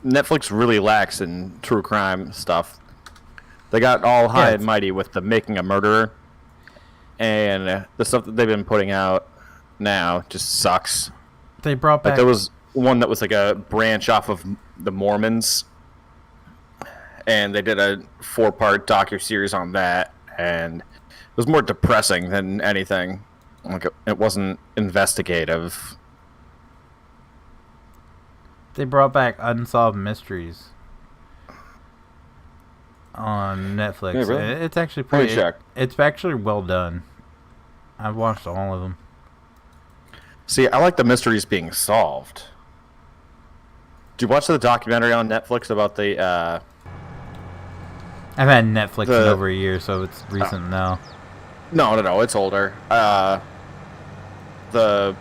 Netflix really lacks in true crime stuff. They got all high and mighty with the Making a Murderer. And the stuff that they've been putting out now just sucks. They brought back... Like there was one that was like a branch off of the Mormons. And they did a 4-part docuseries on that. And it was more depressing than anything. Like it wasn't investigative. They brought back Unsolved Mysteries on Netflix. Yeah, really? It's actually pretty. Check. It's actually well done. I've watched all of them. See, I like the mysteries being solved. Did you watch the documentary on Netflix about the? I've had Netflix in over a year, so it's recent now. No, it's older. The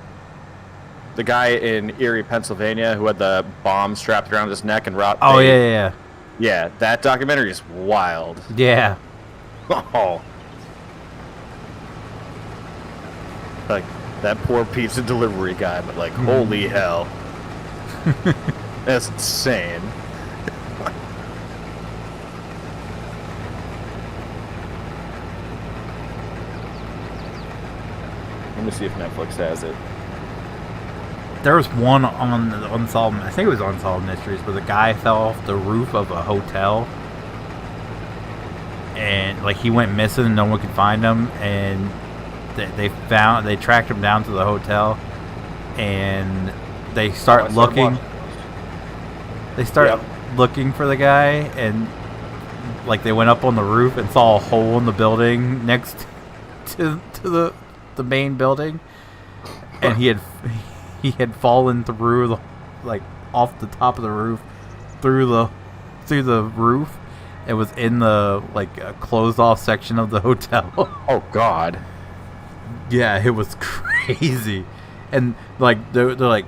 guy in Erie, Pennsylvania, who had the bomb strapped around his neck and robbed. Oh yeah. Yeah, that documentary is wild. Yeah. Oh. Like that poor pizza delivery guy, but like, holy hell. That's insane. Let me see if Netflix has it. There was one on the Unsolved, I think it was Unsolved Mysteries, where the guy fell off the roof of a hotel. And, like, he went missing and no one could find him. And they tracked him down to the hotel. And they start looking. They start looking for the guy. And, like, they went up on the roof and saw a hole in the building next to the main building. And he had fallen through the, like, off the top of the roof through the roof. It was in the, like, closed off section of the hotel. Oh God. Yeah, it was crazy. And, like, they're like,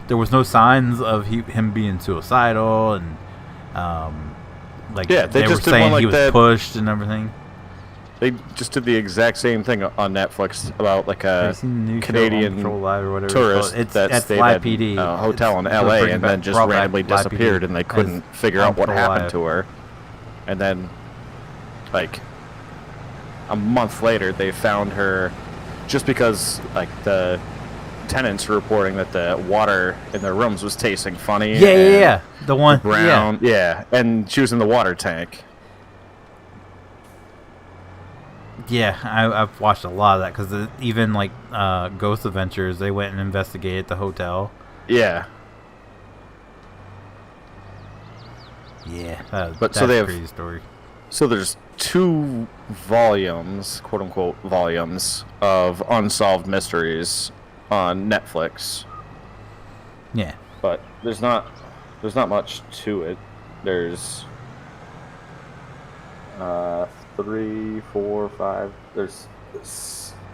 there was no signs of him being suicidal, and like, yeah, they were saying he was pushed and everything. They just did the exact same thing on Netflix about, like, a Canadian tourist that stayed at a hotel in LA and then just randomly disappeared, and they couldn't figure out what happened to her. And then, like, a month later, they found her just because, like, the tenants were reporting that the water in their rooms was tasting funny. Yeah. The one. Brown. Yeah. And she was in the water tank. Yeah, I've watched a lot of that because even, like, Ghost Adventures, they went and investigated the hotel. Yeah. Yeah, that's a crazy story. So there's 2 volumes, quote unquote volumes, of Unsolved Mysteries on Netflix. Yeah, but there's not much to it. There's 3, 4, 5. There's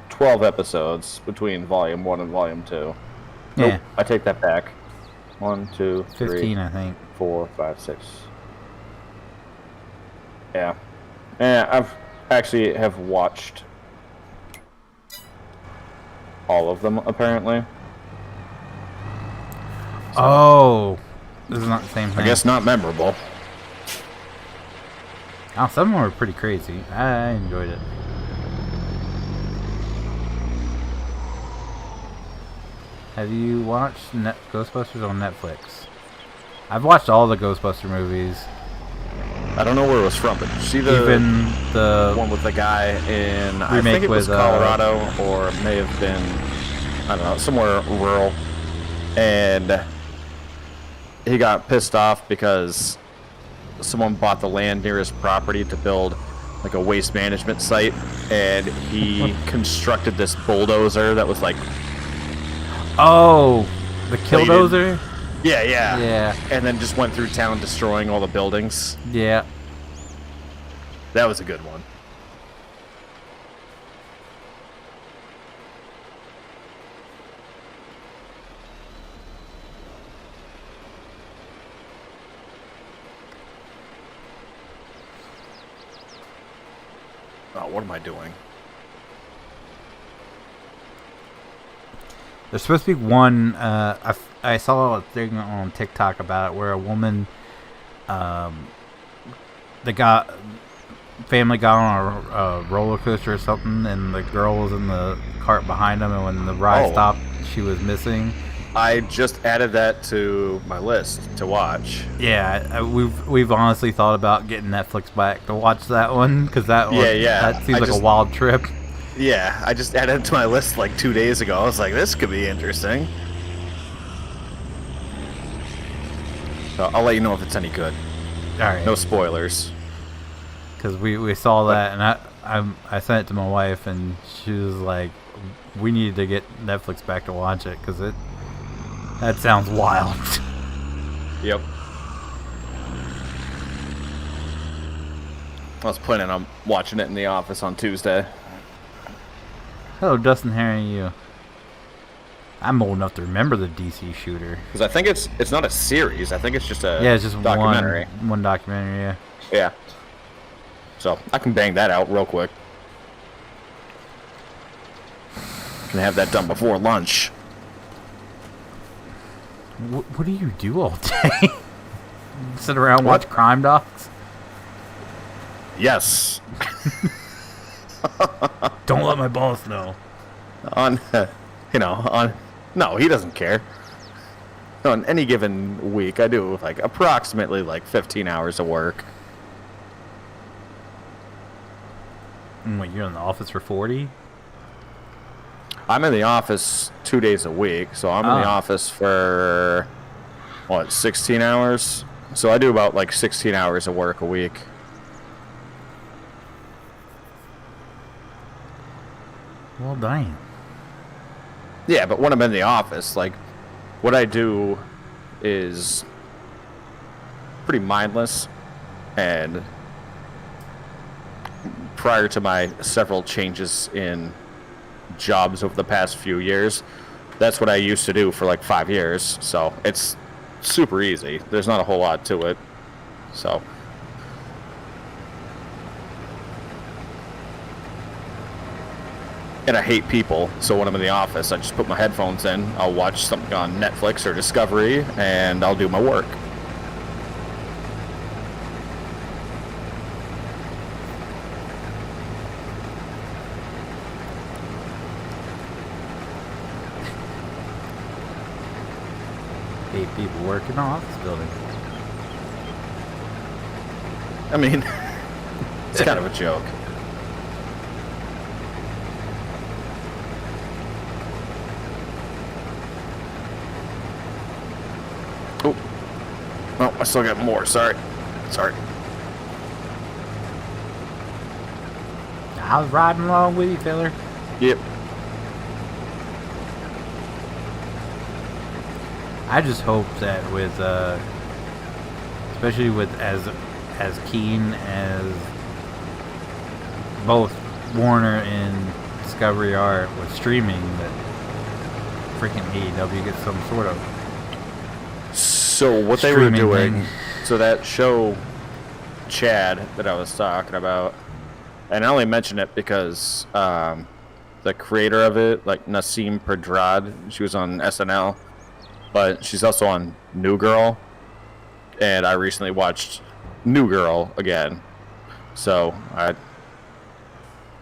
12 episodes between Volume 1 and Volume 2. Yeah, nope, I take that back. 1, 2, 3, 15, I think. 4, 5, 6. Yeah. And I've actually have watched all of them, apparently. So, oh, this is not the same thing. I guess not memorable. Oh, some of them were pretty crazy. I enjoyed it. Have you watched Ghostbusters on Netflix? I've watched all the Ghostbuster movies. I don't know where it was from, but did you see the one with the guy in, I think it was Colorado, or it may have been, I don't know, somewhere rural, and he got pissed off because someone bought the land near his property to build, like, a waste management site, and he constructed this bulldozer that was, like, oh, the killdozer? Yeah. And then just went through town destroying all the buildings. Yeah. That was a good one. Oh, what am I doing? There's supposed to be one, I saw a thing on TikTok about it where a woman, family got on a roller coaster or something, and the girl was in the cart behind them, and when the ride stopped, she was missing. I just added that to my list to watch. Yeah, we've honestly thought about getting Netflix back to watch that one, because that seems like a wild trip. Yeah, I just added it to my list like 2 days ago. I was like, this could be interesting. So I'll let you know if it's any good. All right. No spoilers. Because we saw that, and I sent it to my wife, and she was like, we needed to get Netflix back to watch it, because that sounds wild. Yep. I was planning on watching it in the office on Tuesday. Hello, Dustin, how are you? I'm old enough to remember the DC shooter. Because I think it's not a series. I think it's just a it's just documentary. One documentary, yeah. Yeah. So I can bang that out real quick. Can have that done before lunch. What do you do all day? Sit around and watch crime docs? Yes. Don't let my boss know. on, no, he doesn't care. On any given week, I do like approximately like 15 hours of work. Wait, you're in the office for 40? I'm in the office 2 days a week, so I'm in the office for, 16 hours? So I do about like 16 hours of work a week. Well, dang. Yeah, but when I'm in the office, like, what I do is pretty mindless, and prior to my several changes in jobs over the past few years, that's what I used to do for like 5 years, so it's super easy. There's not a whole lot to it, so... And I hate people, so when I'm in the office, I just put my headphones in, I'll watch something on Netflix or Discovery, and I'll do my work. Hate people working in an office building. I mean, it's kind of a joke. Oh, no, I still got more. Sorry. I was riding along with you, filler. Yep. I just hope that with, especially with as keen as both Warner and Discovery are with streaming, that freaking AEW gets some sort of So what they were streaming doing, thing. so that show, Chad, that I was talking about, and I only mention it because the creator of it, like Nasim Pedrad, she was on SNL, but she's also on New Girl, and I recently watched New Girl again, so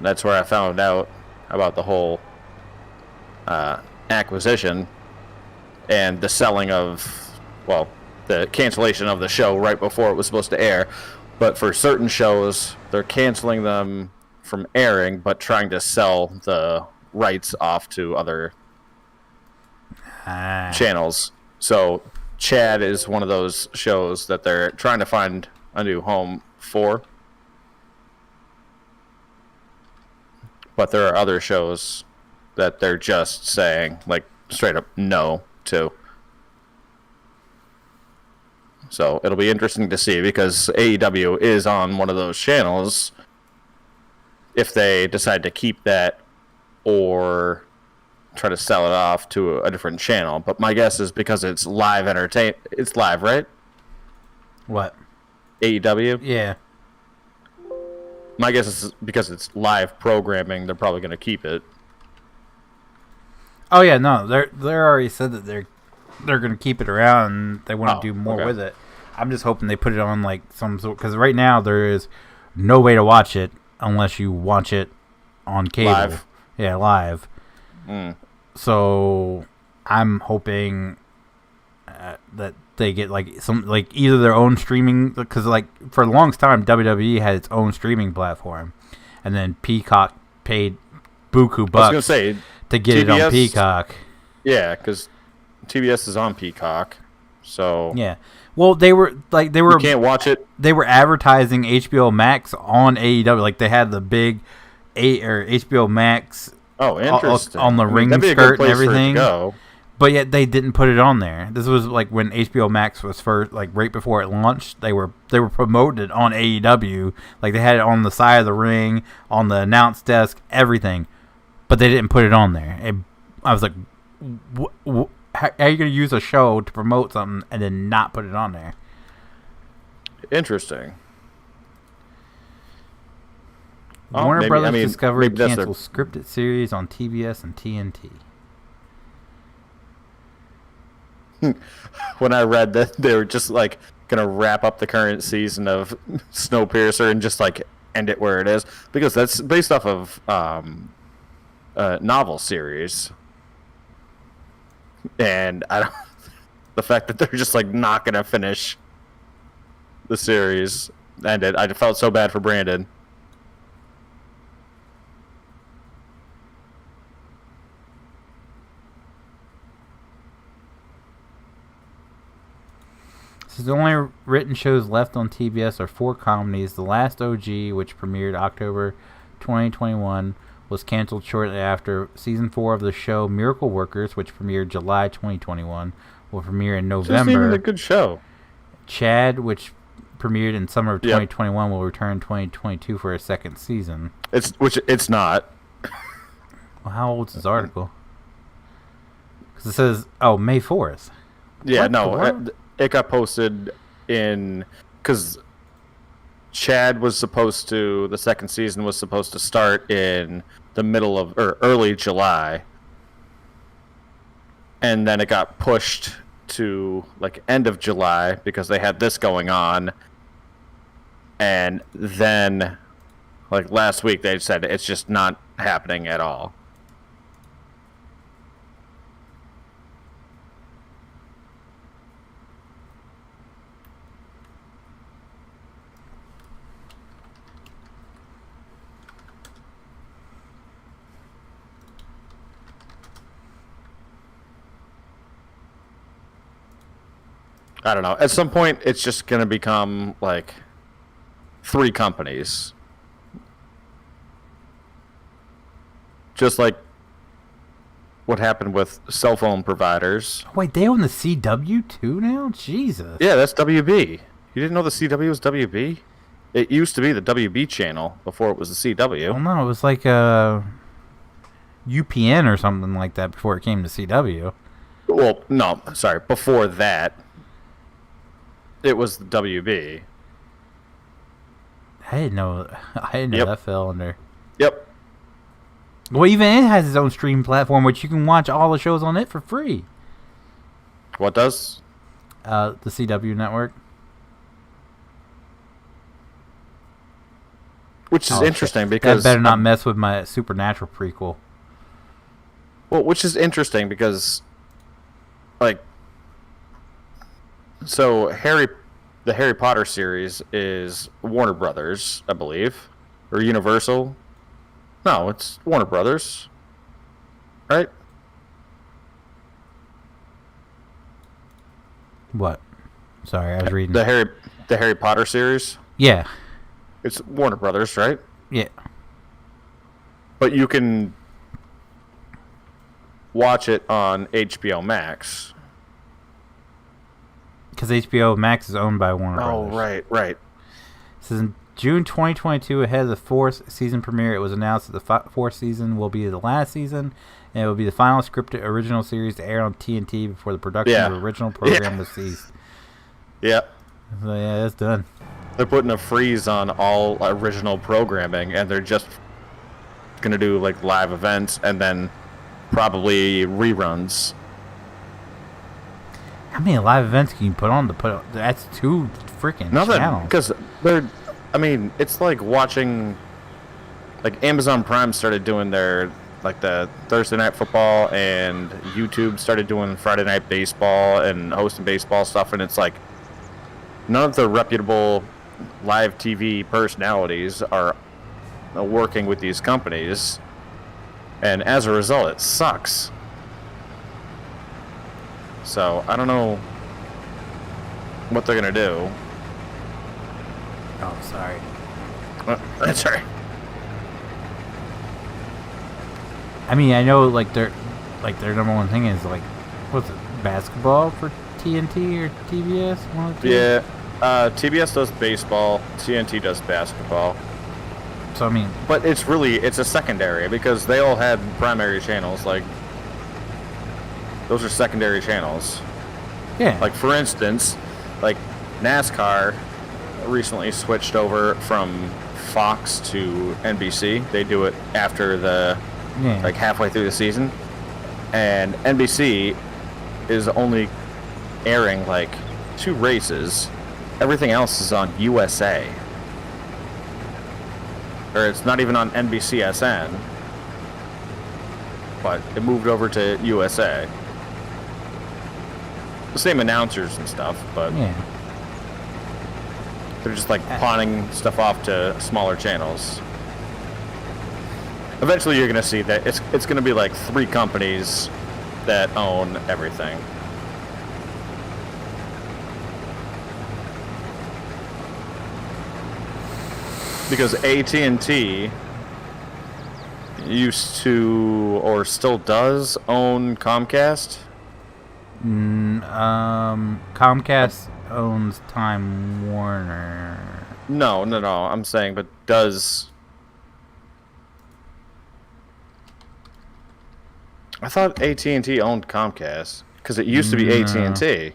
that's where I found out about the whole acquisition and the selling of, well, the cancellation of the show right before it was supposed to air. But for certain shows, they're canceling them from airing, but trying to sell the rights off to other channels. So Chad is one of those shows that they're trying to find a new home for. But there are other shows that they're just saying, like, straight up no to. So it'll be interesting to see, because AEW is on one of those channels, if they decide to keep that or try to sell it off to a different channel. But my guess is because it's live it's live, right? What? AEW? Yeah. My guess is because it's live programming, they're probably going to keep it. Oh yeah, no, they already said that they're going to keep it around and they want to do more with it. I'm just hoping they put it on like some sort, because right now there is no way to watch it unless you watch it on cable. Live. Yeah, live. So I'm hoping that they get like some, like either their own streaming, because like for the longest time WWE had its own streaming platform, and then Peacock paid buku bucks I was gonna say, to get it on Peacock. Yeah, because TBS is on Peacock, so yeah. Well, they were you can't watch it. They were advertising HBO Max on AEW, like they had the big HBO Max. Oh, interesting. On the ring that'd be a good skirt and place for it to everything. go. But yet they didn't put it on there. This was like when HBO Max was first, like right before it launched. They were promoting it on AEW. Like they had it on the side of the ring, on the announce desk, everything. But they didn't put it on there. I was like, how are you going to use a show to promote something and then not put it on there? Interesting. Warner Brothers Discovery canceled scripted series on TBS and TNT. When I read that they were just like going to wrap up the current season of Snowpiercer and just like end it where it is, because that's based off of novel series, and I don't. The fact that they're just like not gonna finish the series ended. I felt so bad for Brandon. So the only written shows left on TBS are 4 comedies. The Last OG, which premiered October 2021, was canceled shortly after. Season 4 of the show Miracle Workers, which premiered July 2021, will premiere in November. It's even a good show. Chad, which premiered in summer of 2021, will return in 2022 for a second season. It's not. Well, how old's this article? Because it says, May 4th. Yeah, it got posted in, because Chad was supposed to, the second season was supposed to start in the middle of, or early July. And then it got pushed to like end of July because they had this going on. And then like last week they said it's just not happening at all. I don't know. At some point, it's just going to become like 3 companies. Just like what happened with cell phone providers. Wait, they own the CW too now? Jesus. Yeah, that's WB. You didn't know the CW was WB? It used to be the WB channel before it was the CW. Well, no, it was like a UPN or something like that before it came to CW. Well, no, sorry. Before that, it was the WB. I didn't know that fell under. Yep. Well, even it has its own stream platform, which you can watch all the shows on it for free. What does? The CW network. Which is interesting because... That better not mess with my Supernatural prequel. Well, which is interesting because, like... So, the Harry Potter series is Warner Brothers, I believe. Or Universal. No, it's Warner Brothers. Right? What? Sorry, I was reading. The Harry Potter series? Yeah. It's Warner Brothers, right? Yeah. But you can watch it on HBO Max. Because HBO Max is owned by Warner Brothers. Oh, right. This is in June 2022, ahead of the 4th season premiere. It was announced that the 4th season will be the last season, and it will be the final scripted original series to air on TNT before the production of the original program was ceased. Yeah. So, yeah, that's done. They're putting a freeze on all original programming, and they're just going to do, like, live events and then probably reruns. How many live events can you put on that's 2 freaking channels. Because they're, I mean, it's like watching, like Amazon Prime started doing their, like the Thursday Night Football, and YouTube started doing Friday Night Baseball and hosting baseball stuff, and it's like none of the reputable live TV personalities are working with these companies, and as a result, it sucks. So, I don't know what they're going to do. Oh, sorry. That's right. I mean, I know, like, their number one thing is, like, what's it, basketball for TNT or TBS? One of the two? Yeah, TBS does baseball, TNT does basketball. So, I mean... But it's a secondary, because they all had primary channels, like... Those are secondary channels. Yeah. Like, for instance, like, NASCAR recently switched over from Fox to NBC. They do it after like, halfway through the season. And NBC is only airing, like, 2 races. Everything else is on USA. Or it's not even on NBCSN. but it moved over to USA. The same announcers and stuff, but Yeah. they're just like pawning stuff off to smaller channels. Eventually, you're gonna see that it's gonna be like 3 companies that own everything. Because AT&T used to, or still does, own Comcast. Comcast owns Time Warner. No. I'm saying, but does. I thought AT&T owned Comcast because it used to be AT&T.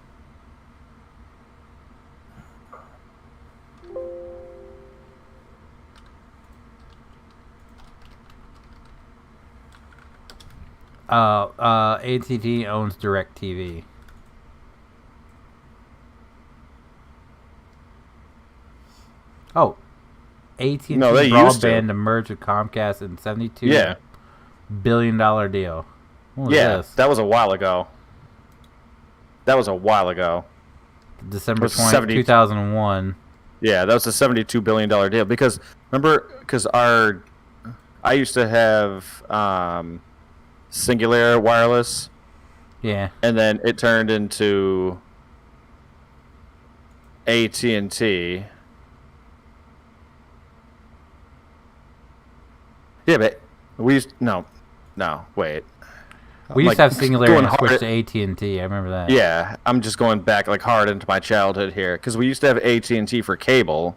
AT&T owns DirecTV. Oh, AT&T No, they used to. broadband to merge with Comcast in $72 Yeah. billion deal. What was Yeah, this? that was a while ago. December was 70 2001. Yeah, that was a $72 billion deal. Because, remember, I used to have Singular Wireless, Yeah. and then it turned into AT&T. Yeah, but we used... No, wait. We used to have Singularity and switch hard to AT&T. I remember that. Yeah, I'm just going back like hard into my childhood here because we used to have AT&T for cable,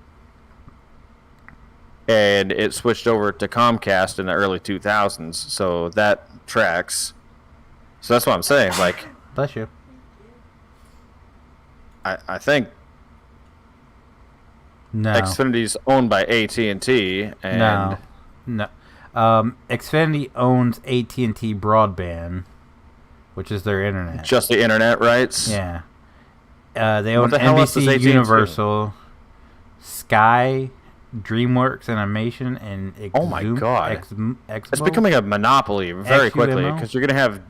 and it switched over to Comcast in the early 2000s. So that tracks. So that's what I'm saying. Like, Bless you. I think No. Xfinity's owned by AT&T, and No. Xfinity owns AT&T Broadband, which is their internet. just the internet rights. Yeah. They own What the hell else does NBC AT&T? Universal, Sky, DreamWorks Animation, and Oh my God. Exmo? It's becoming a monopoly very quickly XUMO? because you're gonna have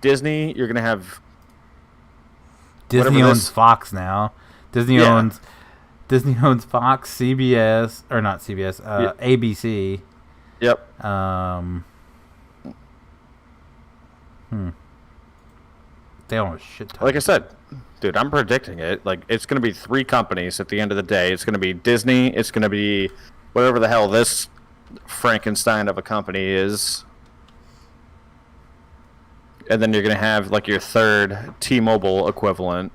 Disney, you're gonna have Disney whatever owns this- Fox now. Disney Yeah. owns Fox, CBS, or not CBS, ABC. Yep. They own a shit ton. Like I said, dude, I'm predicting it. Like, it's going to be 3 companies at the end of the day. It's going to be Disney. It's going to be whatever the hell this Frankenstein of a company is. And then you're going to have, like, your third T-Mobile equivalent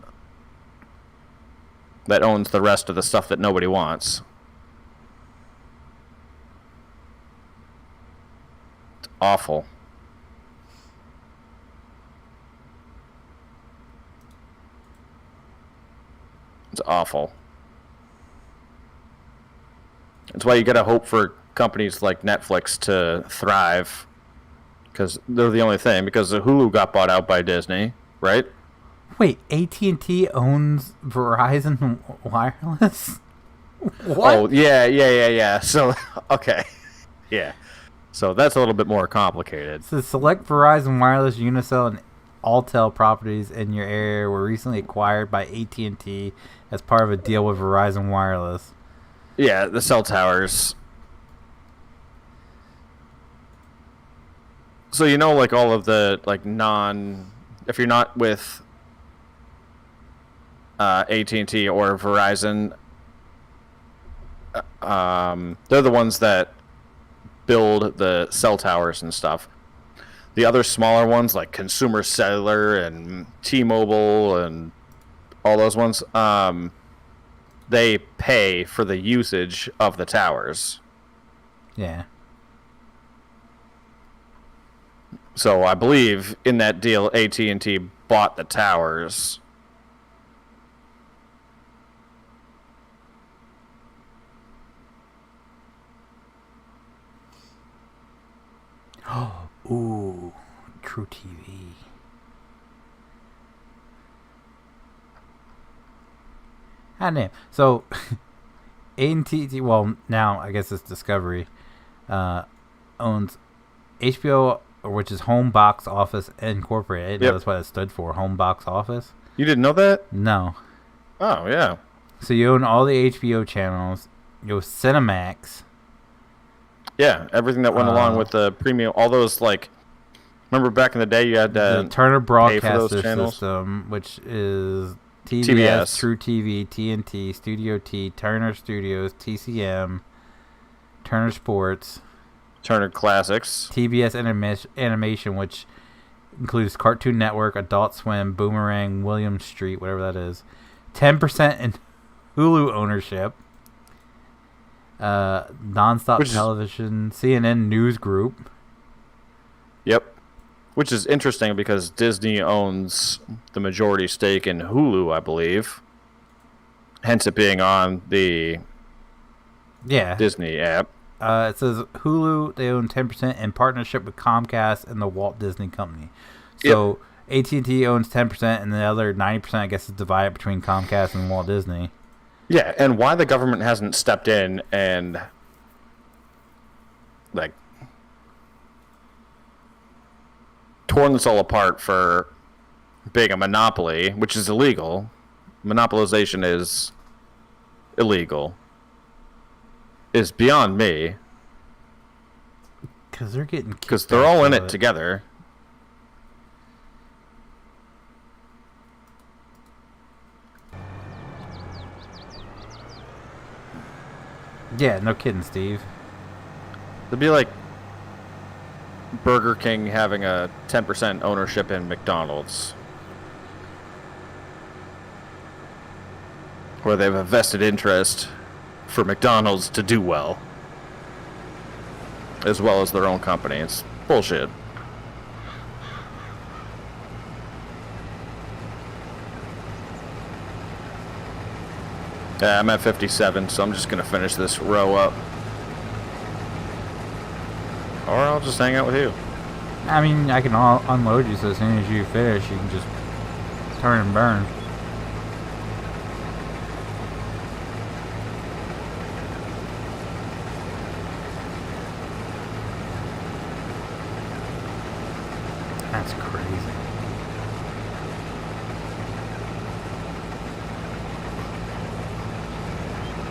that owns the rest of the stuff that nobody wants. It's awful. It's awful. That's why you gotta hope for companies like Netflix to thrive, because they're the only thing. Because Hulu got bought out by Disney, right? Wait, AT&T owns Verizon Wireless? What? Oh yeah. So okay, yeah. So that's a little bit more complicated. It says select Verizon Wireless, Unicell, and Alltel properties in your area were recently acquired by AT&T as part of a deal with Verizon Wireless. Yeah, the cell towers. So you know, like all of the like if you're not with AT&T or Verizon, they're the ones that build the cell towers and stuff. The other smaller ones like Consumer Cellular and T-Mobile and all those ones, they pay for the usage of the towers. Yeah. So I believe in that deal, AT&T bought the towers. Ooh, True TV. Ah, damn. So, AT&T, well, now I guess it's Discovery, owns HBO which is Home Box Office Incorporated. I didn't know that's what it stood for, Home Box Office. You didn't know that? No. Oh, yeah. So you own all the HBO channels. You own Cinemax. Yeah, everything that went along with the premium, all those, like, remember back in the day you had the Turner pay for those Broadcaster channels? System, which is TBS, TBS. True TV, TNT, Studio T, Turner Studios, TCM, Turner Sports, Turner Classics, TBS Animation, which includes Cartoon Network, Adult Swim, Boomerang, William Street, whatever that is. 10% in Hulu ownership. Nonstop Television, CNN News Group. Yep. Which is interesting because Disney owns the majority stake in Hulu, I believe. Hence it being on the Disney app. It says Hulu, they own 10% in partnership with Comcast and the Walt Disney Company. So AT&T owns 10% and the other 90%, I guess, is divided between Comcast and Walt Disney. Yeah, and why the government hasn't stepped in and, like, torn this all apart for being a monopoly, which is illegal. Monopolization is illegal. Is beyond me. Because they're getting kicked. Because they're all in it together. Yeah, no kidding, Steve. It'd be like Burger King having a 10% ownership in McDonald's. Where they have a vested interest for McDonald's to do well. As well as their own company. It's bullshit. Yeah, I'm at 57, so I'm just going to finish this row up. Or I'll just hang out with you. I mean, I can unload you, so as soon as you finish, you can just turn and burn. That's crazy.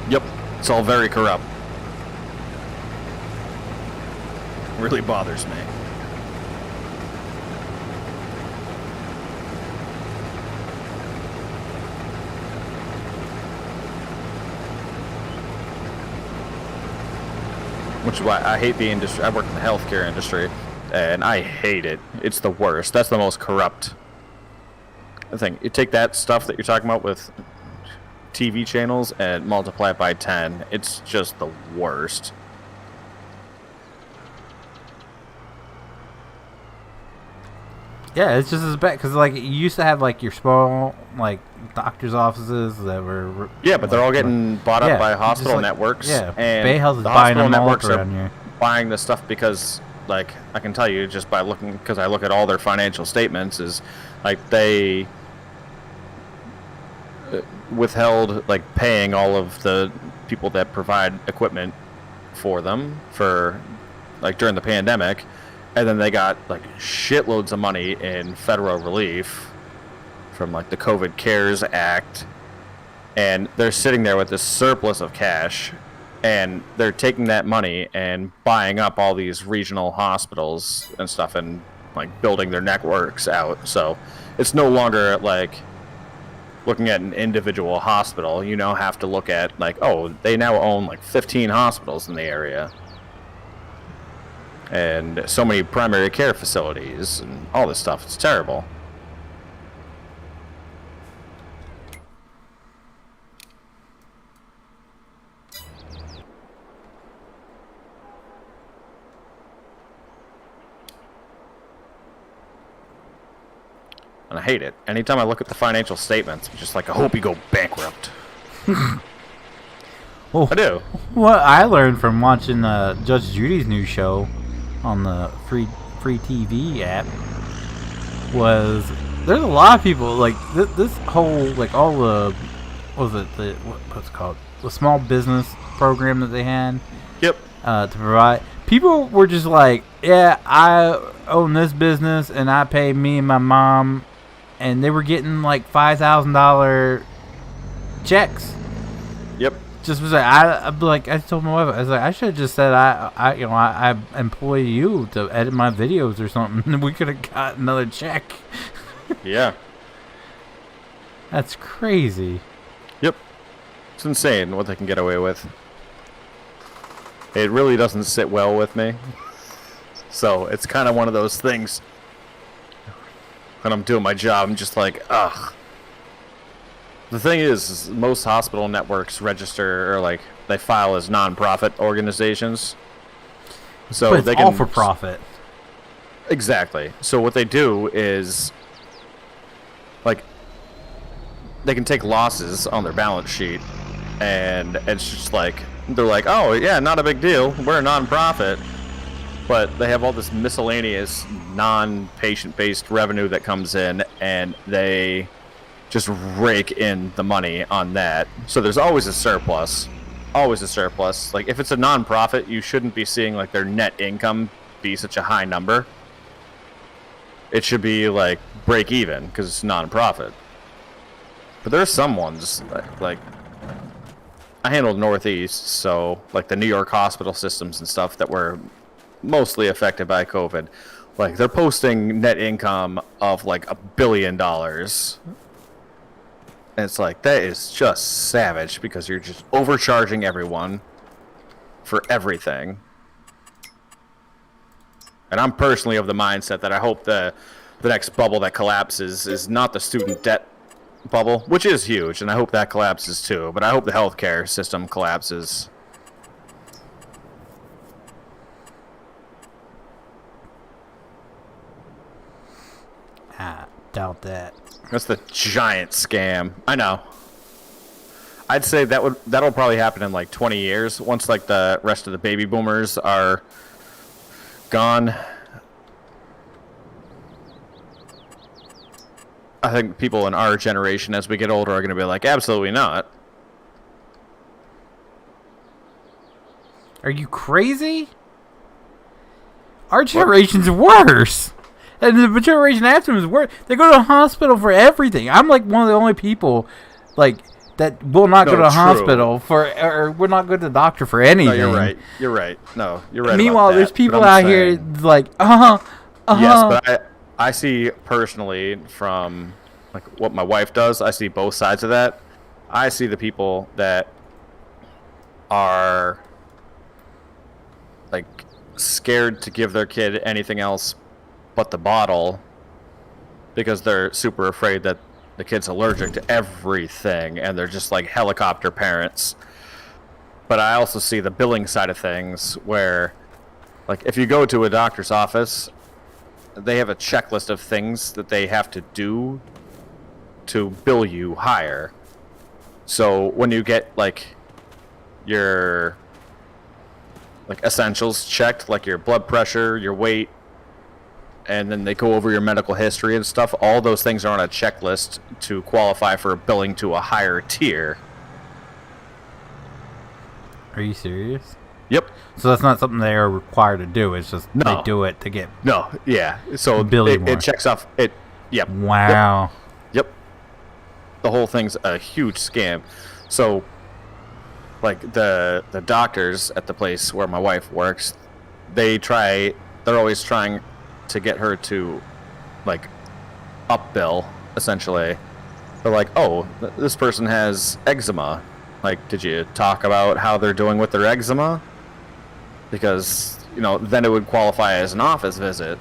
Yep, it's all very corrupt. Really bothers me. Which is why I hate the industry. I work in the healthcare industry, and I hate it. It's the worst. That's the most corrupt thing. You take that stuff that you're talking about with TV channels and multiply it by 10. It's just the worst. Yeah, it's just as bad because like you used to have like your small like doctors' offices that were but they're all getting bought up by hospital networks. Yeah, and Bay Health is the buying hospital them all networks around are here. buying the stuff because, like, I can tell you just by looking, because I look at all their financial statements, is like they withheld like paying all of the people that provide equipment for them for like during the pandemic. And then they got like shitloads of money in federal relief from like the COVID CARES Act. And they're sitting there with this surplus of cash. And they're taking that money and buying up all these regional hospitals and stuff and like building their networks out. So it's no longer like looking at an individual hospital. You now have to look at like, oh, they now own like 15 hospitals in the area. And so many primary care facilities and all this stuff. It's terrible. And I hate it. Anytime I look at the financial statements, I'm just like, I hope you go bankrupt. Well, I do. What I learned from watching Judge Judy's new show on the free TV app was there's a lot of people like this whole like all the what's it called, the small business program that they had. Yep. To provide people were just like, yeah, I own this business and I pay me and my mom, and they were getting like $5,000 checks. Yep. Just was like, I told my wife, I was like, I should have just said I employ you to edit my videos or something, and we could have got another check. Yeah. That's crazy. Yep. It's insane what they can get away with. It really doesn't sit well with me. So it's kind of one of those things when I'm doing my job, I'm just like, ugh. The thing is most hospital networks register, or like they file as non-profit organizations. So but it's they can all for profit. Exactly. So what they do is, like, they can take losses on their balance sheet, and it's just like, they're like, oh yeah, not a big deal, we're a non-profit, but they have all this miscellaneous non-patient based revenue that comes in, and they just rake in the money on that. So there's always a surplus. Always a surplus. Like, if it's a non-profit, you shouldn't be seeing like their net income be such a high number. It should be like break even because it's non-profit. But there are some ones like I handled Northeast, so like the New York hospital systems and stuff that were mostly affected by COVID. Like, they're posting net income of like $1 billion. And it's like, that is just savage because you're just overcharging everyone for everything. And I'm personally of the mindset that I hope the next bubble that collapses is not the student debt bubble, which is huge, and I hope that collapses too. But I hope the healthcare system collapses. I doubt that. That's the giant scam. I know. I'd say that'll probably happen in like 20 years once like the rest of the baby boomers are gone. I think people in our generation as we get older are going to be like, absolutely not. Are you crazy? Our generation's worse. And the generation after them is worse. They go to the hospital for everything. I'm like one of the only people like that will not go to the hospital for, or will not go to the doctor for anything. No, you're right. You're right. No, you're right. Meanwhile, there's people out here like, Yes, but I see personally from like what my wife does, I see both sides of that. I see the people that are like scared to give their kid anything else but the bottle because they're super afraid that the kid's allergic to everything, and they're just like helicopter parents. But I also see the billing side of things where, like, if you go to a doctor's office, they have a checklist of things that they have to do to bill you higher. So when you get like your like essentials checked, like your blood pressure, your weight, and then they go over your medical history and stuff, all those things are on a checklist to qualify for billing to a higher tier. Are you serious? Yep. So that's not something they are required to do. It's just they do it to get yeah. So it checks off it. Yep. Wow. Yep. The whole thing's a huge scam. So like the doctors at the place where my wife works, they're always trying to get her to like up bill, essentially. They're like, oh, this person has eczema. Like, did you talk about how they're doing with their eczema? Because, you know, then it would qualify as an office visit.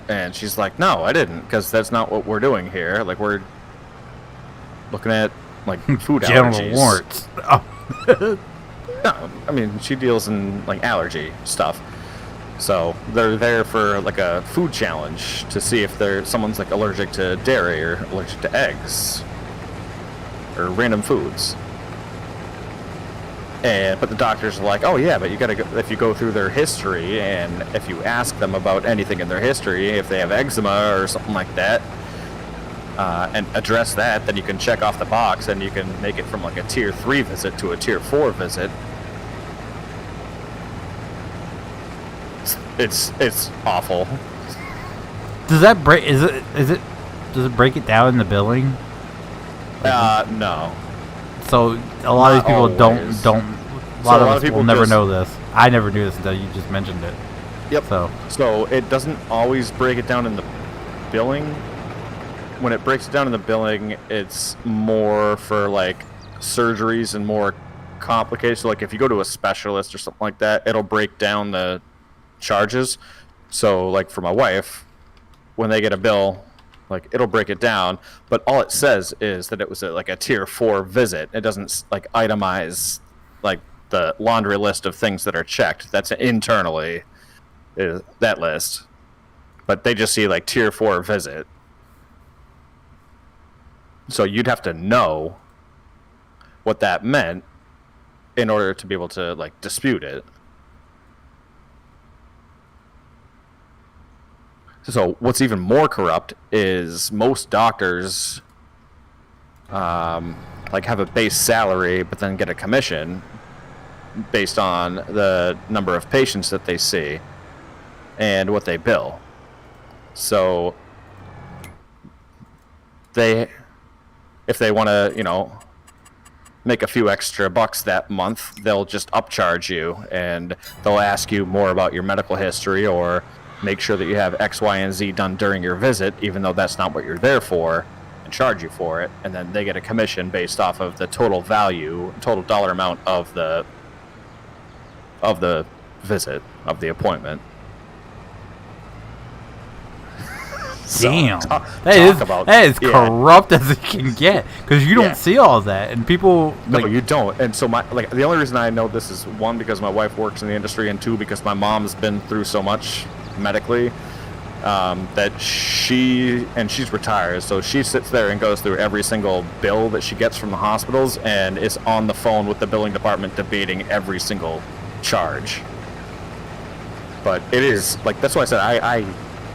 And she's like, no, I didn't, because that's not what we're doing here. Like, we're looking at like food allergies. Warts. Oh. No, I mean, she deals in like allergy stuff. So they're there for like a food challenge to see if someone's like allergic to dairy or allergic to eggs or random foods. But the doctors are like, oh yeah, but you gotta go, if you go through their history and if you ask them about anything in their history, if they have eczema or something like that, and address that, then you can check off the box and you can make it from like a tier 3 visit to a tier 4 visit. It's awful. Does that break? Does it break it down in the billing? No. So a lot of these people always. don't. A lot of us will never know this. I never knew this until you just mentioned it. Yep. So it doesn't always break it down in the billing. When it breaks it down in the billing, it's more for like surgeries and more complicated. So like if you go to a specialist or something like that, it'll break down the charges. So like for my wife, when they get a bill, like it'll break it down, but all it says is that it was like a tier 4 visit. It doesn't like itemize like the laundry list of things that are checked. That's internally is that list, but they just see like tier 4 visit. So you'd have to know what that meant in order to be able to like dispute it. So what's even more corrupt is most doctors like have a base salary but then get a commission based on the number of patients that they see and what they bill. So if they want to, you know, make a few extra bucks that month, they'll just upcharge you and they'll ask you more about your medical history or make sure that you have X, Y, and Z done during your visit, even though that's not what you're there for, and charge you for it. And then they get a commission based off of the total value, total dollar amount of the visit, of the appointment. damn, So, that is corrupt as it can get, because you don't see all that, and people no, you don't. And so the only reason I know this is, one, because my wife works in the industry, and two, because my mom's been through so much medically that she's retired, so she sits there and goes through every single bill that she gets from the hospitals and is on the phone with the billing department debating every single charge. But it is like, that's why I said I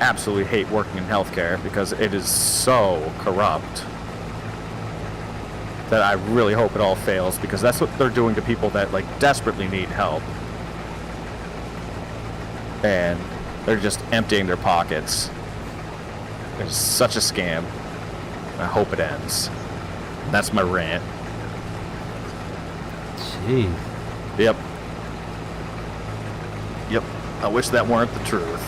absolutely hate working in healthcare, because it is so corrupt that I really hope it all fails, because that's what they're doing to people that like desperately need help, and they're just emptying their pockets. It's such a scam. I hope it ends. That's my rant. jeez. Yep. I wish that weren't the truth.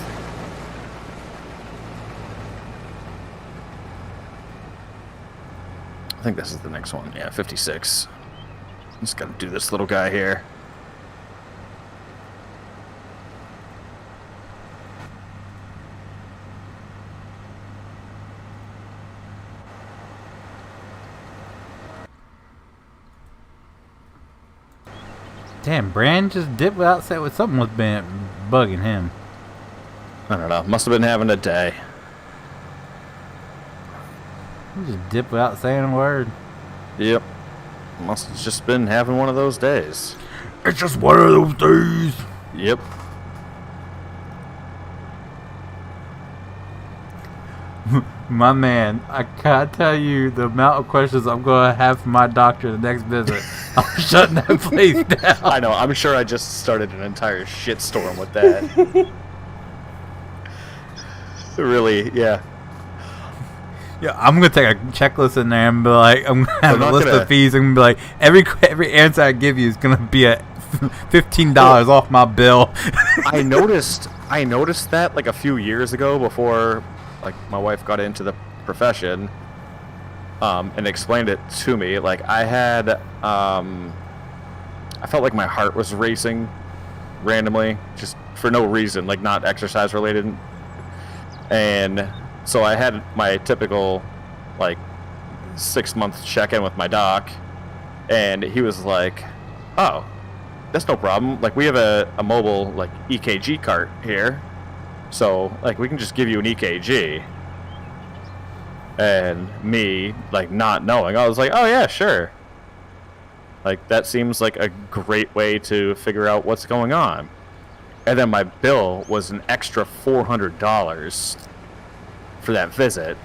I think this is the next one. Yeah, 56. Just gotta do this little guy here. Damn, Brand just dipped without saying what something was been bugging him. I don't know. Must have been having a day. He just dipped without saying a word. Yep. Must have just been having one of those days. It's just one of those days. Yep. My man, I can't tell you the amount of questions I'm going to have for my doctor the next visit. I'm shutting that place down. I know. I'm sure I just started an entire shitstorm with that. Really, yeah. Yeah, I'm going to take a checklist in there and be like, I'm going to have a list of fees and be like, every answer I give you is going to be at $15 off my bill. I noticed that like a few years ago, before like my wife got into the profession, and explained it to me. Like I had I felt like my heart was racing randomly, just for no reason, like not exercise related. And so I had my typical like 6-month check-in with my doc, and he was like, oh, that's no problem. Like we have a mobile like EKG cart here, so like we can just give you an EKG. And me like not knowing, I was like, oh yeah, sure. Like that seems like a great way to figure out what's going on. And then my bill was an extra $400 for that visit,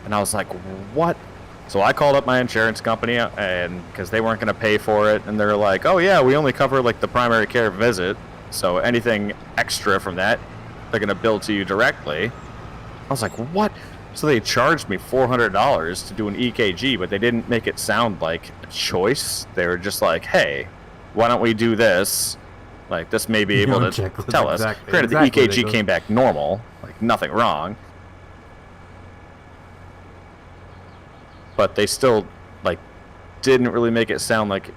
and I was like, what? So I called up my insurance company, and because they weren't going to pay for it, and they're like, oh yeah, we only cover like the primary care visit So anything extra from that, they're going to bill to you directly. I was like, what? So they charged me $400 to do an EKG, but they didn't make it sound like a choice. They were just like, hey, why don't we do this? Like, this may be able to tell us. Granted, the EKG came back normal, like nothing wrong. But they still, like, didn't really make it sound like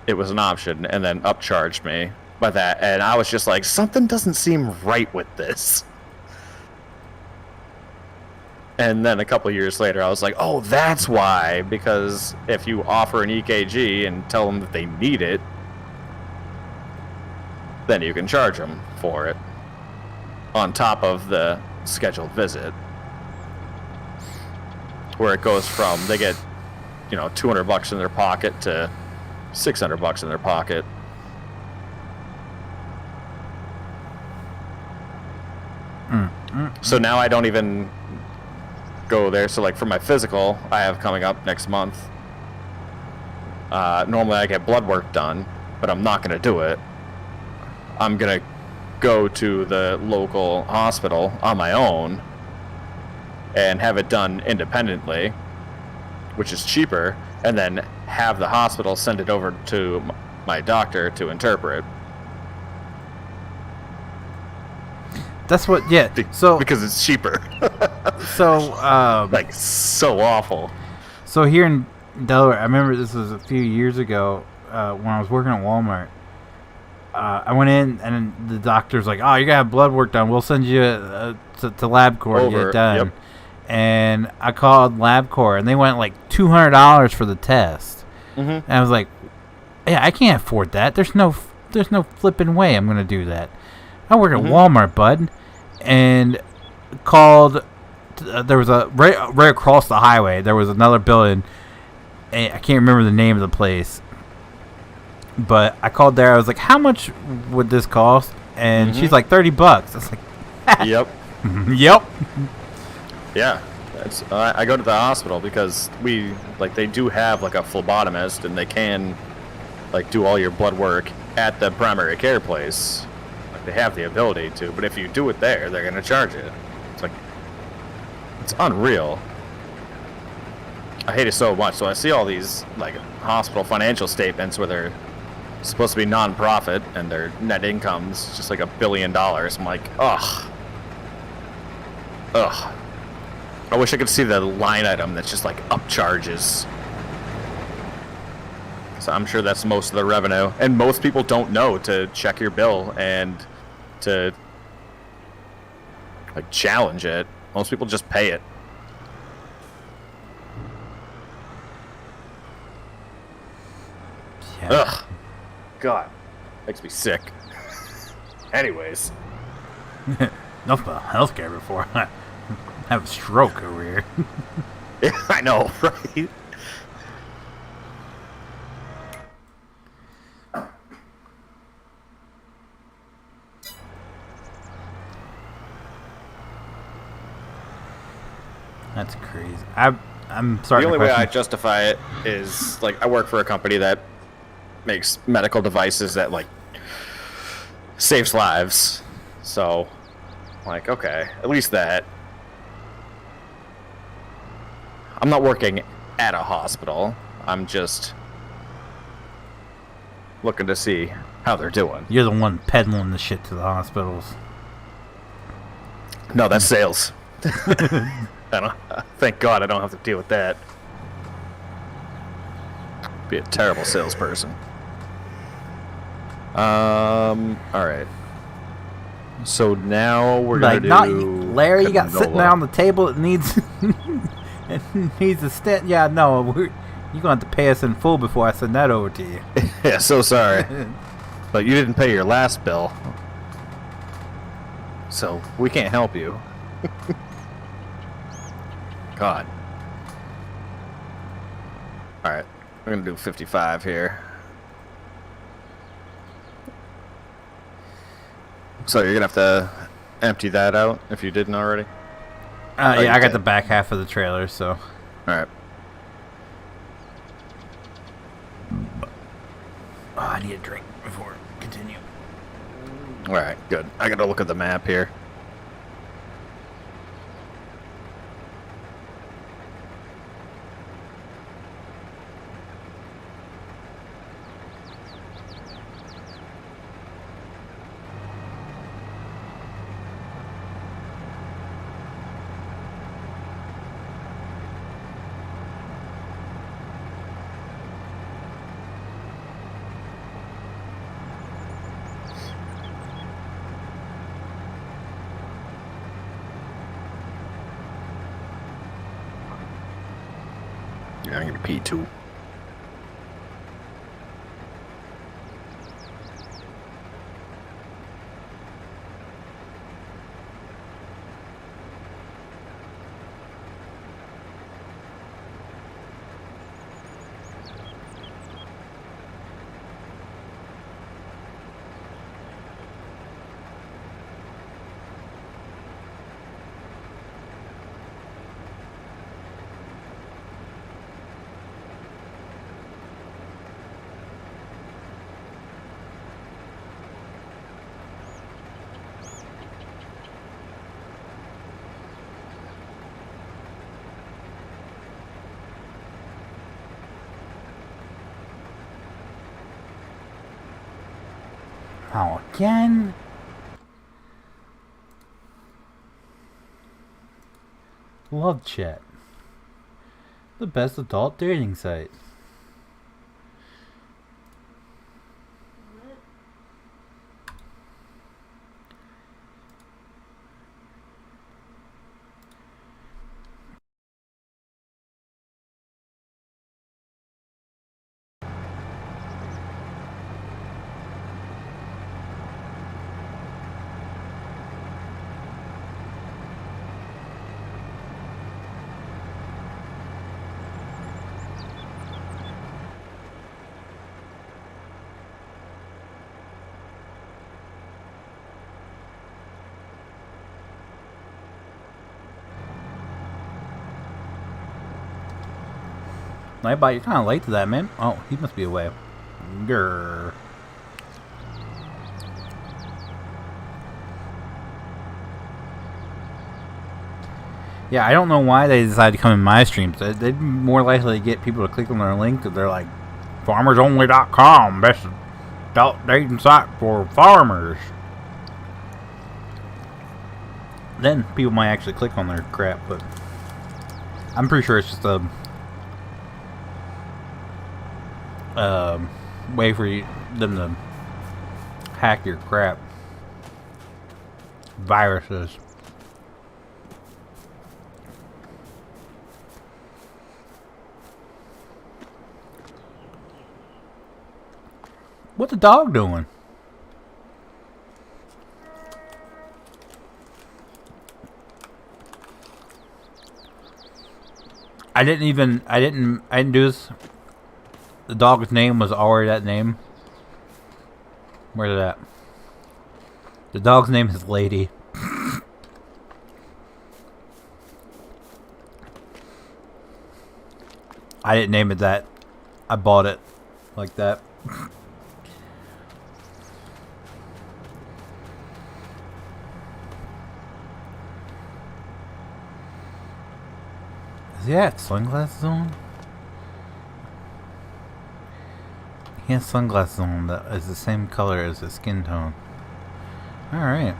it was an option, and then upcharged me by that. And I was just like, something doesn't seem right with this. And then a couple years later, I was like, oh, that's why. Because if you offer an EKG and tell them that they need it, then you can charge them for it on top of the scheduled visit. Where it goes from, they get, you know, $200 in their pocket to $600 in their pocket. So now I don't even go there. So like for my physical I have coming up next month, normally I get blood work done, but I'm not going to do it. I'm going to go to the local hospital on my own and have it done independently, which is cheaper, and then have the hospital send it over to my doctor to interpret. That's what, yeah. So because it's cheaper. So like so awful. So here in Delaware, I remember this was a few years ago when I was working at Walmart. I went in and the doctor's like, "Oh, you gotta have blood work done. We'll send you to LabCorp to get it done." Yep. And I called LabCorp and they went like $200 for the test. And I was like, "Yeah, I can't afford that. There's no flipping way I'm gonna do that. I work at Walmart, bud." And called. There was a right across the highway. There was another building. I can't remember the name of the place. But I called there. I was like, "How much would this cost?" And she's like, $30. I was like, "Yep, yep." Yeah, I go to the hospital because they do have like a phlebotomist and they can like do all your blood work at the primary care place. Like they have the ability to, but if you do it there, they're gonna charge you. It's like it's unreal. I hate it so much. So I see all these like hospital financial statements where they're supposed to be non-profit and their net income's just like $1 billion. I'm like, ugh. I wish I could see the line item that's just like upcharges. So I'm sure that's most of the revenue. And most people don't know to check your bill and to like challenge it. Most people just pay it. Yeah. Ugh. God. Makes me sick. Anyways. Enough about healthcare before I have a stroke over here. Yeah, I know, right? That's crazy. I'm sorry. The only way I justify it is like I work for a company that makes medical devices that like saves lives. So, like, okay, at least that. I'm not working at a hospital. I'm just looking to see how they're doing. You're the one peddling the shit to the hospitals. No, that's sales. Thank God I don't have to deal with that. Be a terrible salesperson. Alright. So now we're like, gonna do Larry, you got sitting there on the table, it needs it needs a stent. Yeah, no, you're gonna have to pay us in full before I send that over to you. Yeah, so sorry. But you didn't pay your last bill. So we can't help you. God. Alright, we're gonna do 55 here. So you're gonna have to empty that out if you didn't already? Yeah, I got the back half of the trailer, so. Alright. Oh, I need a drink before I continue. All right, good. I gotta look at the map here. Yeah, I'm gonna P2. Oh, again? Love Chat. The best adult dating site. Nightbot, you're kind of late to that, man. Oh, he must be away. Grr. Yeah, I don't know why they decided to come in my streams. They'd be more likely to get people to click on their link if they're like, farmersonly.com, best adult dating site for farmers. Then people might actually click on their crap, but I'm pretty sure it's just a way for them to hack your crap. Viruses. What's the dog doing? I didn't do this. The dog's name was already that name. Where's it at? The dog's name is Lady. I didn't name it that. I bought it like that. Is he had sunglasses on? He has sunglasses on that is the same color as his skin tone. Alright.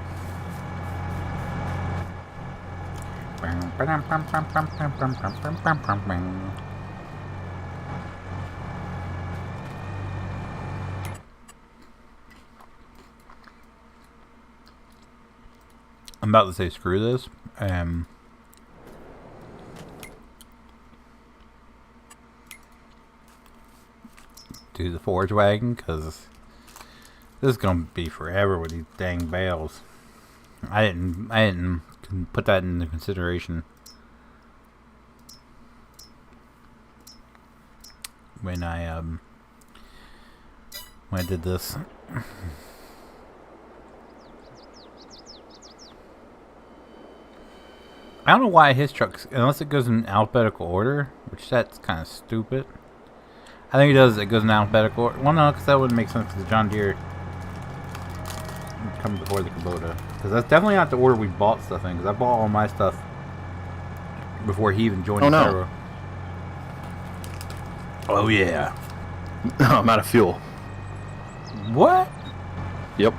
I'm about to say screw this. Do the forge wagon, because this is gonna be forever with these dang bales. I didn't put that into consideration when I did this. I don't know why his trucks, unless it goes in alphabetical order, which that's kind of stupid. I think it does. It goes in alphabetical order. Well, no, because that wouldn't make sense. Because the John Deere would come before the Kubota. Because that's definitely not the order we bought stuff in. Because I bought all my stuff before he even joined the Pyro. Oh, yeah. I'm out of fuel. What? Yep.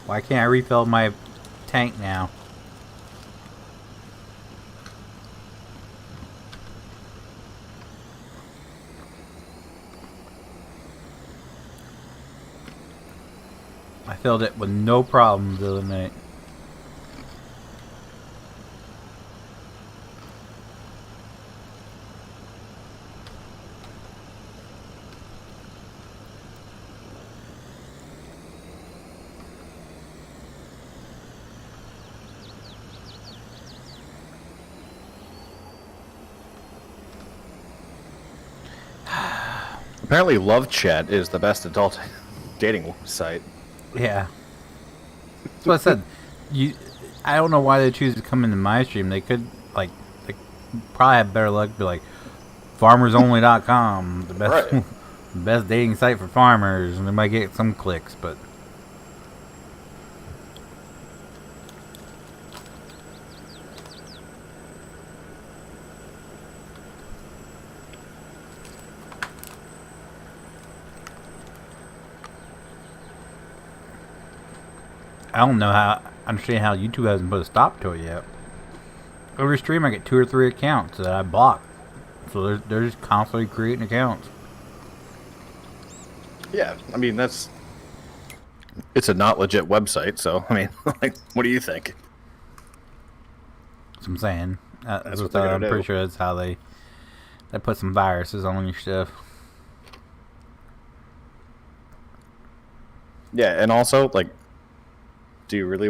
Why can't I refill my tank now? I filled it with no problem the other night. Apparently, Love Chat is the best adult dating site. Yeah. That's what I said. I don't know why they choose to come into my stream. They could, like, they probably have better luck. Be like, farmersonly.com, the best, Right. the best dating site for farmers, and they might get some clicks, but. I don't know how. Understand how YouTube hasn't put a stop to it yet. Every stream, I get 2 or 3 accounts that I block, so they're just constantly creating accounts. Yeah, I mean it's a not legit website. So I mean, like, what do you think? That's what I'm saying. That's what they're gonna I'm do. pretty sure that's how they put some viruses on your stuff. Yeah, and also, like, do you really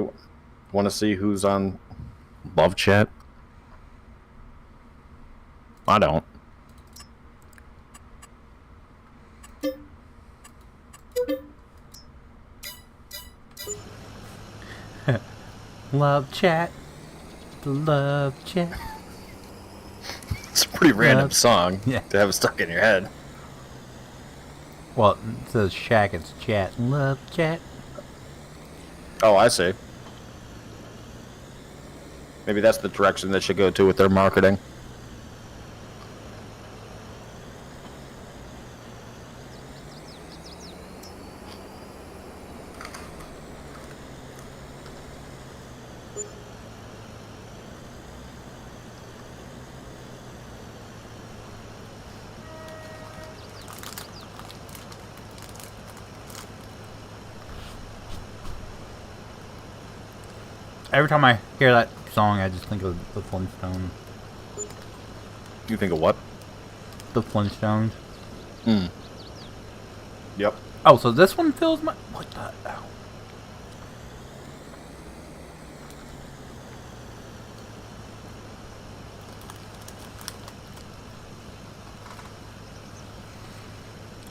want to see who's on Love Chat? I don't. Love chat. Love chat. It's a pretty random song Yeah. to have stuck in your head. Well, it says shack, it's chat. Love chat. Oh, I see. Maybe that's the direction they should go to with their marketing. Every time I hear that song, I just think of the Flintstones. You think of what? The Flintstones. Hmm. Yep. Oh, so this one fills my... What the hell?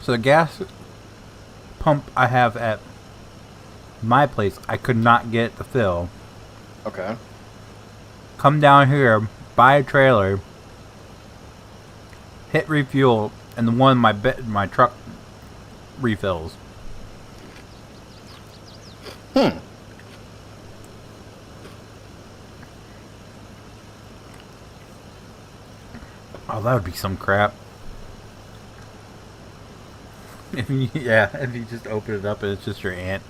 So the gas pump I have at my place, I could not get to fill. Okay. Come down here, buy a trailer, hit refuel, and the one my truck refills. Hmm. Oh, that would be some crap. If you just open it up and it's just your aunt.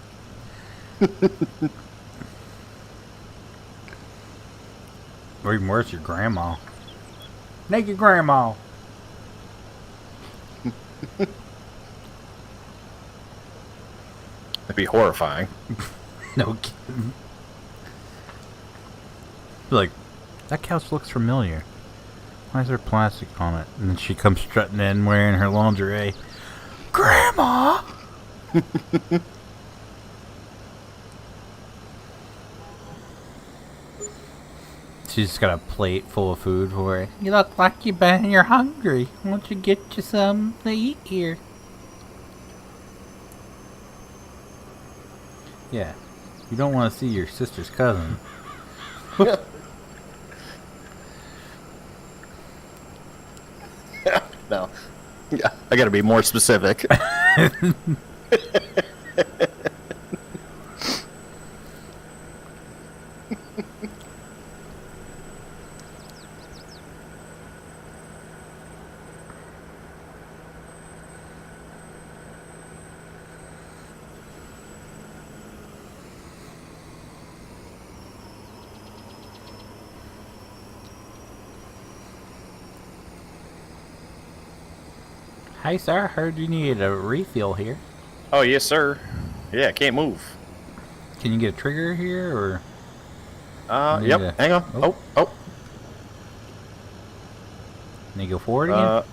Or even worse, your grandma. Naked grandma. That'd be horrifying. No kidding. Like, that couch looks familiar. Why is there plastic on it? And then she comes strutting in wearing her lingerie. Grandma! She's just got a plate full of food for her. You look like you're hungry. Why don't you get you some to eat here? Yeah. You don't want to see your sister's cousin. No. Yeah, I gotta be more specific. Hi, sir. Heard you needed a refill here. Oh, yes, sir. Yeah, I can't move. Can you get a trigger here, or? Yep. Hang on. Oh. Can you go forward again?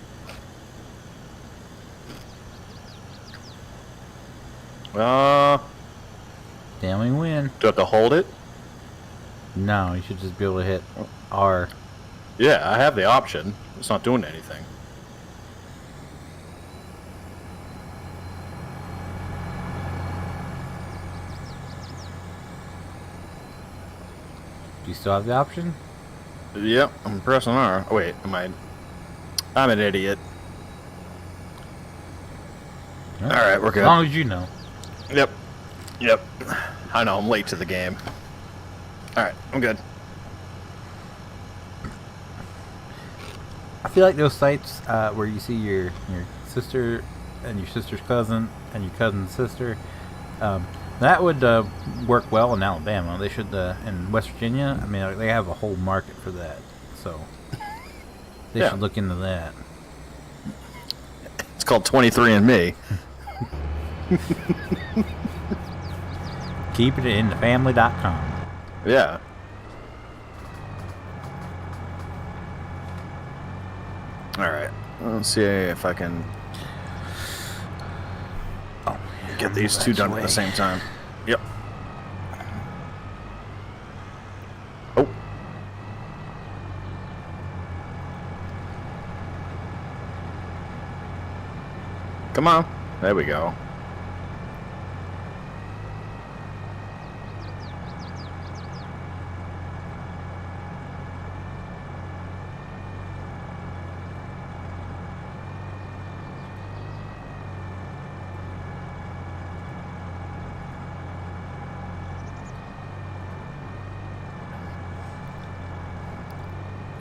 Damn, we win. Do I have to hold it? No, you should just be able to hit R. Yeah, I have the option. It's not doing anything. Do you still have the option? Yep, I'm pressing R. Oh, wait, I'm an idiot. Yep. Alright, we're good. As long as you know. Yep. I know, I'm late to the game. Alright, I'm good. I feel like those sites where you see your sister and your sister's cousin and your cousin's sister, that would work well in Alabama. They should, in West Virginia, I mean, they have a whole market for that. So, they should look into that. It's called 23andMe. Keep it in thefamily.com. Yeah. Alright. Let's see if I can get these two done at the same time. Yep. Oh. Come on. There we go.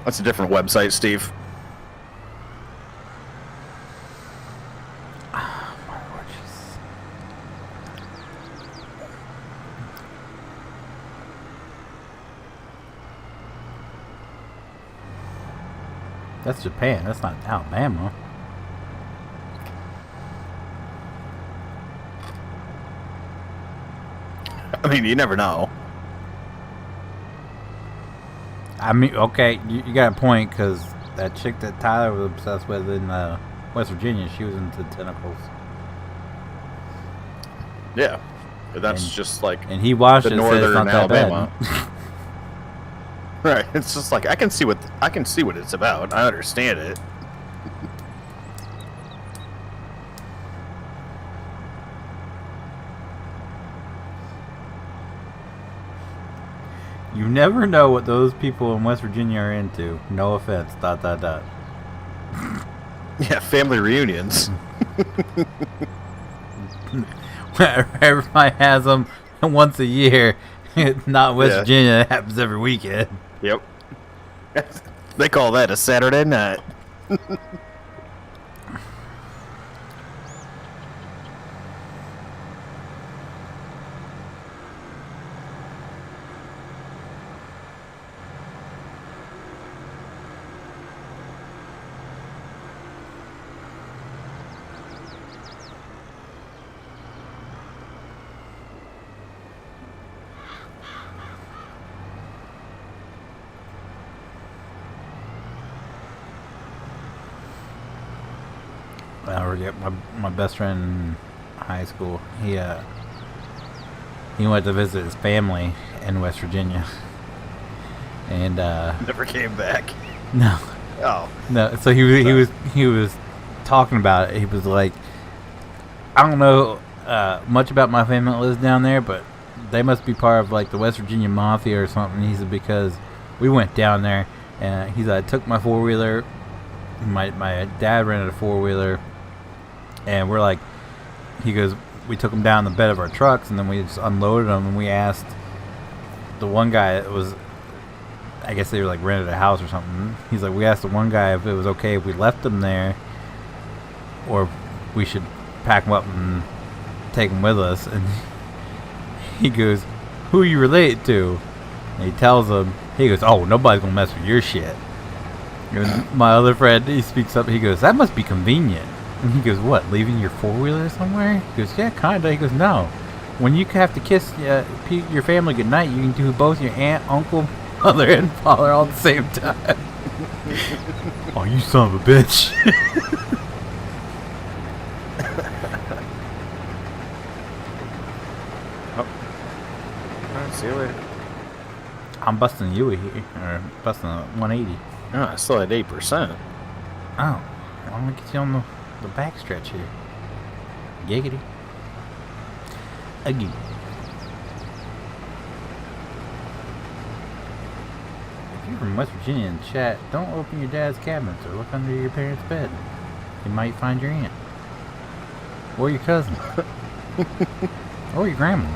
That's a different website, Steve. That's Japan. That's not Alabama. I mean, you never know. I mean, okay, you got a point, because that chick that Tyler was obsessed with in West Virginia, she was into tentacles. Yeah, that's just like and he watched the it and said it's northern not that Alabama. bad. Right, it's just like I can see what it's about. I understand it. You never know what those people in West Virginia are into. No offense. ... Yeah, family reunions. Everybody has them once a year. Not West Virginia. It happens every weekend. Yep. They call that a Saturday night. my best friend in high school, he went to visit his family in West Virginia, and never came back. No. Oh no. So he was talking about it. He was like, I don't know much about my family that lives down there, but they must be part of like the West Virginia Mafia or something. He said because we went down there, and he said I took my 4-wheeler. My dad rented a 4-wheeler, and we're like, he goes, we took them down the bed of our trucks, and then we just unloaded them, and we asked the one guy that was, I guess they were like rented a house or something. He's like, we asked the one guy if it was okay if we left them there, or if we should pack them up and take them with us. And he goes, who are you related to? And he tells him, he goes, oh, nobody's gonna mess with your shit. And my other friend, he speaks up, he goes, that must be convenient. And he goes, what, leaving your 4-wheeler somewhere? He goes, yeah, kinda. He goes, no. When you have to kiss your family goodnight, you can do both your aunt, uncle, mother, and father all at the same time. Oh, you son of a bitch. Alright, see you later. I'm busting you here, or busting a 180. Oh, I still had 8%. Oh, I'm gonna get you on the back stretch here. Giggity. Again. If you're from West Virginia in chat, don't open your dad's cabinets or look under your parents' bed. You might find your aunt. Or your cousin. Or your grandma.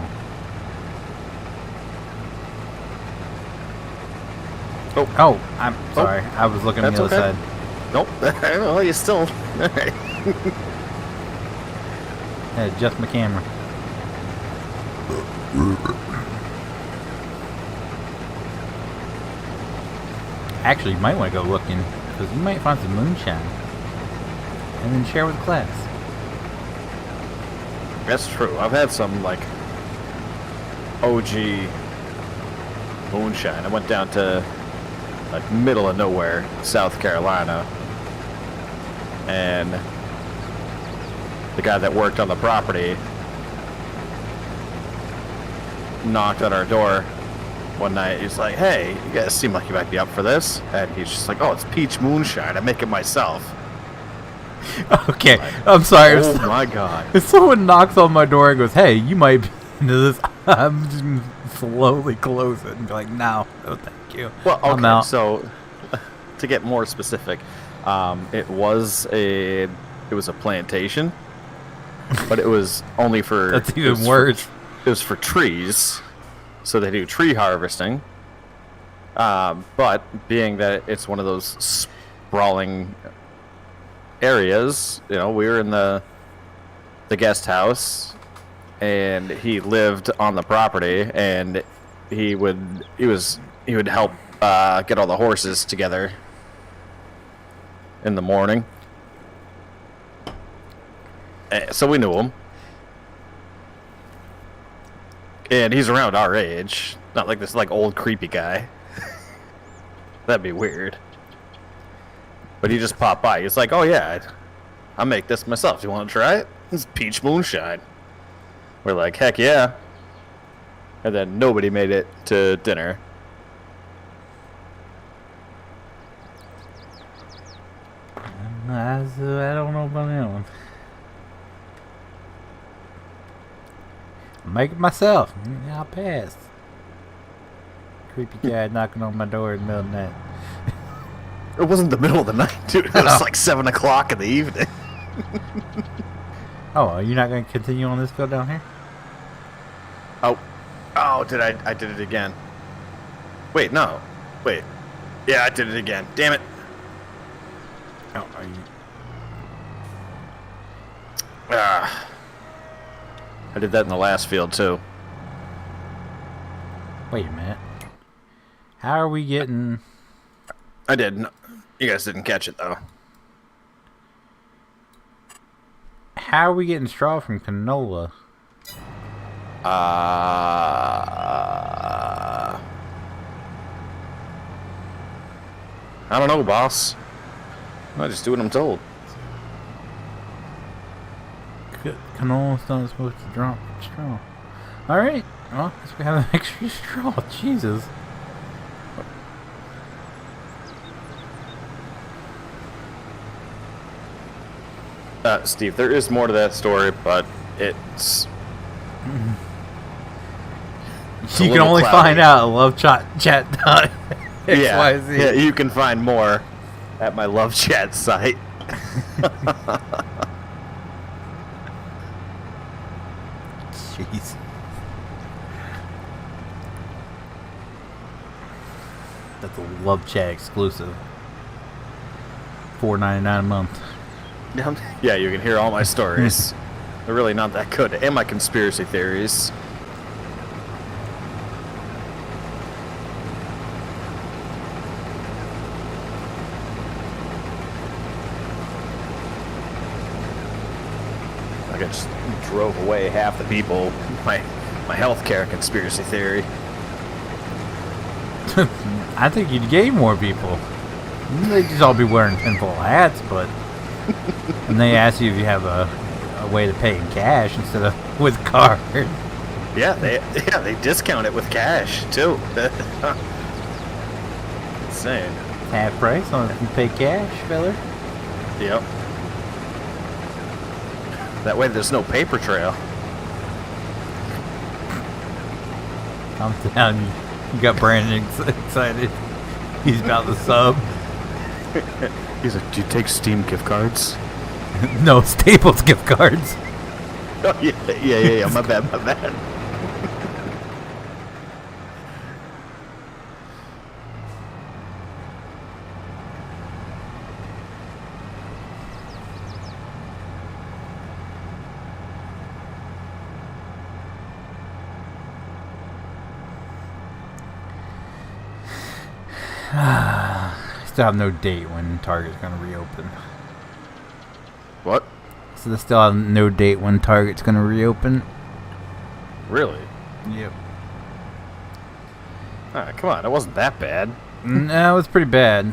Oh, I'm sorry. I was looking on the other side. Nope. Well, you still. Alright. Adjust my camera. Actually, you might want to go looking, because you might find some moonshine. And then share with the class. That's true. I've had some, like, OG moonshine. I went down to, like, middle of nowhere, South Carolina. And the guy that worked on the property knocked on our door one night. He's like, hey, you guys seem like you might be up for this. And he's just like, oh, it's peach moonshine. I make it myself. Okay, I'm sorry. Oh my god. If someone knocks on my door and goes, hey, you might be into this, I'm just going to slowly close it and be like, no, thank you. Well, okay, I'm out. So to get more specific, it was a plantation, but it was only for That's even worse. It was for trees, so they do tree harvesting. But being that it's one of those sprawling areas, you know, we were in the guest house, and he lived on the property, and he would help get all the horses together in the morning. So we knew him. And he's around our age. Not like this like old creepy guy. That'd be weird. But he just popped by. He's like, oh yeah, I make this myself. Do you want to try it? It's peach moonshine. We're like, heck yeah. And then nobody made it to dinner. I don't know about that one. Make it myself. I'll pass. Creepy guy knocking on my door in the middle of the night. It wasn't the middle of the night, dude. It was like 7 o'clock in the evening. Oh, are you not going to continue on this field down here? Oh, I did it again. Wait, no. Wait. Yeah, I did it again. Damn it. Oh, are you? I did that in the last field, too. Wait a minute. How are we getting... I did. No, you guys didn't catch it, though. How are we getting straw from canola? I don't know, boss. I just do what I'm told. Canola's not supposed to drop straw. Alright. Well, I guess we have an extra straw. Jesus. Steve, there is more to that story, but it's... You can only find out at lovechat.xyz. Yeah, you can find more at my love chat site. Jeez. That's a love chat exclusive. $4.99 a month. Yeah, you can hear all my stories. They're really not that good. And my conspiracy theories. Like I just drove away half the people. My healthcare conspiracy theory. I think you'd gain more people. They'd just all be wearing tinfoil hats, but... And they ask you if you have a way to pay in cash instead of with card. Yeah, they discount it with cash too. Insane. Half price on if you pay cash, fella. Yep. That way there's no paper trail. Calm down. You got Brandon excited. He's about to sub. He's like, do you take Steam gift cards? No, Staples gift cards. Oh, yeah. My bad. Still have no date when Target's gonna reopen. What? So they still have no date when Target's gonna reopen. Really? Yep. Ah, come on, it wasn't that bad. No, it was pretty bad.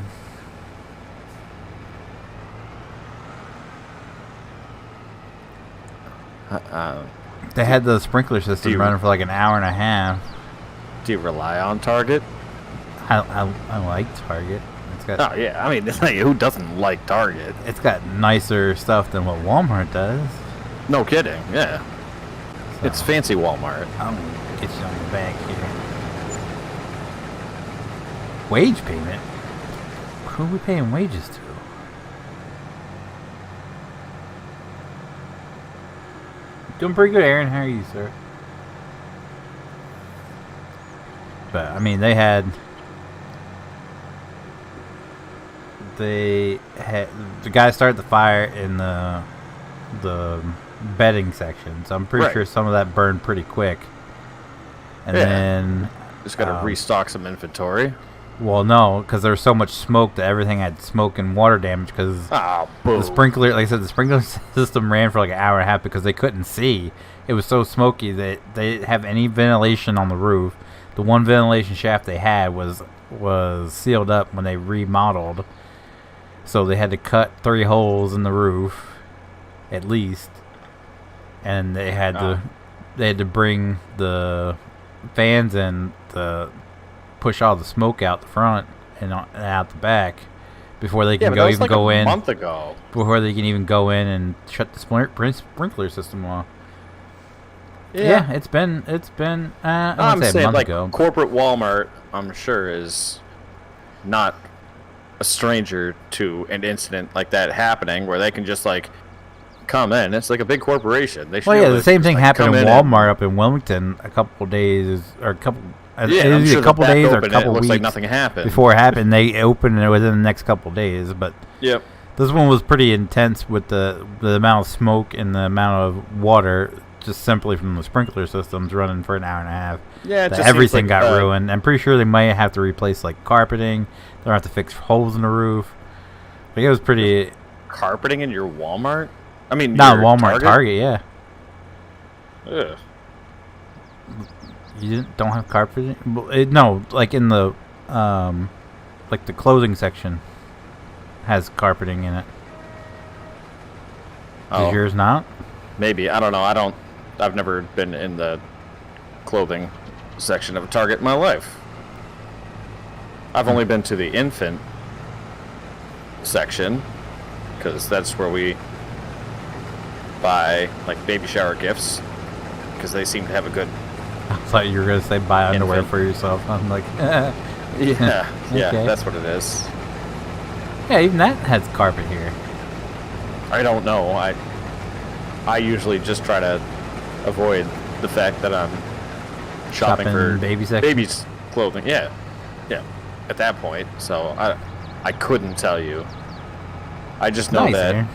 They had the sprinkler system running for like an hour and a half. Do you rely on Target? I like Target. It's got, oh yeah, I mean, who doesn't like Target? It's got nicer stuff than what Walmart does. No kidding, yeah. So, it's fancy Walmart. I'm gonna get you on the back here. Wage payment? Who are we paying wages to? Doing pretty good, Aaron. How are you, sir? But, I mean, they had... the guy started the fire in the bedding section, so I'm pretty sure some of that burned pretty quick. And then just gotta restock some inventory. Well, no, because there was so much smoke that everything had smoke and water damage. Because the sprinkler, like I said, the sprinkler system ran for like an hour and a half because they couldn't see. It was so smoky that they didn't have any ventilation on the roof. The one ventilation shaft they had was sealed up when they remodeled. So they had to cut 3 holes in the roof, at least, and they had to bring the fans in to push all the smoke out the front and out the back before they can go in. A month ago. Before they can even go in and shut the sprinkler system off. Yeah, it's been I'm saying, a month like, ago. Corporate Walmart, I'm sure, is not a stranger to an incident like that happening where they can just like come in. It's like a big corporation. They should the same thing happened in Walmart up in Wilmington a couple days or a couple. I'm sure a couple days or a couple it looks weeks like nothing happened before it happened. They opened it within the next couple days, but this one was pretty intense with the amount of smoke and the amount of water just simply from the sprinkler systems running for an hour and a half. Yeah, it just everything seems like, got ruined. I'm pretty sure they might have to replace like carpeting. They'll have to fix holes in the roof. Like, it was pretty. Carpeting in your Walmart? I mean, not Walmart, Target, yeah. Ugh. You don't have carpeting? No, like in the like the clothing section has carpeting in it. Does yours not? Maybe. I don't know. I've never been in the clothing section of a Target in my life. I've only been to the infant section, because that's where we buy like baby shower gifts, because they seem to have a good. I thought you were gonna say buy underwear for yourself. I'm like, yeah, yeah, okay. That's what it is. Yeah, even that has carpet here. I don't know. I usually just try to avoid the fact that I'm shopping for babies' clothing. Yeah, yeah. At that point, so I couldn't tell you. I just know that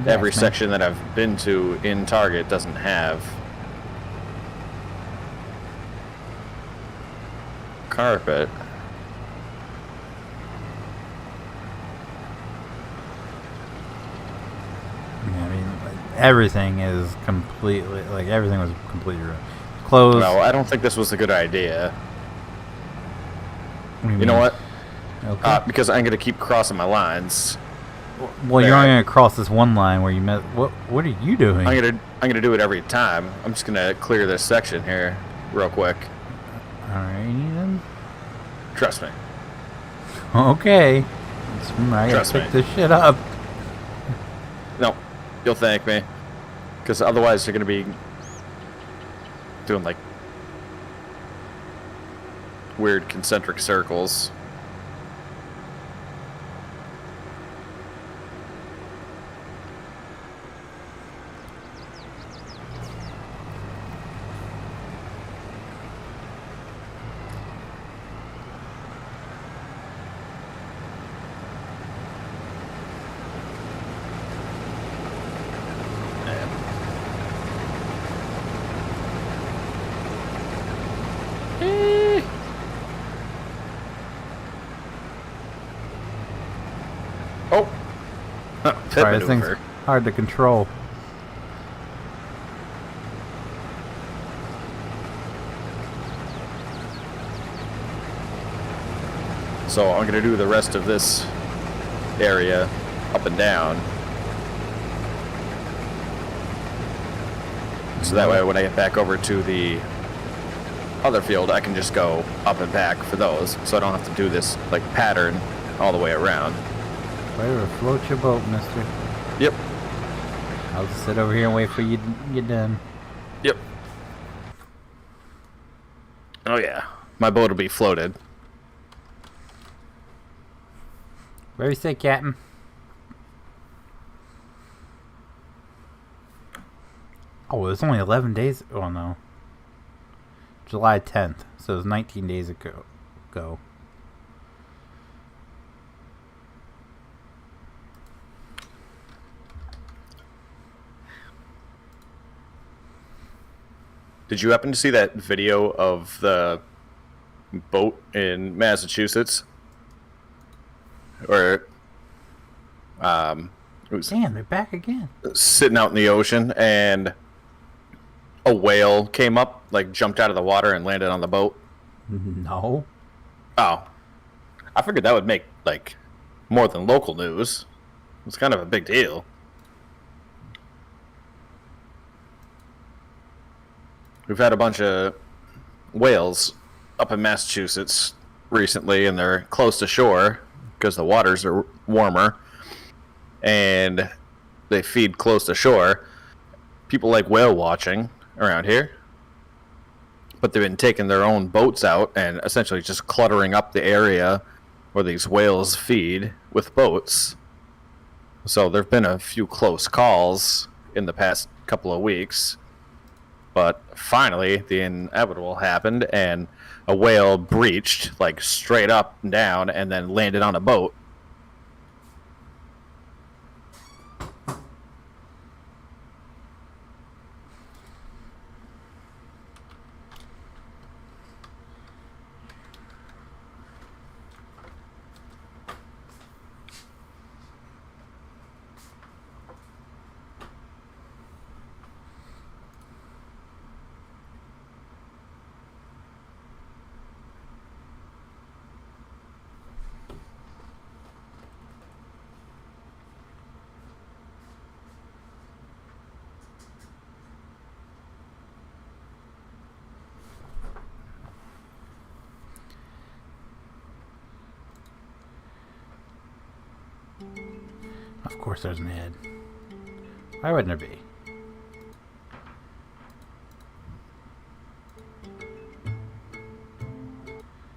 every section that I've been to in Target doesn't have carpet. Yeah, I mean, everything is completely, like, everything was completely closed. No, I don't think this was a good idea. What do you know what? Okay. Because I'm going to keep crossing my lines. Well, you're only going to cross this one line where you met. What are you doing? I'm gonna do it every time. I'm just gonna clear this section here real quick. Alrighty then. Trust me. Okay. I gotta pick this shit up. No, you'll thank me. Because otherwise you're gonna be doing like weird concentric circles. Sorry, this thing's hard to control. So I'm gonna do the rest of this area up and down. So that way when I get back over to the other field, I can just go up and back for those. So I don't have to do this like pattern all the way around. Way to float your boat, mister. Yep. I'll just sit over here and wait for you to get done. Yep. Oh yeah. My boat will be floated. Where you say, Captain? Oh, it's only 11 days. Oh no. July 10th. So it was 19 days ago. Did you happen to see that video of the boat in Massachusetts? Or, it was damn, they're back again. Sitting out in the ocean, and a whale came up, like jumped out of the water and landed on the boat. No. Oh, I figured that would make like more than local news. It's kind of a big deal. We've had a bunch of whales up in Massachusetts recently, and they're close to shore because the waters are warmer and they feed close to shore. People like whale watching around here, but they've been taking their own boats out and essentially just cluttering up the area where these whales feed with boats. So there have been a few close calls in the past couple of weeks. But finally, the inevitable happened, and a whale breached, like, straight up and down, and then landed on a boat. Of course there's an ad. Why wouldn't there be?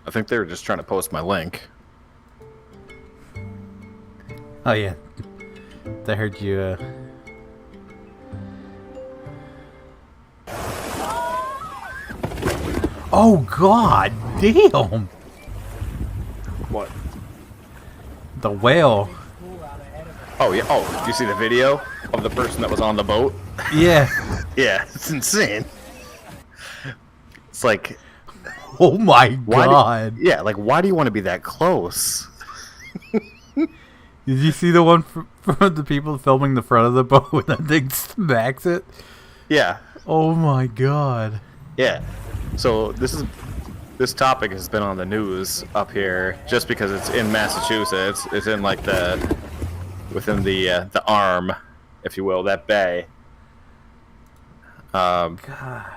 I think they were just trying to post my link. Oh yeah. I heard you Oh god damn! What? The whale. Oh yeah. Oh, you see the video of the person that was on the boat? Yeah. Yeah, it's insane. It's like, Oh my god. yeah, like why do you want to be that close? Did you see the one from the people filming the front of the boat when that thing smacks it? Yeah. Oh my god. Yeah. So this topic has been on the news up here just because it's in Massachusetts. It's in like within the arm, if you will, that bay. God.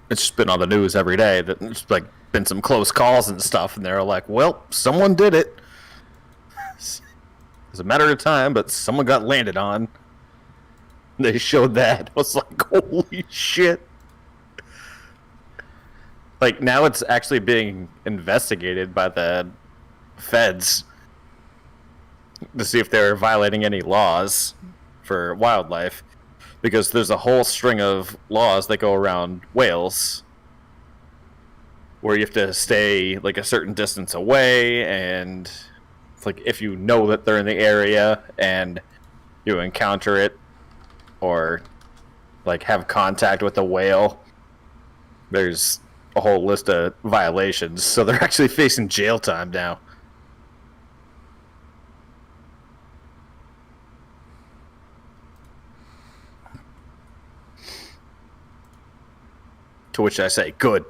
It's just been on the news every day. That it's like been some close calls and stuff, and they're like, "Well, someone did it. It's a matter of time, but someone got landed on." They showed that. I was like, "Holy shit!" Like now, it's actually being investigated by the feds to see if they're violating any laws for wildlife, because there's a whole string of laws that go around whales where you have to stay like a certain distance away, and it's like if you know that they're in the area and you encounter it or like have contact with the whale, there's a whole list of violations. So they're actually facing jail time now. To which I say, good.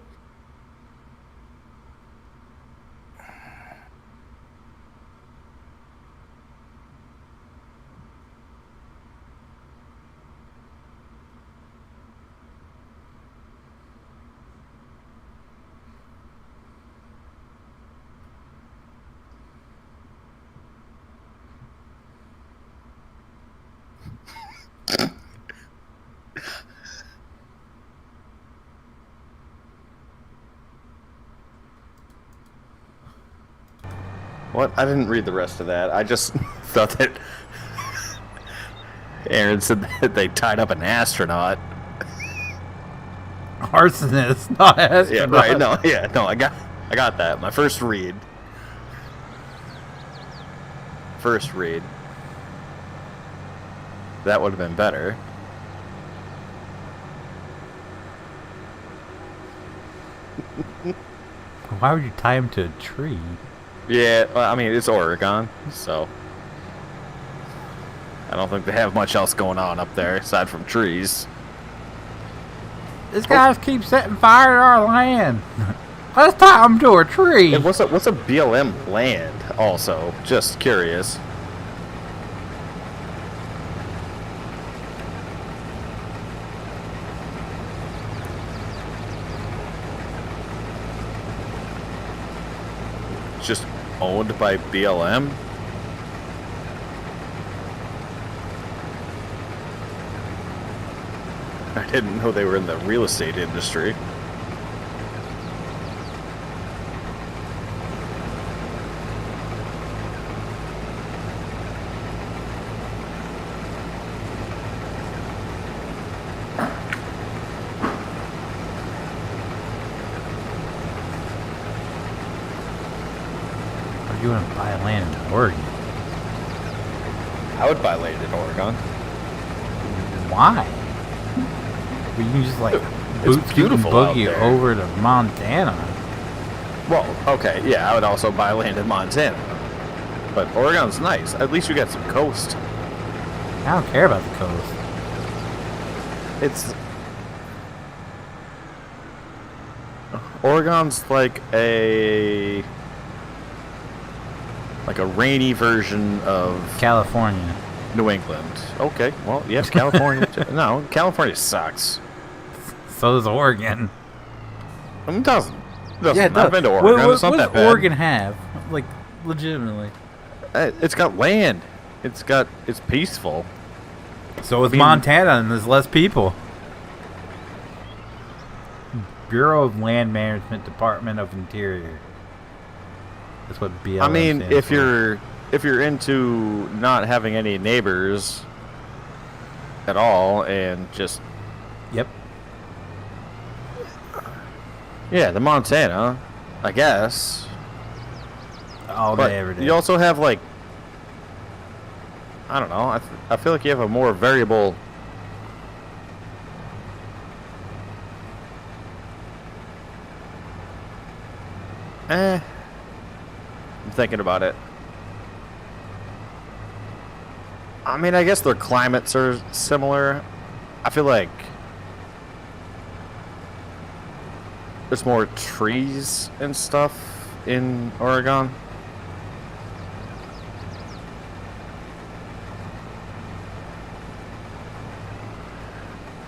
What? I didn't read the rest of that. I just thought that Aaron said that they tied up an astronaut. Arsonist, not astronaut. Yeah, right. No, yeah, no. I got that. My first read. That would have been better. Why would you tie him to a tree? Yeah, well, I mean, it's Oregon, so I don't think they have much else going on up there aside from trees. This guy keeps setting fire to our land. Let's tie him to a tree. And what's a BLM land? Also, just curious. Just owned by BLM? I didn't know they were in the real estate industry. You want to buy land in Oregon? I would buy land in Oregon. Why? Well, you can just like It's beautiful boogie out there. over to Montana. Well, okay, yeah, I would also buy land in Montana. But Oregon's nice. At least you got some coast. I don't care about the coast. It's... Oregon's like a rainy version of California. New England. Okay, well, yes, California. No, California sucks. So does Oregon. It doesn't. Yeah, I've been to Oregon. It's not what that does bad. Oregon have? Like, legitimately. It's got land. It's peaceful. So is Montana, and there's less people. Bureau of Land Management, Department of Interior. That's what BLM I mean, stands if for. you're into not having any neighbors at all, and just Yep. yeah, the Montana, I guess. All But day, every day. you also have like, I don't know. I feel like you have a more variable. I'm thinking about it. I mean, I guess their climates are similar. I feel like there's more trees and stuff in Oregon.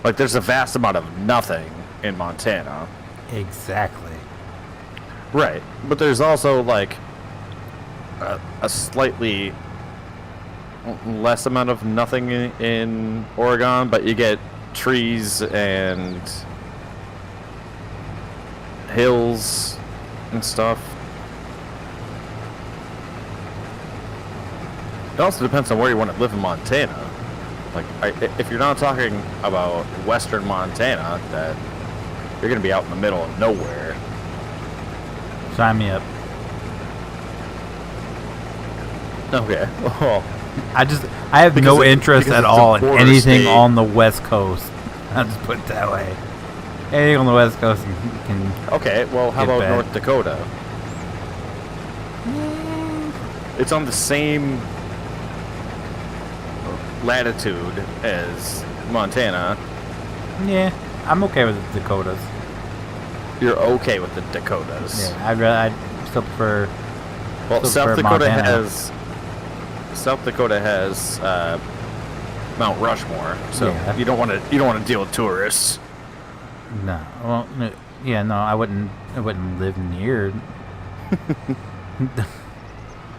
Like, there's a vast amount of nothing in Montana. Exactly. Right. But there's also, like, a slightly less amount of nothing in Oregon, but you get trees and hills and stuff. It also depends on where you want to live in Montana. Like, if you're not talking about western Montana, that you're going to be out in the middle of nowhere. Sign me up. Okay. Well, I have no interest at all in border anything state. on the West Coast. I'll just put it that way. Anything on the West Coast can okay, well, how Get about back. North Dakota? It's on the same latitude as Montana. yeah, I'm okay with the Dakotas. You're okay with the Dakotas. Yeah, I'd still prefer. Well, still South prefer Dakota Montana. has Mount Rushmore, so Yeah. you don't want to deal with tourists. No, well, yeah, no, I wouldn't live near.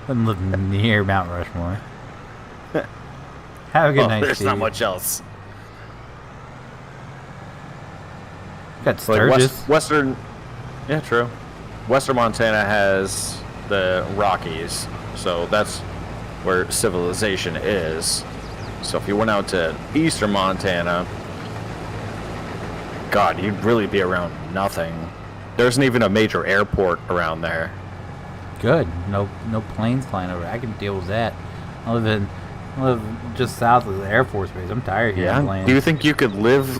Wouldn't live near Mount Rushmore. Have a good Well, night, there's Steve. not much else. Got Like Sturgis. Western, yeah, true. Western Montana has the Rockies, so that's where civilization is. So if you went out to eastern Montana, God, you'd really be around nothing. There isn't even a major airport around there. Good. No planes flying over. I can deal with that. I live just south of the Air Force Base. I'm tired of hearing planes. Do you think you could live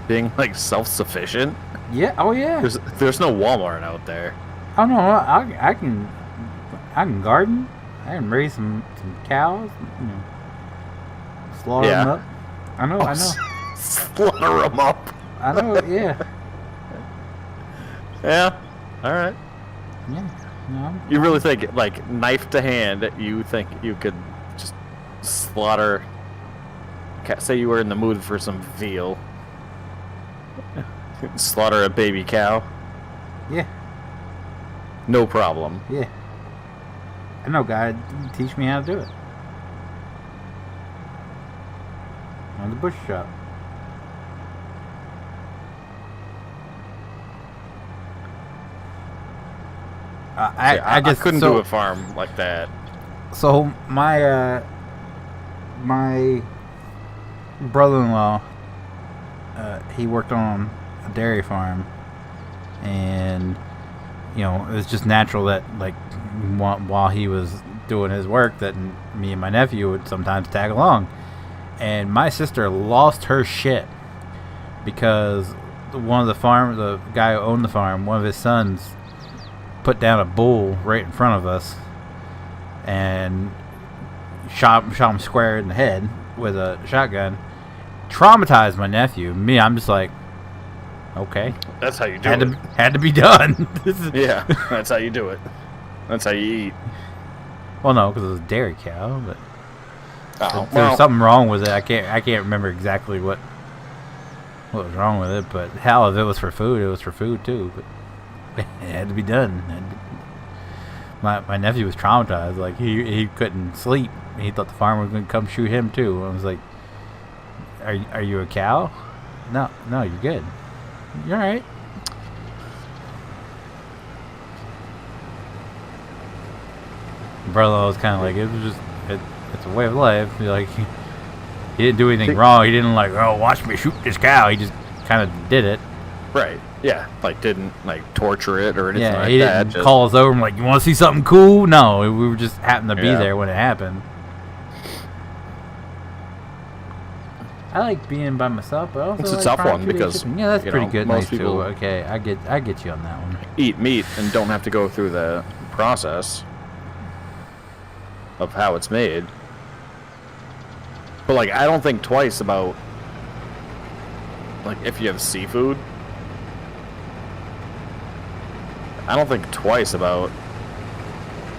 being like self-sufficient? Yeah. Oh yeah. There's no Walmart out there. Oh no. I can garden. I can raise some cows. You know, slaughter Yeah. them up. I know. Slaughter them up. I know. Yeah. Yeah. All right. Yeah. No. You really think, like, knife to hand, you think you could just slaughter... Say you were in the mood for some veal. Slaughter a baby cow. Yeah. No problem. Yeah. I know, God. Teach me how to do it. On the bush shop. I just couldn't do a farm like that. So my my brother-in-law, he worked on a dairy farm, and you know it was just natural that like while he was doing his work that me and my nephew would sometimes tag along, and my sister lost her shit because one of the guy who owned the farm, one of his sons put down a bull right in front of us and shot him square in the head with a shotgun. Traumatized my nephew. Me, I'm just like, okay, That's how you do it. had to be done. Yeah, that's how you do it. That's how you eat. Well, no, because it was a dairy cow, but Oh, there was something wrong with it. I can't remember exactly what was wrong with it, but hell, if it was for food, it was for food too. But it had to be done. My nephew was traumatized. Like he couldn't sleep he thought the farmer was going to come shoot him too. I was like, are you a cow? No, you're good. You're all right. Brother was kind of like, it was just, it's a way of life. Like, he didn't do anything wrong. He didn't like, oh, watch me shoot this cow. He just kind of did it. Right. Yeah. Like, didn't like torture it or anything like that. He didn't call us over and like, you want to see something cool? No, we were just happened to be there when it happened. I like being by myself, but also it's a like tough one because that's pretty good. Most Nice people too. Okay, I get you on that one. Eat meat and don't have to go through the process of how it's made. But like, I don't think twice about like if you have seafood. I don't think twice about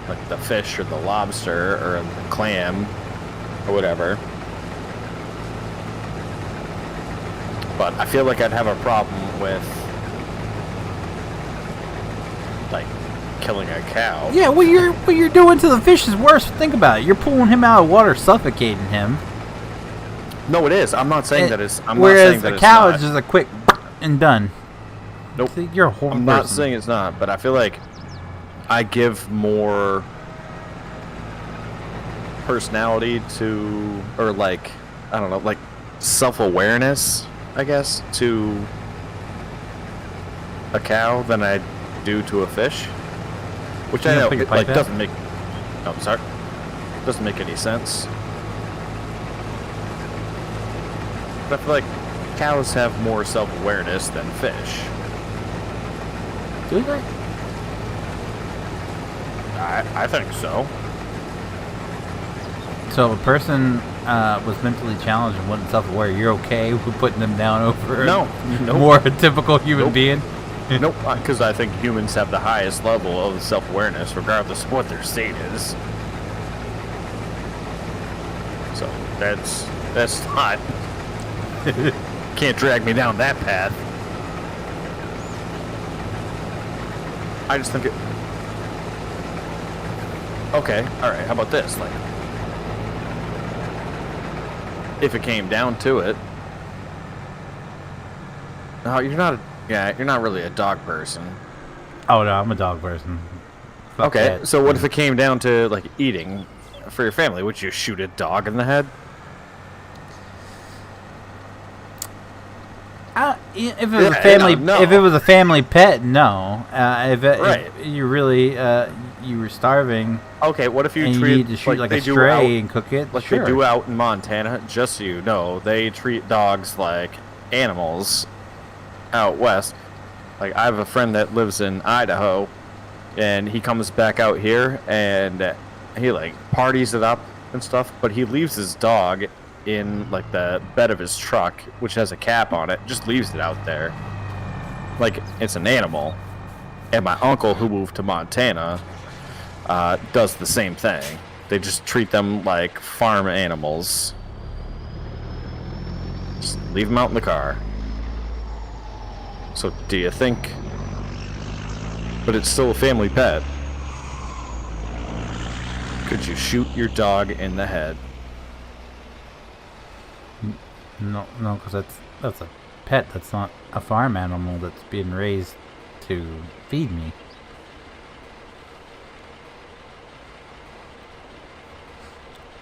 like the fish or the lobster or the clam or whatever. But I feel like I'd have a problem with like killing a cow. Yeah, what you're doing to the fish is worse. Think about it. You're pulling him out of water, suffocating him. No, it is. I'm not saying that it's. I'm not whereas saying that a cow it's is just a quick and done. Nope. See, you're a horrible I'm not person. saying it's not, but I feel like I give more personality to, or like, I don't know, like self-awareness, I guess, to a cow than I do to a fish. Which I know like doesn't make. Oh, sorry. Doesn't make any sense. But I feel like cows have more self-awareness than fish. Do they? I think so. So if a person was mentally challenged and wasn't self-aware, you're okay with putting them down over No. more a typical human being? Nope, because I think humans have the highest level of self-awareness, regardless of what their state is. So that's not. Can't drag me down that path. I just think it. Okay, all right. How about this? Like, if it came down to it, no, you're not. You're not really a dog person. Oh no, I'm a dog person. Fuck Okay, that. so what if it came down to like eating for your family? Would you shoot a dog in the head? If it was a family, no. if it was a family pet, no. Right. If you really you were starving, Okay, what if you and treat you need to shoot like a stray and cook it, like sure. they do out in Montana? Just so you know, they treat dogs like animals out west. Like, I have a friend that lives in Idaho, and he comes back out here and he like parties it up and stuff, but he leaves his dog in like the bed of his truck, which has a cap on it, just leaves it out there like it's an animal. And my uncle, who moved to Montana, does the same thing. They just treat them like farm animals. Just leave them out in the car. So do you think, but it's still a family pet, could you shoot your dog in the head? No, because that's a pet. That's not a farm animal that's being raised to feed me.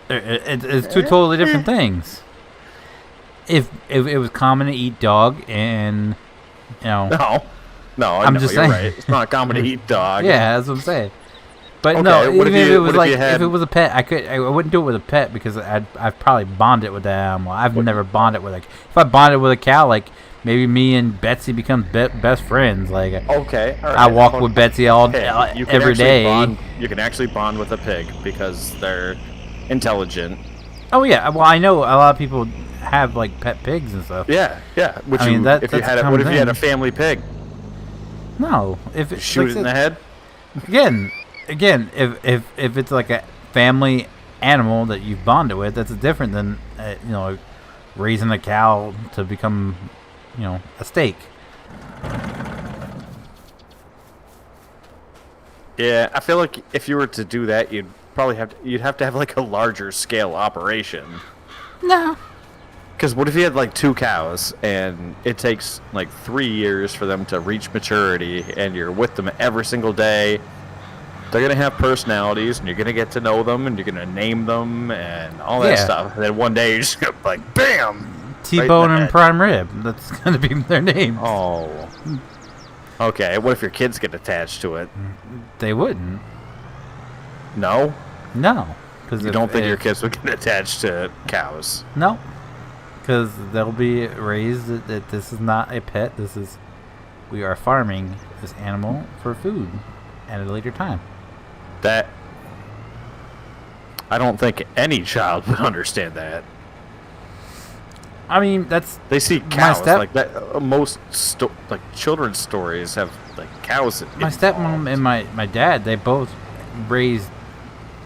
It's two totally different things. If it was common to eat dog, and you know, no, I'm just saying, right. It's not common to eat dog. Yeah, that's what I'm saying. But Okay, no, what even if if you- it was what if like you had- if it was a pet, I wouldn't do it with a pet because I'd probably bond it with that animal. I've never bonded with if I bonded with a cow, like maybe me and Betsy become best friends. Like Okay, all right. I walk with Betsy all Okay, you can every actually day. you can actually bond with a pig because they're intelligent. Oh yeah, well I know a lot of people have like pet pigs and stuff. Yeah. Which I mean, if you that's had a what if you had a common thing. family pig? No, if it's Shoot it in the head? Again, if it's like a family animal that you've bonded with, that's different than raising a cow to become a steak. Yeah, I feel like if you were to do that, you'd probably you'd have to have like a larger scale operation. No. Because what if you had like 2 cows and it takes like 3 years for them to reach maturity, and you're with them every single day? They're gonna have personalities, and you're gonna get to know them, and you're gonna name them, and all that stuff. And then one day you're just gonna be like, bam! T-bone and prime rib. That's gonna be their name. Oh. Okay. What if your kids get attached to it? They wouldn't. No. No. Because you don't think your kids would get attached to cows? No. Because they'll be raised that this is not a pet. We are farming this animal for food at a later time. That, I don't think any child would understand that. I mean, they see cows like that. Most like children's stories have like cows. My stepmom and my dad, they both raised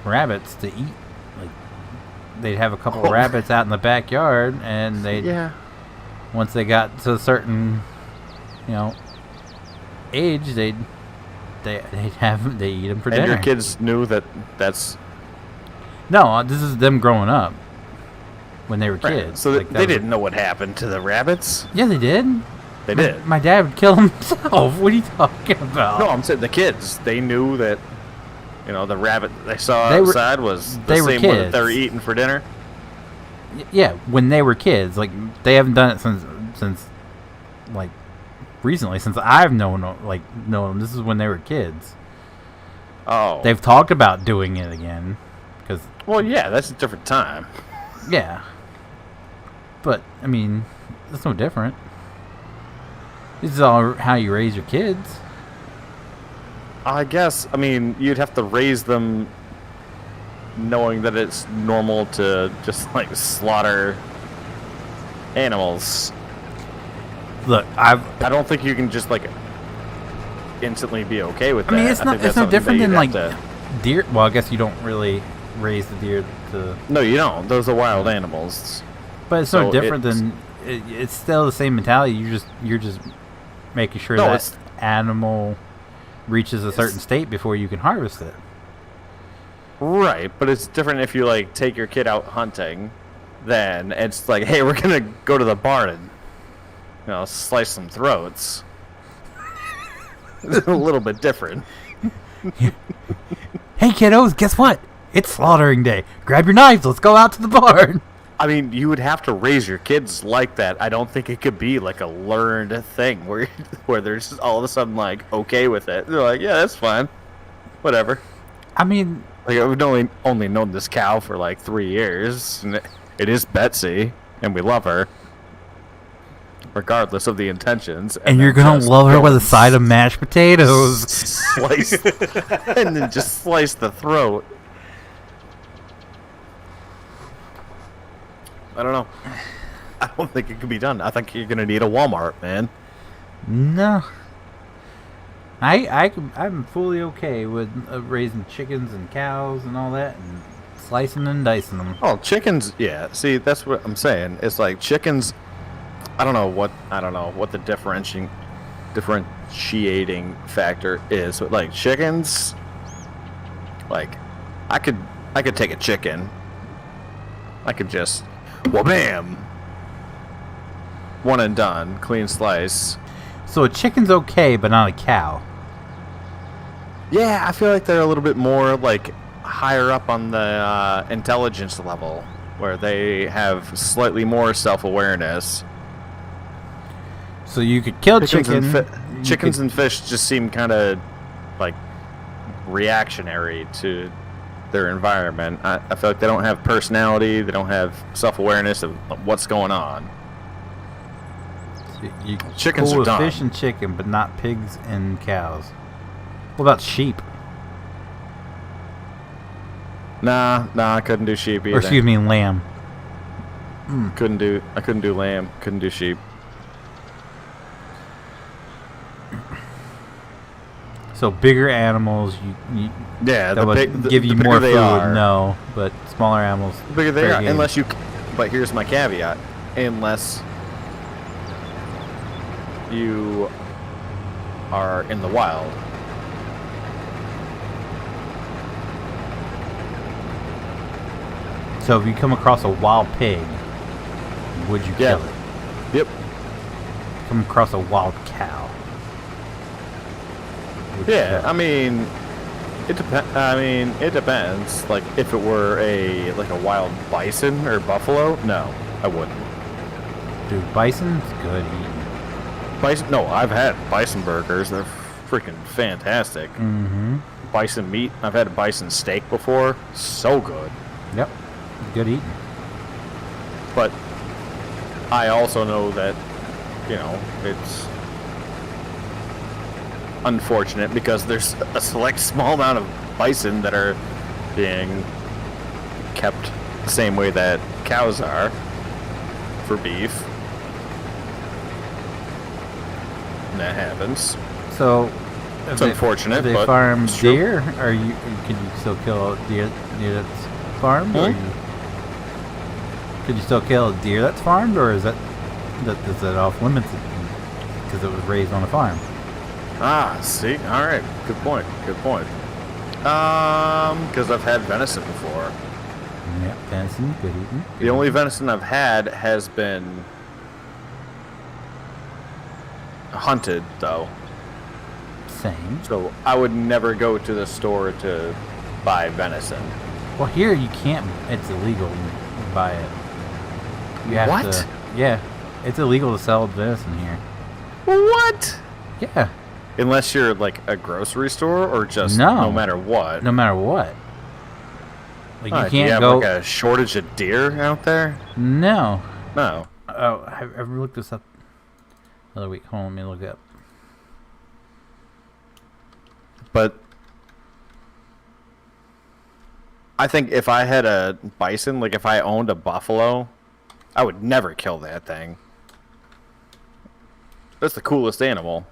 rabbits to eat. Like, they'd have a couple rabbits out in the backyard, and once they got to a certain, age, they eat them for dinner. And your kids knew that's. No, this is them growing up. When they were kids. So they didn't know what happened to the rabbits? Yeah, they did. They did. My dad would kill himself. What are you talking about? No, I'm saying the kids. They knew that, the rabbit they saw outside was the same one that they were eating for dinner? Yeah, when they were kids. Like, they haven't done it since like, recently. Since I've known them. This is when they were kids. Oh. They've talked about doing it again. Well, yeah, that's a different time. Yeah. But, I mean, it's no different. This is all how you raise your kids. I guess, you'd have to raise them knowing that it's normal to just, slaughter animals. Look, I don't think you can just, instantly be okay with that. I mean, it's no different than, deer. Well, I guess you don't really raise the deer to... No, you don't. Those are wild animals. But it's no different than... It's still the same mentality. You're just making sure that animal reaches a certain state before you can harvest it. Right, but it's different if you, take your kid out hunting, then it's like, hey, we're going to go to the barn and, slice some throats. It's a little bit different. Hey, kiddos, guess what? It's slaughtering day. Grab your knives. Let's go out to the barn. You would have to raise your kids like that. I don't think it could be a learned thing where they're just all of a sudden okay with it. They're like, yeah, that's fine, whatever. I've only known this cow for 3 years, and it is Betsy, and we love her, regardless of the intentions. And you're gonna love her with a side of mashed potatoes. And then just slice the throat. I don't know. I don't think it could be done. I think you're gonna need a Walmart, man. No. I'm fully okay with raising chickens and cows and all that, and slicing and dicing them. Oh, chickens, yeah. See, that's what I'm saying. It's like chickens. I don't know what the differentiating factor is, but chickens, I could take a chicken. I could just. Well, bam! One and done. Clean slice. So a chicken's okay, but not a cow. Yeah, I feel like they're a little bit more, higher up on the intelligence level, where they have slightly more self-awareness. So you could kill chickens. Chickens and fish just seem kind of, reactionary to their environment. I feel like they don't have personality. They don't have self-awareness of what's going on. Chickens are dumb. Fish and chicken, but not pigs and cows. What about sheep? Nah, I couldn't do sheep either. Or excuse me, lamb. I couldn't do lamb. Couldn't do sheep. So bigger animals, give you the more food. Are. No, but smaller animals. The bigger they are, unless you. But here's my caveat: unless you are in the wild. So if you come across a wild pig, would you kill it? Yep. Come across a wild cow. Yeah, I mean, it depends. I mean, it depends. Like, if it were a wild bison or buffalo, no, I wouldn't. Dude, bison's good eating. Bison? No, I've had bison burgers. They're freaking fantastic. Mm-hmm. Bison meat. I've had a bison steak before. So good. Yep. Good eating. But I also know that, you know, it's unfortunate because there's a select small amount of bison that are being kept the same way that cows are for beef. And that happens. So it's unfortunate. If they but farm deer, can you still kill a deer that's farmed? Or could you still kill a deer that's farmed, or is that off limits because it was raised on a farm? Ah, see, all right, good point. Good point. Because I've had venison before. Yeah, venison, good eating. The only venison I've had has been hunted, though. Same. So I would never go to the store to buy venison. Well, here you can't. It's illegal to buy it. You have What? to. Yeah, it's illegal to sell venison here. What? Yeah. Unless you're like a grocery store or just No. no matter what. No matter what. Like you Do you can't have go. like a shortage of deer out there? No. No. Oh, I've looked this up the other week. Hold on, let me look it up. But I think if I had a bison, like if I owned a buffalo, I would never kill that thing. That's the coolest animal.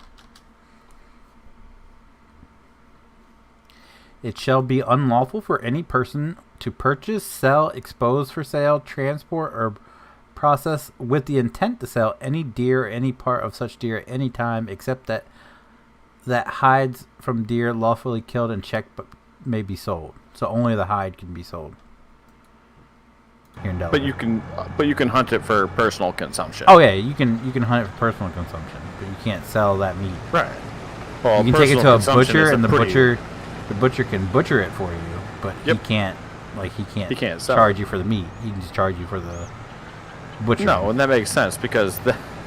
It shall be unlawful for any person to purchase, sell, expose for sale, transport, or process with the intent to sell any deer or any part of such deer at any time, except that hides from deer lawfully killed and checked but may be sold. So only the hide can be sold. Here in Delaware. But you can hunt it for personal consumption. Oh yeah, you can hunt it for personal consumption, but you can't sell that meat. Right. Well, You can take it to a personal consumption butcher, is and the pretty- butcher can butcher it for you, but Yep. he can't sell charge you for the meat. He can just charge you for the butcher. No, and that makes sense because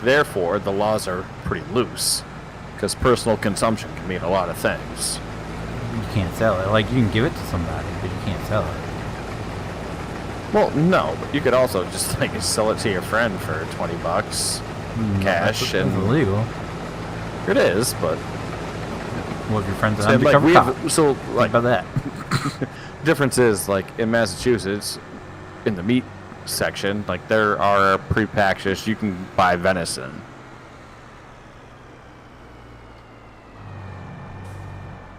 therefore the laws are pretty loose. Because personal consumption can mean a lot of things. You can't sell it. Like you can give it to somebody, but you can't sell it. Well, no, but you could also just like sell it to your friend for $20 cash, That's and illegal. it is. But Well, if your friend's an so, like, undercover cop, think about that. difference is like in Massachusetts, in the meat section, like there are pre-packages you can buy venison.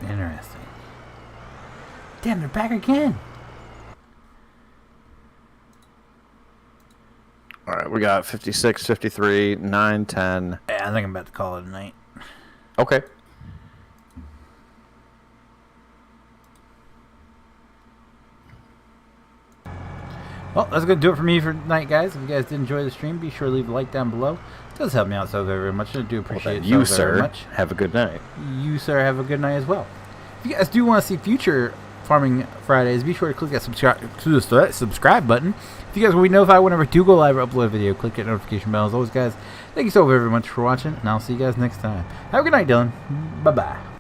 Interesting. Damn, they're back again. All right, we got 56, 53, 9, 10. Yeah, I think I'm about to call it a night. Okay. Well, that's going to do it for me for tonight, guys. If you guys did enjoy the stream, be sure to leave a like down below. It does help me out so very much. I do appreciate it You, so very sir, much. have a good night. You, sir, have a good night as well. If you guys do want to see future Farming Fridays, be sure to click that subscribe button. If you guys want to be notified whenever I do go live or upload a video, click that notification bell. As always, guys, thank you so very much for watching, and I'll see you guys next time. Have a good night, Dylan. Bye-bye.